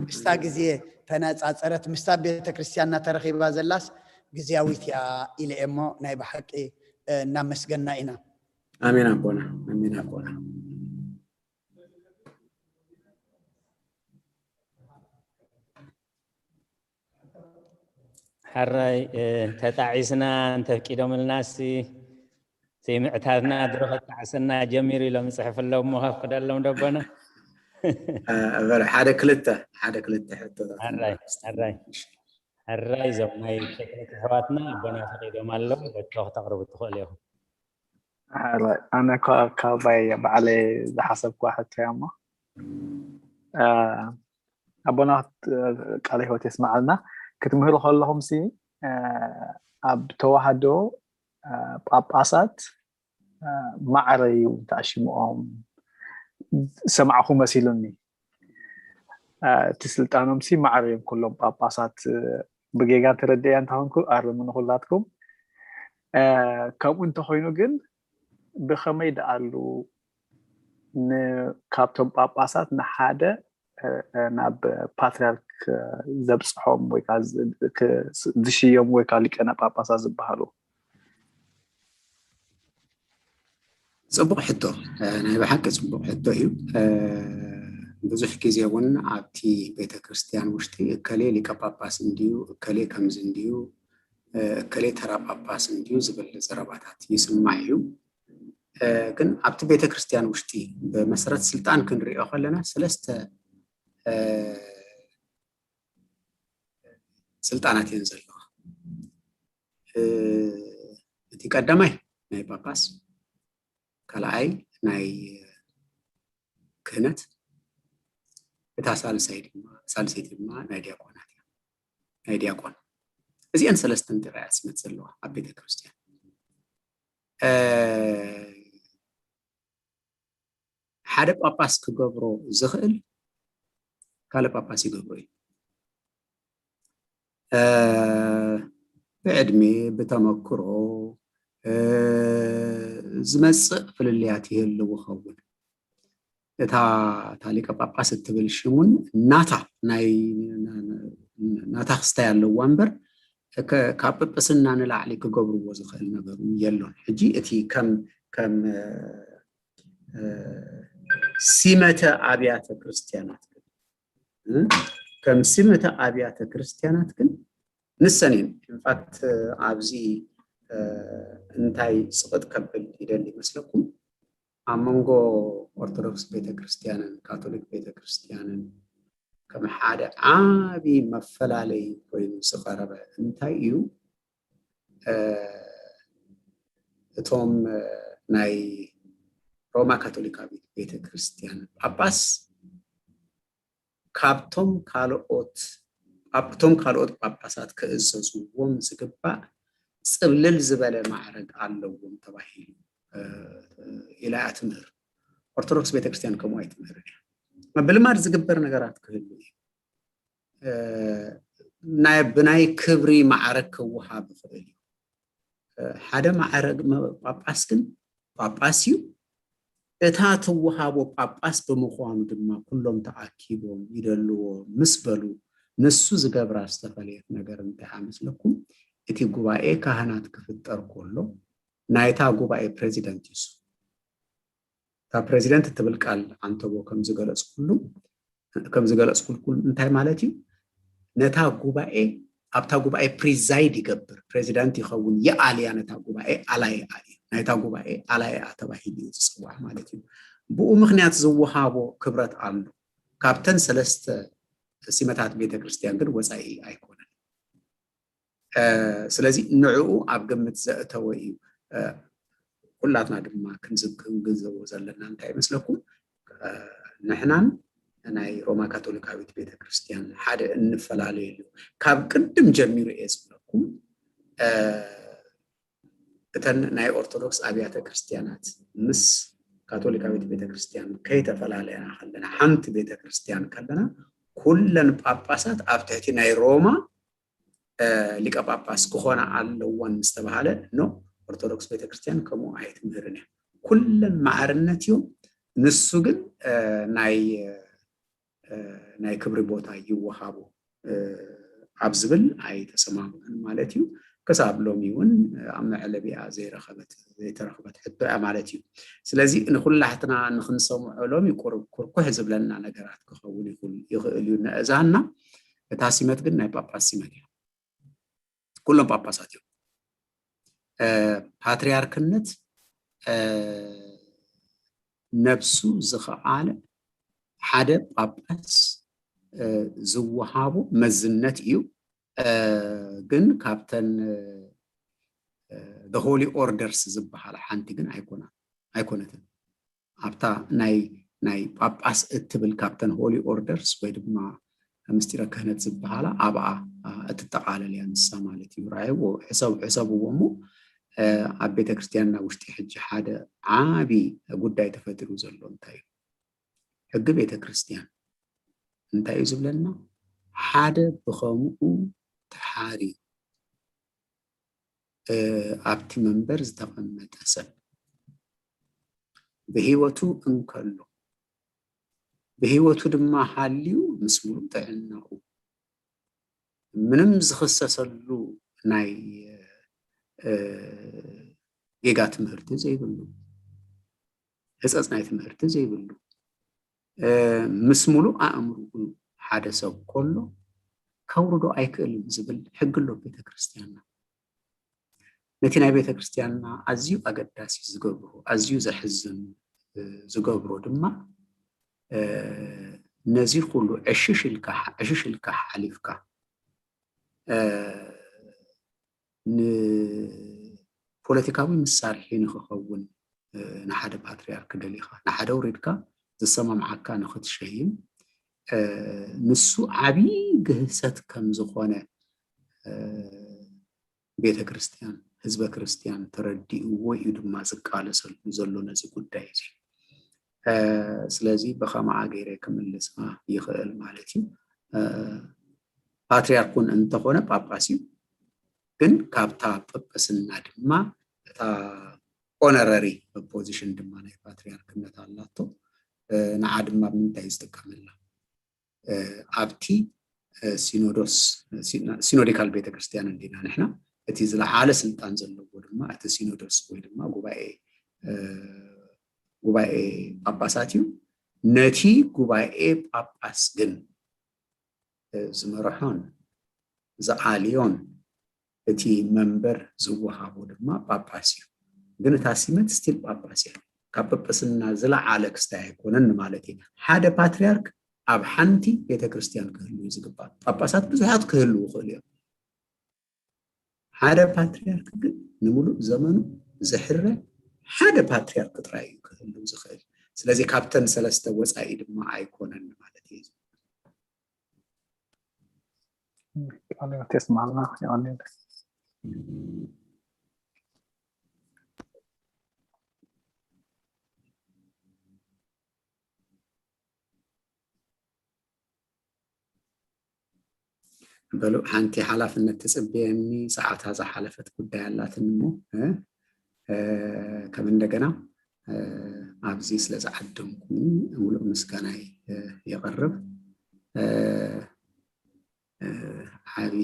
ምስታ ግዜ ተናጻጸረት ምስታ ቤተ ክርስቲያንና ተረኺባ ዘላስ ግዜያዊት ያ ኢለ እሞ ናይ በሐቂ እናመስገና ኢና آمين أبونا آمين أبونا حراي تتعيسنا أنت كيدوم الناس سمعتنا درخت عسنا جميل لهم صحف لهم مخاف قد لهم دبنا حدا كلته حتى الراي زماي تكنيك حواتنا بنا فقيدهم الله وتروح تقرب تدخل لهم أنا كابي بعلي حسب واحد تياما أبونا قال هو تسمع لنا كتمهل خلهم سي أب توحدو باباسات معري وتعشمهم سمعهم مسيلوني تسلطانهم سي معري كلهم باباسات بجيجان ترديان تهونكو أرمون خلاتكم كم أنت خوينو جن بخميد قالوا نكابتن باباسات نحادة ناب باتريارك زبصحهم ويكاز دشيهم ويكاليك أنا باباسات زبحالو صبوح حتى أنا بحكي صبوح حتى بزح كيزي ون عبتي بيت كريستيان وشتي كلي لك باباس نديو كلي كمز نديو كلي ترى باباس نديو زبل زرباتات يسمعيو كن عبتي بيت كريستيان وشتي بمسرة سلطان كن رئيو خلنا سلسة سلطانات ينزل تي قدمي ناي باباس كلاي ناي كهنت بتاع سالسيتي ما ناي دياقون إذا أن سلستن دراسة متزلوا عبيد كريستيان حدا باباس كجبرو زخل كلا باباس يجبروي بعدمي بتمكرو زمس في اللياتي اللي وخون تاليك باباس تبل شمون ناتا ناتا خستيال وانبر كاببسنا نلعلي كجبرو وزخل نبر يلون حجي اتي كم سمة أبيات كريستيانات كم سمة أبيات كريستيانات كن نسنين فات عبزي انتاي سقط قبل يدلي مسلكم أمانغو أرثوذكس بيت كريستيانن كاثوليك بيت كريستيانن كم حدا عابي مفلالي وين سقربه انتاي يو توم ناي روما كاثوليكا بيت كريستيان باباس كابتوم كالوت باباسات كأززو وم زقبا صبلل زبالة معرق علوهم تباهيل إلى أتمر أرثوذكس بيت كريستيان كمو أتمر ما بالمار زقبر نقرات كهلو بناي كبري معرق وحاب فضلي حدا معرق باباسكن باباسيو እታት ወሃቦ ጳጳስ በመሆኑ ድማ ሁሉም ተአኪቦም ይደልዎ ምስበሉ ነሱ ዝገብራ አስተፈለየት ነገር እንታይ አመስለኩም እቲ ጉባኤ ካህናት ክፍጠር ኮሎ ናይታ ጉባኤ ፕሬዚደንት ይሱ ታ ፕሬዚደንት ትብልቃል አንተቦ ከም ዝገለጽ ኩል እንታይ ማለት እዩ ነታ ጉባኤ አብታ ጉባኤ ፕሪዛይድ ይገብር ፕሬዚደንት ይኸውን የአልያ ነታ ጉባኤ አላይ ናይታ ጉባኤ አላይ አተባሂድ ይጽዋዕ ማለት እዩ ብኡ ምክንያት ዝወሃቦ ክብረት አሉ ካፕተን ሰለስተ ሲመታት ቤተ ክርስቲያን ግን ወጻኢ አይኮነን ስለዚህ ንዕኡ አብ ግምት ዘእተወ እዩ ሁላትና ድማ ክንዝግንዘቦ ዘለና እንታይ መስለኩም ንሕናን ናይ ሮማ ካቶሊካዊት ቤተ ክርስቲያን ሓደ እንፈላለየሉ ካብ ቅድም ጀሚሩ እየዝብለኩም እተን ናይ ኦርቶዶክስ አብያተ ክርስቲያናት ምስ ካቶሊካዊት ቤተ ክርስቲያን ከይተፈላለየና ከለና ሓንቲ ቤተ ክርስቲያን ከለና ኩለን ጳጳሳት ኣብ ትሕቲ ናይ ሮማ ሊቀ ጳጳስ ክኾና ኣለወን ምስተባሃለ ኖ ኦርቶዶክስ ቤተ ክርስቲያን ከምኡ ኣይትምህርን እያ ኩለን ማዕርነት እዮም ንሱ ግን ናይ ክብሪ ቦታ ይወሃቡ ኣብ ዝብል ኣይተሰማሙን ማለት እዩ كسب لومي ون عم علبيا زي رخبت حتى عملتي سلازي نقول لحتنا نخنصم علومي كور حزب لنا نجارات كخول يقولون إذانا تاسيمات قلنا باباس سيمات كلهم باباسات باتريارك النت ነብሱ ዝኸዓለ ሓደ ጳጳስ ዝወሃቡ መዝነት እዩ ግን ካብተን the holy orders ዝበሃል ሓንቲ ግን ኣይኮነትን ኣብታ ናይ ጳጳስ እትብል ካብተን holy orders ወይ ድማ ምስጢረ ክህነት ዝበሃላ ኣብኣ እትጠቃለል እያ ንሳ ማለት እዩ ራእይዎ ሕሰብዎ እሞ ኣብ ቤተ ክርስቲያንና ውሽጢ ሕጂ ሓደ ዓቢ ጉዳይ ተፈጢሩ ዘሎ እንታይ እዩ ሕጊ ቤተ ክርስቲያን እንታይ እዩ ዝብለና ሓደ ብኸምኡ ተሓሪ ኣብቲ መንበር ዝተቐመጠ ሰብ ብሂወቱ እንከሎ ብሂወቱ ድማ ሃልዩ ምስ ሙሉእ ጥዕናኡ ምንም ዝኽሰሰሉ ናይ ጌጋ ትምህርቲ ዘይብሉ ህፀፅ ናይ ትምህርቲ ዘይብሉ ምስ ሙሉእ ኣእምሩኡ ሓደ ሰብ ኮሎ ከውርዶ ኣይክእልን ዝብል ሕጊ ኣሎ ቤተ ክርስቲያንና ነቲ ናይ ቤተ ክርስቲያንና ኣዝዩ ኣገዳሲ ዝገብሮ ኣዝዩ ዘሕዝን ዝገብሮ ድማ ነዚ ኩሉ ዕሽሽ ኢልካ ሓሊፍካ ንፖለቲካዊ መሳርሒ ንክኸውን ንሓደ ፓትርያርክ ደሊኻ ንሓደ ውሪድካ ዝሰማምዓካ ንኽትሸይም ንሱ ዓብዪ ግህሰት ከም ዝኾነ ቤተ ክርስቲያን ህዝበ ክርስቲያን ተረዲእዎ እዩ ድማ ዝቃለሰሉ ዘሎ ነዚ ጉዳይ እዚ ስለዚ ብኸመኣ ገይረ ክምልስ ይኽእል ማለት እዩ ፓትርያርኩን እንተኾነ ጳጳስ እዩ ግን ካብታ ጵጵስና ድማ እታ ኦነረሪ ፖዚሽን ድማ ናይ ፓትርያርክነት ኣላቶ ንዓ ድማ ምንታይ ዝጥቀመላ ኣብቲ ሲኖዲካል ቤተ ክርስቲያን እንዲና ንሕና እቲ ዝለዓለ ስልጣን ዘለዎ ድማ እቲ ሲኖዶስ ወይ ድማ ጉባኤ ጳጳሳት እዩ ነቲ ጉባኤ ጳጳስ ግን ዝመርሖን ዝዓልዮን እቲ መንበር ዝወሃቦ ድማ ጳጳስ እዩ ግን እታ ሲመት ስቲል ጳጳስ እያ ካብ ጵጵስና ዝለዓለ ክስታይ ኣይኮነን ማለት እዩ ሓደ ፓትርያርክ ኣብ ሓንቲ ቤተ ክርስቲያን ክህሉ ዝግባእ ጳጳሳት ብዙሓት ክህሉ ይኽእሉ እዮም ሓደ ፓትርያርክ ግን ንሙሉእ ዘመኑ ዝሕረ ሓደ ፓትርያርክ ጥራይ እዩ ክህሉ ዝኽእል ስለዚ ካብተን ሰለስተ ወፃኢ ድማ ኣይኮነን ማለት እዩ ቃልዮት የስማዕና ይቀኒል በሉ ሓንቲ ሓላፍነት ትጽበየኒ ሰዓታ ዝሓለፈት ጉዳይ ኣላትን እሞ ከም እንደገና ኣብዚ ስለ ዝዓደምኩም ሙሉእ ምስጋናይ የቐርብ ዓቢ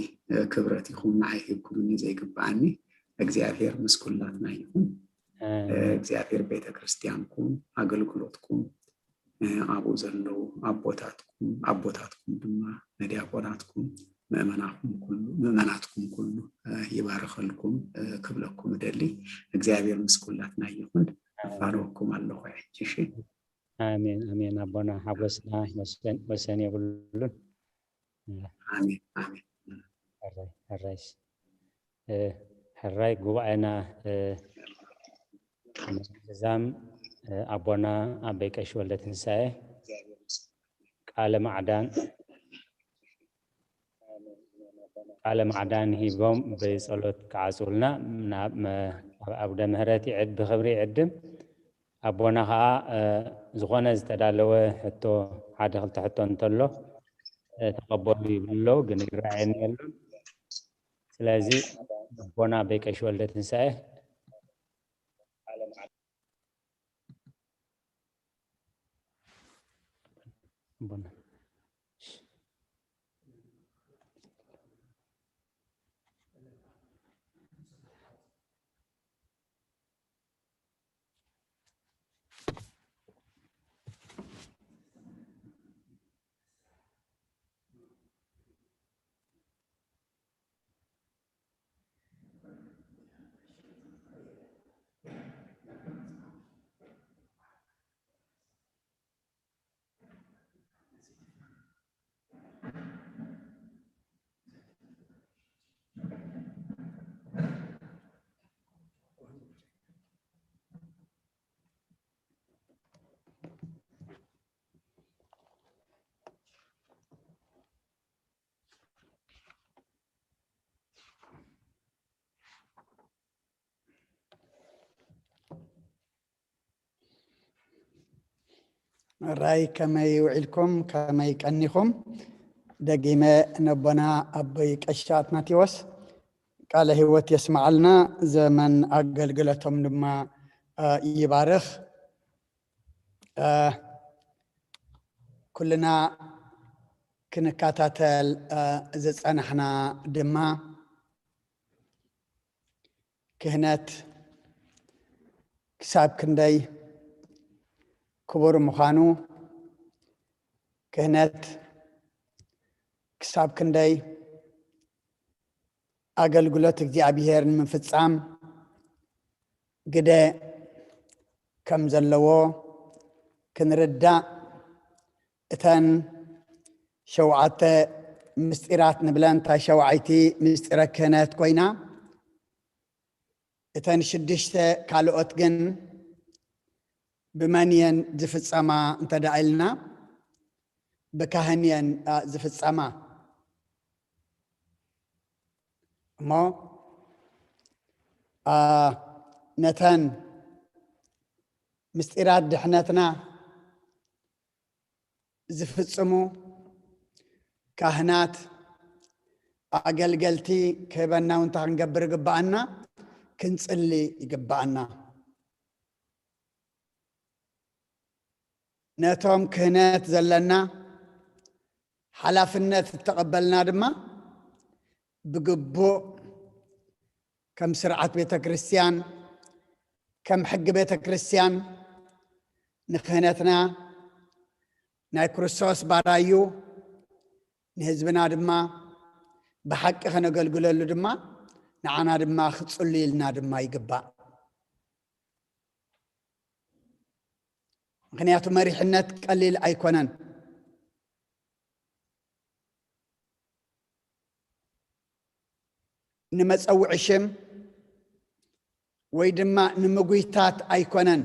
ክብረት ይኹን ንዓይ ሂብኩምኒ ዘይግባኣኒ እግዚአብሔር ምስ ኩላትና ይኹን እግዚአብሔር ቤተ ክርስቲያንኩም ኣገልግሎትኩም ኣብኡ ዘለው ኣቦታትኩም ድማ ነዲያቆናትኩም ምእመናትኩም ኩሉ ይባርኸልኩም ክብለኩም ደሊ እግዚአብሔር ምስ ኩላትና ይኹን ባረኩም ኣለኹ ሕጂ አሜን አሜን ኣቦና ሓጎስና ወሰን የብሉን አሜን አሜን ሕራይ ጉባኤና እዛም ኣቦና ኣበይ ቀሺ ወልደ ትንሳኤ ቃለ ማዕዳን ሂቦም ብጸሎት ከዓጽውልና ኣብደ ምህረት ብኽብሪ ይዕድም ኣቦና ከዓ ዝኾነ ዝተዳለወ ሕቶ ሓደ ክልተ ሕቶ እንተሎ ተቐበሉ ይብሎ ግን ይረአየኒ የሎ ስለዚ ኣቦና ኣበይ ቀሺ ወልደ ትንሳኤ ኣቦና راي كما يوعلكم كما يكنيكم دقيمة نبنا أبي كشات ناتيوس قال هوت يسمع لنا زمن أقلقلتهم لما يبارخ كلنا كنكاتاتل زيت أنحنا دما كهنات كساب كندي كبر مخانو كهنات كساب كندي أقل قلت እግዚአብሔር من ፍጻም قد كم زلوو كنردا እተን ሸውዓተ ምስጢራት ንብለን ታ ሸውዓይቲ ምስጢረ ክህነት ኮይና እተን ሽድሽተ ካልኦት ግን ብመንየን ዝፍጸማ እንተዳኢልና ብካህንየን ዝፍጸማ እሞ ነተን ምስጢራት ድሕነትና ዝፍጽሙ ካህናት አገልገልቲ ከበናው እንታ ክንገብር ይግባአና ክንጽሊ ይግባአና ነቶም ክህነት ዘለና ሓላፍነት ተቀበልና ድማ بقبو كم سرعة بيت كريستيان كم حق بيت كريستيان نخنتنا ناي كريستوس بارايو نهزبنا دما بحق خنا قلقلو دما نعانا دما خصولي لنا دما يقبا مخنياتو مريحنت قليل ايكونن نمصوع شم ويدما نمغويتات ايكونن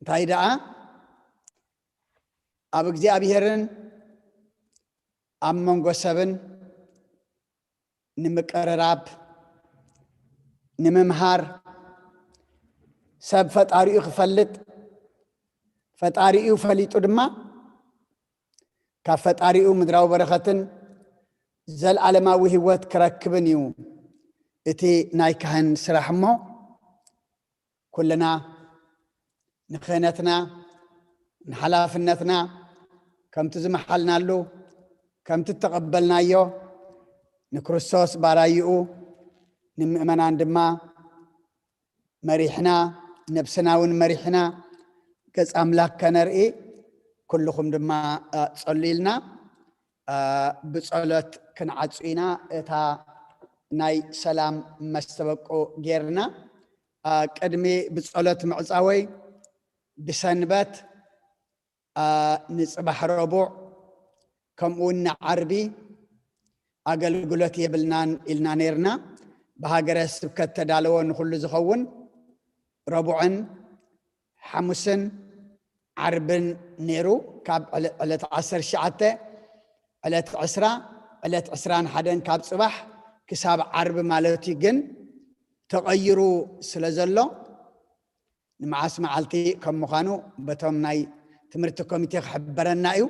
تايدا اب እግዚአብሔርን አመንጎ ሰብን ንምቀረራብ ንምምሃር ሰብ ፈጣሪኡ ክፈልጥ ፈጣሪኡ ፈሊጡ ድማ ካብ ፈጣሪኡ ምድራዊ በረኸትን زالعالماዊ ህይወት ክረክብን እዩ እቲ ናይ ካህን ስራሕ እሞ ኩልና ንኽህነትና ንሓላፍነትና ከምቲ ዝመሓልናሉ ከምቲ ተቐበልናዮ ንክርስቶስ ባራይኡ ንምእመናን ድማ መሪሕና ነብስናውን መሪሕና ገጽ ኣምላክ ከነርኢ ኩልኹም ድማ ጸሊልና بصلت كنعصينا اتا ناي سلام مستبقو غيرنا قدمي بصلت معصاوي بسنبت نصبح ربع كمون عربي اقلقلت يبلنان إلنا نيرنا بهاجر سبكت تدالون كل زخون ربعا حمسن عربن نيرو كاب على 10 شعته علات عسران حدن كاب صباح كساب عرب مالتي جن تغيروا سلازلو نمعاس معلتي كم مخانو بتوم ناي تمرت كوميتي خبرنا ايو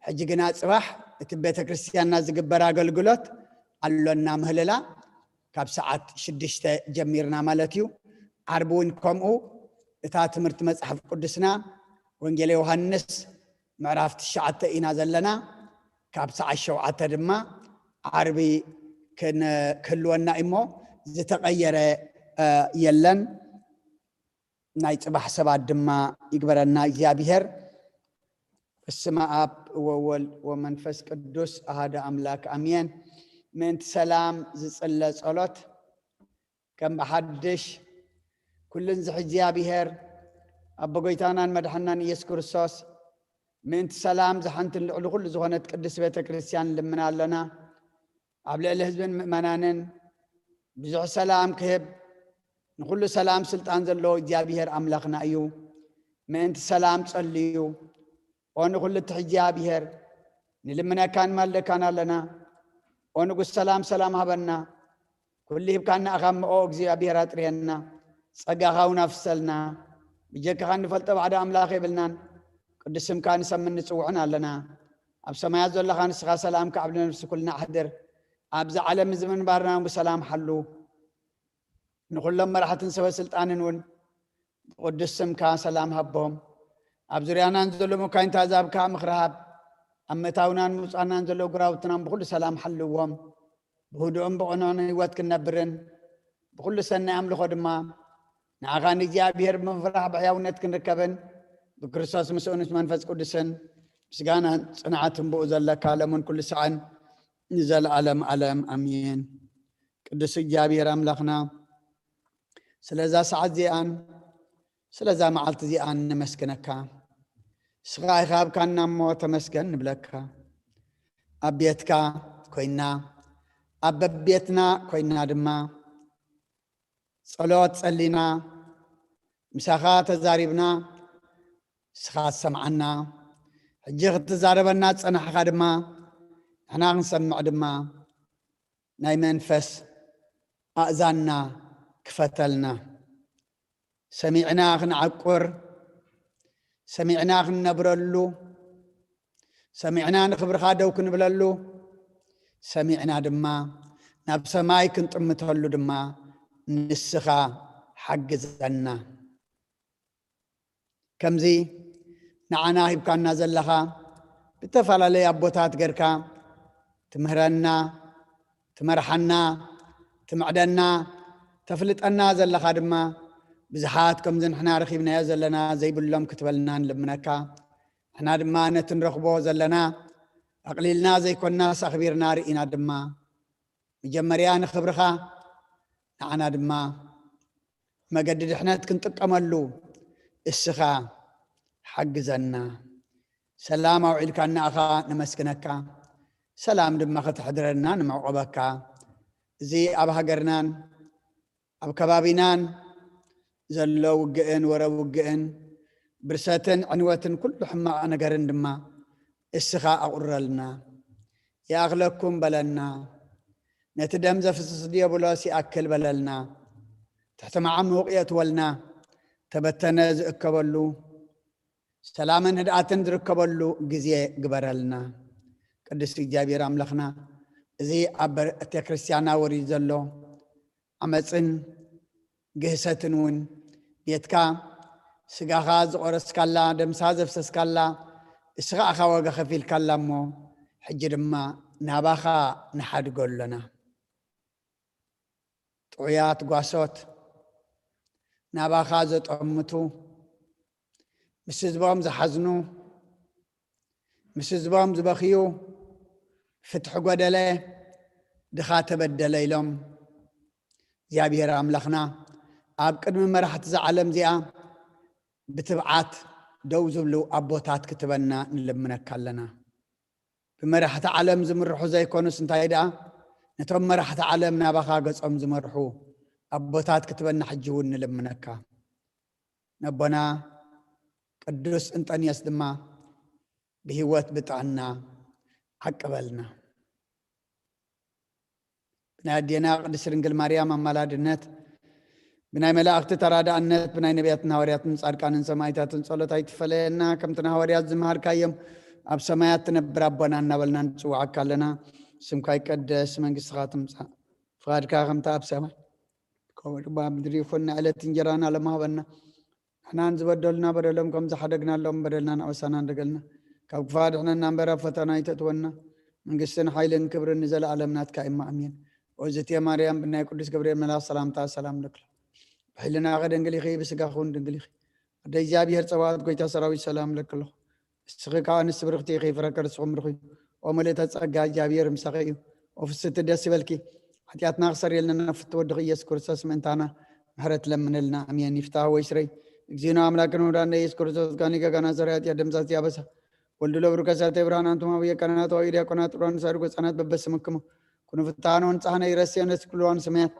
حجي جنا صباح تبيت كريستيان ناس جبرا قلقلت علونا مهللا كاب ساعات شدشت جميرنا مالتيو عربون كومو اتا تمرت مصحف قدسنا وانجيل يوحنس معرفت الشعات اينا زلنا كاب ساعة شوعة دما عربي كن كلونا إمو زتغير يلن نايت بحسب دما يقبرنا እግዚአብሔር بسم اب ومنفس قدوس هذا املاك امين من سلام زصلى ጸሎት كم بحدش كلن زح እግዚአብሔር اب ጎይታናን መድሐናን ኢየሱስ ክርስቶስ من سلام زحنت اللي كل زغنت قدس بيت كريستيان لمنا لنا قبل الحزب مؤمنان بزح سلام كهب نقول سلام سلطان زلو እግዚአብሔር املاكنا ايو من سلام صليو ونقول እግዚአብሔር نلمنا كان مالكنا لنا ونقول سلام هبنا كل يبكانا اخم او እግዚአብሔር اطرينا صقاغاو نفسلنا بجك خان فلت بعد املاك بلنا ቅዱስ ስምካ ንሰምን ንፅውዕን ኣለና ኣብ ሰማያት ዘለኻ ንስኻ ሰላም ከዓብ ነፍሲ ኩልና ኣሕድር ኣብዚ ዓለም እዚ ምንባርና ብሰላም ሓሉ ንኩሎም መራሕትን ሰበስልጣንን እውን ብቅዱስ ስምካ ሰላም ሃቦም ኣብ ዙርያናን ዘሎ መካይንቲ ኣዛብካ ምክርሃብ ኣብ ምእታውናን ምውፃእናን ዘሎ ጉራውትናን ብኩሉ ሰላም ሓልዎም ብህዱእን ብቕኖን ህይወት ክንነብርን ብኩሉ ሰናይ ኣምልኾ ድማ ንዓኻ ንእግዚኣብሔር ብምፍራሕ ብሕያውነት ክንርከብን ብክርስቶስ ምስኡንስ መንፈስ ቅዱስን ምስጋናን ፅንዓትን ብኡ ዘለካ ለሙን ኩሉ ሰዓን ንዘለዓለም ዓለም ኣሚን። ቅዱስ እግዚአብሔር ኣምላኽና ስለዛ ሰዓት እዚኣን ስለዛ መዓልቲ እዚኣን ንመስግነካ ስኻ ኢኻ ኣብካና እሞ ተመስገን ንብለካ ኣብ ቤትካ ኮይና ኣብ በቤትና ኮይና ድማ ጸሎት ጸሊና ምሳኻ ተዛሪብና ስኻ ሰምዓና ሕጂ ክትዛረበና ፀናሕኻ ድማ ንሕና ክንሰምዕ ድማ ናይ መንፈስ ኣእዛንና ክፈተልና ሰሚዕና ክንዓቁር ሰሚዕና ክንነብረሉ ሰሚዕና ንክብርኻ ደው ክንብለሉ ሰሚዕና ድማ ናብ ሰማይ ክንጥምተሉ ድማ ንስኻ ሓግዘና ከምዚ ንዓና ሂብካና ዘለኻ ብተፈላለዩ ኣቦታት ጌርካ ትምህረና ትመርሓና ትምዕደና ተፍልጠና ዘለኻ ድማ ብዙሓት ከምዚ ንሕና ረኺብናዮ ዘለና ዘይብሎም ክትበልና ንልምነካ ንሕና ድማ ነቲ ንረኽቦ ዘለና ኣቕሊልና ዘይኮናስ ኣኽቢርና ርኢና ድማ መጀመርያ ንኽብርኻ ንዓና ድማ መገዲ ድሕነት ክንጥቀመሉ እስኻ ሓግዘና ሰላም ኣውዒልካ እናእኻ ንመስግነካ ሰላም ድማ ክትሕድረና ንምዕቆበካ እዚ ኣብ ሃገርናን ኣብ ከባቢናን ዘሎ ውግእን ወረብ ውግእን ብርሰትን ዕንወትን ኩሉ ሕማቕ ነገርን ድማ እስኻ ኣቁረልና ይኣኽለኩም በለና ነቲ ደም ዘፍስስ ዲያብሎስ ይኣክል በለልና ትሕቲ መዓሙቕ የእትወልና ተበተነ ዝእከበሉ ሰላምን ህድኣትን ዝርከበሉ ግዜ ግበረልና ቅዱስ እግዚአብሔር ኣምላኽና እዚ ኣብ ቤተ ክርስቲያና ወሪድ ዘሎ ዓመፅን ግህሰትን እውን ቤትካ ስጋኻ ዝቆረስካላ ደምሳ ዘፍሰስካላ እስኻ ኢኻ ዋጋ ከፊልካላ እሞ ሕጂ ድማ ናባኻ ንሓድገሎና ጥዑያት ጓሶት ናባኻ ዘጠምቱ ምስ ህዝቦም ዝሓዝኑ ምስ ህዝቦም ዝበኽዩ ፍትሒ ጎደለ ድኻ ተበደለ ኢሎም እግዚአብሔር ኣምላኽና ኣብ ቅድሚ መራሕቲ ዝዓለም እዚኣ ብትብዓት ደው ዝብሉ ኣቦታት ክትበና ንልምነካ ኣለና ብመራሕቲ ዓለም ዝምርሑ ዘይኮኑስ እንታይ ደኣ ነቶም መራሕቲ ዓለም ናባኻ ገጾም ዝመርሑ ኣቦታት ክትበና ሕጂ እውን ንልምነካ ነቦና ቅዱስ እንጠንየስ ድማ ብህይወት ብጥዕና ዓቅበልና ብናይ ኣዴና ቅድስት ድንግል ማርያም ኣማላድነት ብናይ መላእክቲ ተራዳእነት ብናይ ነቢያትን ሃዋርያትን ጻድቃንን ሰማዕታትን ጸሎት ኣይትፈለየና ከምቲ ሃዋርያት ዝመሃርካዮም ኣብ ሰማያት ትነብር ኣቦና እናበልና ንፅዋዓካ ኣለና ስምካ ይቀደስ መንግስትኻ ትምጻእ ፍቃድካ ከምቲ ኣብ ሰማይ ከምኡ ድማ ኣብ ምድሪ ይኹን ዕለት እንጀራና ለማህበና ንሕናን ዝበደሉና በደሎም ከም ዝሓደግናሎም በደልና ንኣበሳና እንደገልና ካብ ክፉእ ኣድሕነና እምበር ኣብ ፈተና ኣይተእትወና መንግስትን ሓይልን ክብርን ንዘለኣለም ናትካ ኢማ ኣሜን ወእግዝእትየ ማርያም ብናይ ቅዱስ ገብርኤል መልኣክ ሰላምታ ሰላም ለክሎ ብሕልና ኸደንግል ኢኺ ብስጋኹ ድንግል ኢኺ ወደ እግዚኣብሔር ፀባኦት ጎይታ ሰራዊት ሰላም ለክሎ እስኺ ከዓ ንስ ብርኽቲ ኢኺ ፍረከ ርስኹም ርኺቡ ወመልእተ ጸጋ እግዚኣብሔር ምሳኺ እዩ ወፍስቲ ደስ ይበልኪ ሓጢኣትና ክሰርየልና ነፍቲ ወድኺ ኢየሱስ ክርስቶስ ምእንታና ምሕረት ለምንልና ኣሜን ይፍታሕ ወይ ስረይ እግዚእነ አምላክን ወዳነ ኢየሱስ ክርስቶስ ጋኒ ገጋና ሰራያት ያደምሳት ያበሳ ወልድ ለብሩ ከሳተ ብርሃን አንቱማ በየቀናት ወይ ዲያቆናት ጥሩን ሳድጎ ጻናት በበስምክሙ ኩኑ ፍታኖን ጻህነ ይረስየን ስኩሏን ስሜት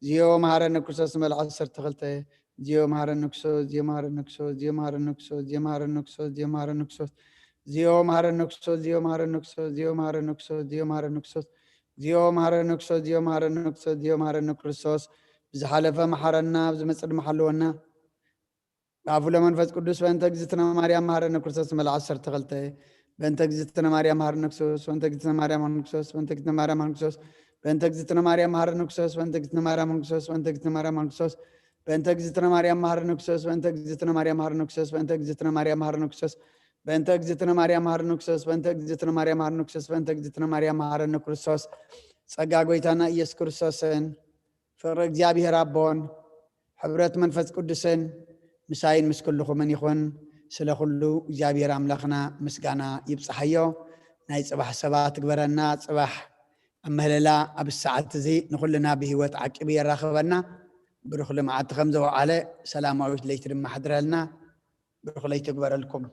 ዚዮ ማሃረነ ክርስቶስ መልዓ 12 ዚዮ ማሃረነ ክርስቶስ ዚዮ ማሃረነ ክርስቶስ ዚዮ ማሃረነ ክርስቶስ ዚዮ ማሃረነ ክርስቶስ ዚዮ ማሃረነ ክርስቶስ ዚዮ ማሃረነ ክርስቶስ ዚዮ ማሃረነ ክርስቶስ ዚዮ ማሃረነ ክርስቶስ ዚዮ ማሃረነ ክርስቶስ ዚዮ ማሃረነ ክርስቶስ ዚዮ ማሃረነ ክርስቶስ ዚዮ ማሃረነ ክርስቶስ ብዝሓለፈ መሓረና ብዝመጽእ ድማ ሓልወና አፉ ለመንፈስ ቅዱስ በእንተ እግዝእትነ ማርያም መሐረነ ክርስቶስ መልአ 12 በእንተ እግዝእትነ ማርያም መሐረነ ክርስቶስ በእንተ እግዝእትነ ማርያም መሐረነ ክርስቶስ በእንተ እግዝእትነ ማርያም መሐረነ ክርስቶስ በእንተ እግዝእትነ ማርያም መሐረነ ክርስቶስ በእንተ እግዝእትነ ማርያም መሐረነ ክርስቶስ በእንተ እግዝእትነ ማርያም መሐረነ ክርስቶስ በእንተ እግዝእትነ ማርያም መሐረነ ክርስቶስ በእንተ እግዝእትነ ማርያም መሐረነ ክርስቶስ በእንተ እግዝእትነ ማርያም መሐረነ ክርስቶስ በእንተ እግዝእትነ ማርያም መሐረነ ክርስቶስ በእንተ እግዝእትነ ማርያም መሐረነ ክርስቶስ በእንተ እግዝእትነ ማርያም መሐረነ ክርስቶስ ጸጋ ጎይታና ኢየሱስ ክርስቶስን ፍቅሪ እግዚአብሔር አቦን ሕብረት መንፈስ ቅዱስን ምሳይን ምስ ኩልኹምን ይኹን ስለ ኩሉ እግዚአብሔር አምላኽና ምስጋና ይብፅሐዮ ናይ ጽባሕ ሰባት ግበረና ጽባሕ ኣመህለላ ኣብ ሰዓት እዚ ንኹልና ብሂወት ዓቂቡ የራኽበና ብሩኽ ልምዓት ከም ዘውዓለ ሰላማዊት ለይቲ ድማ ሓድረልና ብሩኽ ለይቲ ግበረልኩም